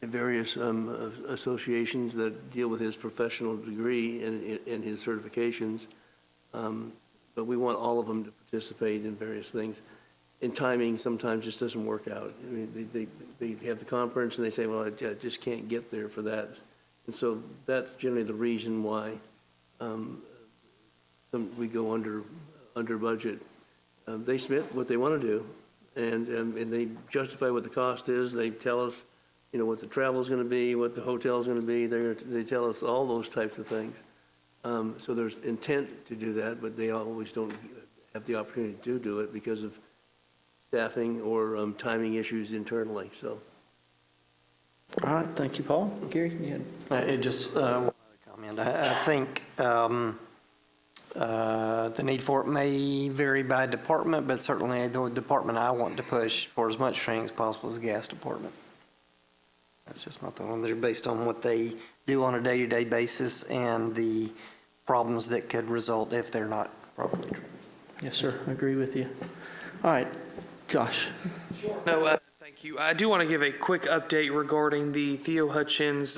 various associations that deal with his professional degree and his certifications. But we want all of them to participate in various things. And timing sometimes just doesn't work out. I mean, they have the conference and they say, well, I just can't get there for that. And so that's generally the reason why we go under budget. They submit what they want to do, and they justify what the cost is. They tell us, what the travel is going to be, what the hotel is going to be. They tell us all those types of things. So there's intent to do that, but they always don't have the opportunity to do it because of staffing or timing issues internally. So. All right, thank you, Paul. Gary, you had... Just one comment. I think the need for it may vary by department, but certainly the department I want to push for as much training as possible is the gas department. That's just my thought. They're based on what they do on a day-to-day basis and the problems that could result if they're not properly trained. Yes, sir, I agree with you. All right, Josh. No, thank you. I do want to give a quick update regarding the Theo Hutchins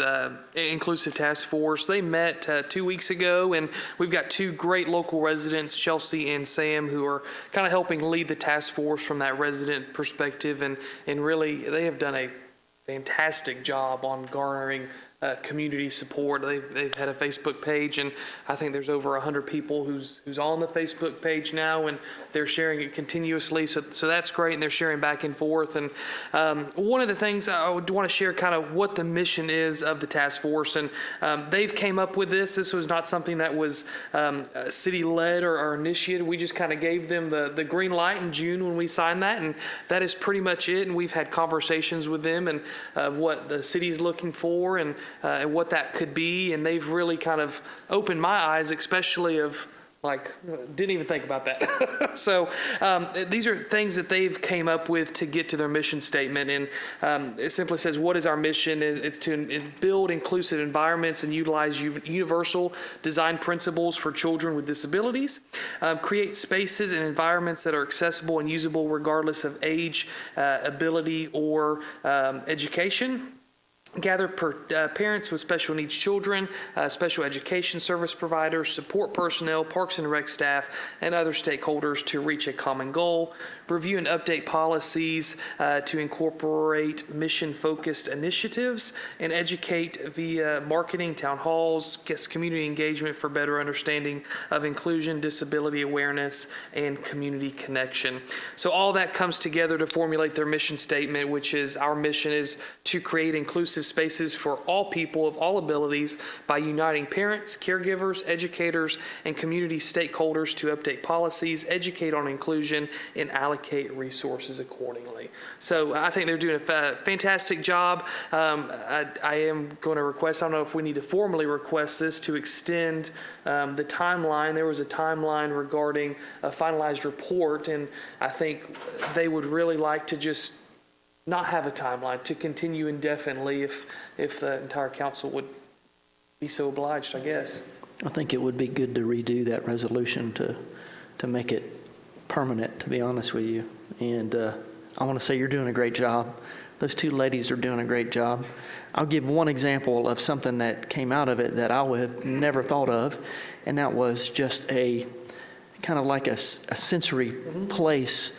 Inclusive Task Force. They met 2 weeks ago, and we've got two great local residents, Chelsea and Sam, who are kind of helping lead the task force from that resident perspective, and really they have done a fantastic job on garnering community support. They've had a Facebook page, and I think there's over 100 people who's on the Facebook page now, and they're sharing it continuously. So that's great, and they're sharing back and forth. And one of the things I would want to share kind of what the mission is of the task force, and they've came up with this. This was not something that was city-led or initiated. We just kind of gave them the green light in June when we signed that, and that is pretty much it. And we've had conversations with them and what the city's looking for and what that could be, and they've really kind of opened my eyes, especially of didn't even think about that. So these are things that they've came up with to get to their mission statement, and it simply says, what is our mission? It's to build inclusive environments and utilize universal design principles for children with disabilities, create spaces and environments that are accessible and usable regardless of age, ability, or education. Gather parents with special needs children, special education service providers, support personnel, Parks and Rec staff, and other stakeholders to reach a common goal. Review and update policies to incorporate mission-focused initiatives, and educate via marketing, town halls, community engagement for better understanding of inclusion, disability awareness, and community connection. So all that comes together to formulate their mission statement, which is our mission is to create inclusive inclusive spaces for all people of all abilities by uniting parents, caregivers, educators, and community stakeholders to update policies, educate on inclusion, and allocate resources accordingly. So I think they're doing a fantastic job. I am going to request, I don't know if we need to formally request this, to extend the timeline. There was a timeline regarding a finalized report, and I think they would really like to just not have a timeline, to continue indefinitely if the entire council would be so obliged, I guess. I think it would be good to redo that resolution to make it permanent, to be honest with you. And I want to say you're doing a great job. Those two ladies are doing a great job. I'll give one example of something that came out of it that I would have never thought of, and that was just a kind of like a sensory place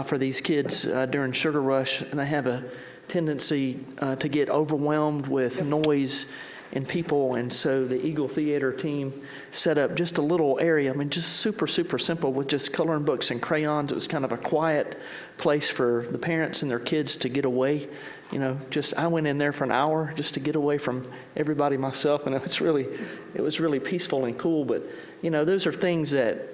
for these kids during Sugar Rush, and they have a tendency to get overwhelmed with noise and people, and so the Eagle Theater team set up just a little area, I mean, just super, super simple with just coloring books and crayons. It was kind of a quiet place for the parents and their kids to get away. You know, just I went in there for an hour just to get away from everybody myself, and it was really peaceful and cool. But, you know, those are things that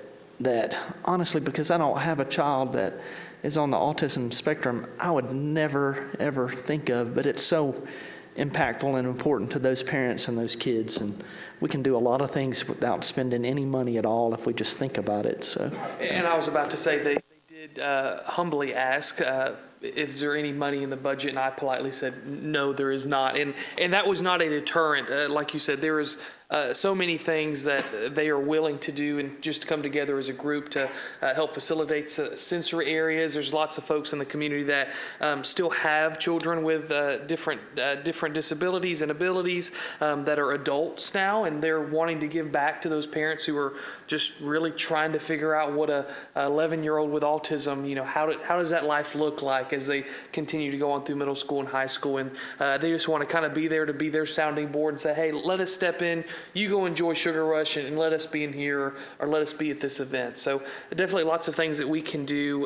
honestly, because I don't have a child that is on the autism spectrum, I would never, ever think of, but it's so impactful and important to those parents and those kids. And we can do a lot of things without spending any money at all if we just think about it. So. And I was about to say, they did humbly ask, is there any money in the budget? And I politely said, no, there is not. And that was not a deterrent. Like you said, there is so many things that they are willing to do and just come together as a group to help facilitate sensory areas. There's lots of folks in the community that still have children with different disabilities and abilities that are adults now, and they're wanting to give back to those parents who are just really trying to figure out what a 11-year-old with autism, you know, how does that life look like as they continue to go on through middle school and high school. And they just want to kind of be there to be their sounding board and say, hey, let us step in. You go enjoy Sugar Rush and let us be in here, or let us be at this event. So definitely lots of things that we can do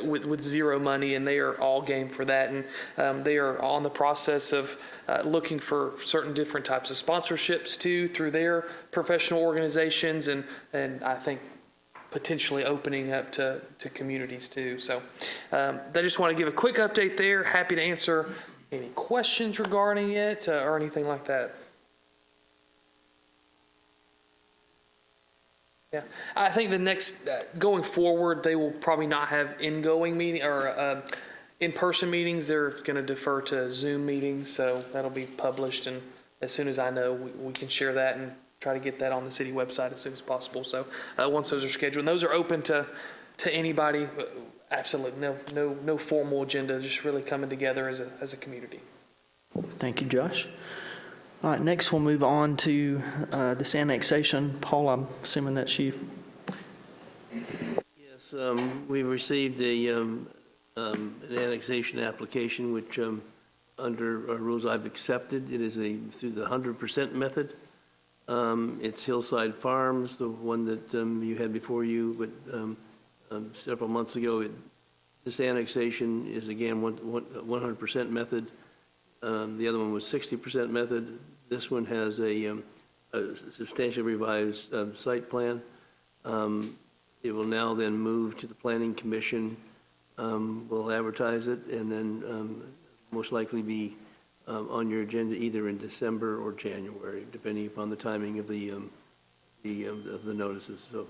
with zero money, and they are all game for that. And they are on the process of looking for certain different types of sponsorships too through their professional organizations, and I think potentially opening up to communities too. So I just want to give a quick update there. Happy to answer any questions regarding it or anything like that. Yeah, I think the next, going forward, they will probably not have in-going meeting or in-person meetings. They're going to defer to Zoom meetings, so that'll be published. And as soon as I know, we can share that and try to get that on the city website as soon as possible. So once those are scheduled, and those are open to anybody. Absolutely, no formal agenda. Just really coming together as a community. Thank you, Josh. All right, next we'll move on to this annexation. Paul, I'm assuming that's you. Yes, we received an annexation application, which under our rules I've accepted. It is through the 100% method. It's Hillside Farms, the one that you had before you, but several months ago. This annexation is again 100% method. The other one was 60% method. This one has a substantially revised site plan. It will now then move to the Planning Commission. We'll advertise it, and then most likely be on your agenda either in December or January, depending upon the timing of the notices. So.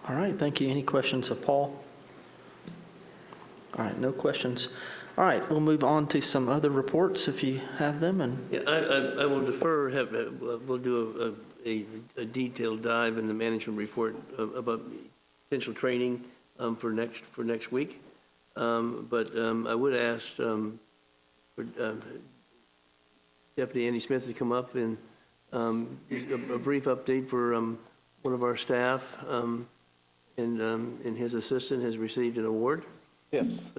All right, thank you. Any questions of Paul? All right, no questions. All right, we'll move on to some other reports if you have them. And yeah, I will defer. We'll do a detailed dive in the management report about potential training for next week. But I would ask for Deputy Andy Smith to come up and a brief update for one of our staff, and his assistant has received an award. Yes.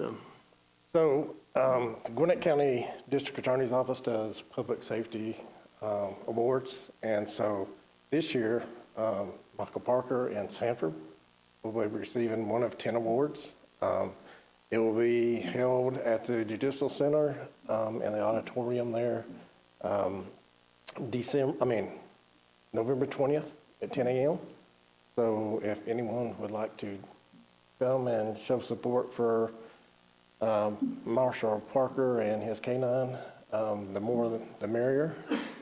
So the Gwinnett County District Attorney's Office does public safety awards. And so this year, Michael Parker and Sanford will be receiving one of 10 awards. It will be held at the Judicial Center in the auditorium there, November 20th at 10 a.m. So if anyone would like to come and show support for Marshall Parker and his canine, the more the merrier.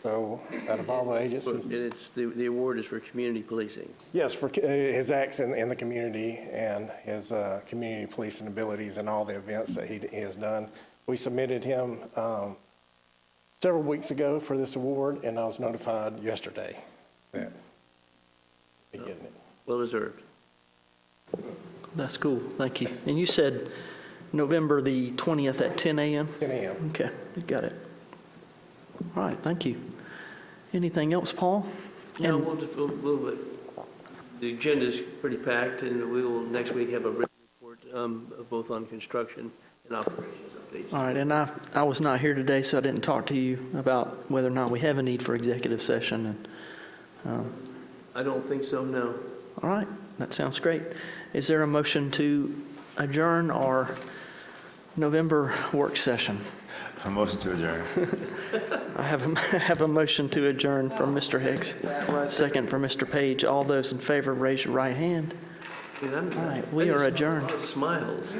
So out of all the agencies. And it's, the award is for community policing. Yes, for his acts in the community and his community policing abilities and all the events that he has done. We submitted him several weeks ago for this award, and I was notified yesterday that he's getting it. Well deserved. That's cool, thank you. And you said November the 20th at 10 a.m.? 10 a.m. Okay, you got it. All right, thank you. Anything else, Paul? No, And- we'll just, we'll, the agenda's pretty packed, and we will next week have a written report, both on construction and operations updates. All right, and I was not here today, so I didn't talk to you about whether or not we have a need for executive session. And I don't think so, no. all right, that sounds great. Is there a motion to adjourn our November work session? A motion to adjourn. I have a motion to adjourn from Mr. Hicks, second from Mr. Page. All those in favor, raise your right hand. I mean, All right, we are adjourned. Smiles.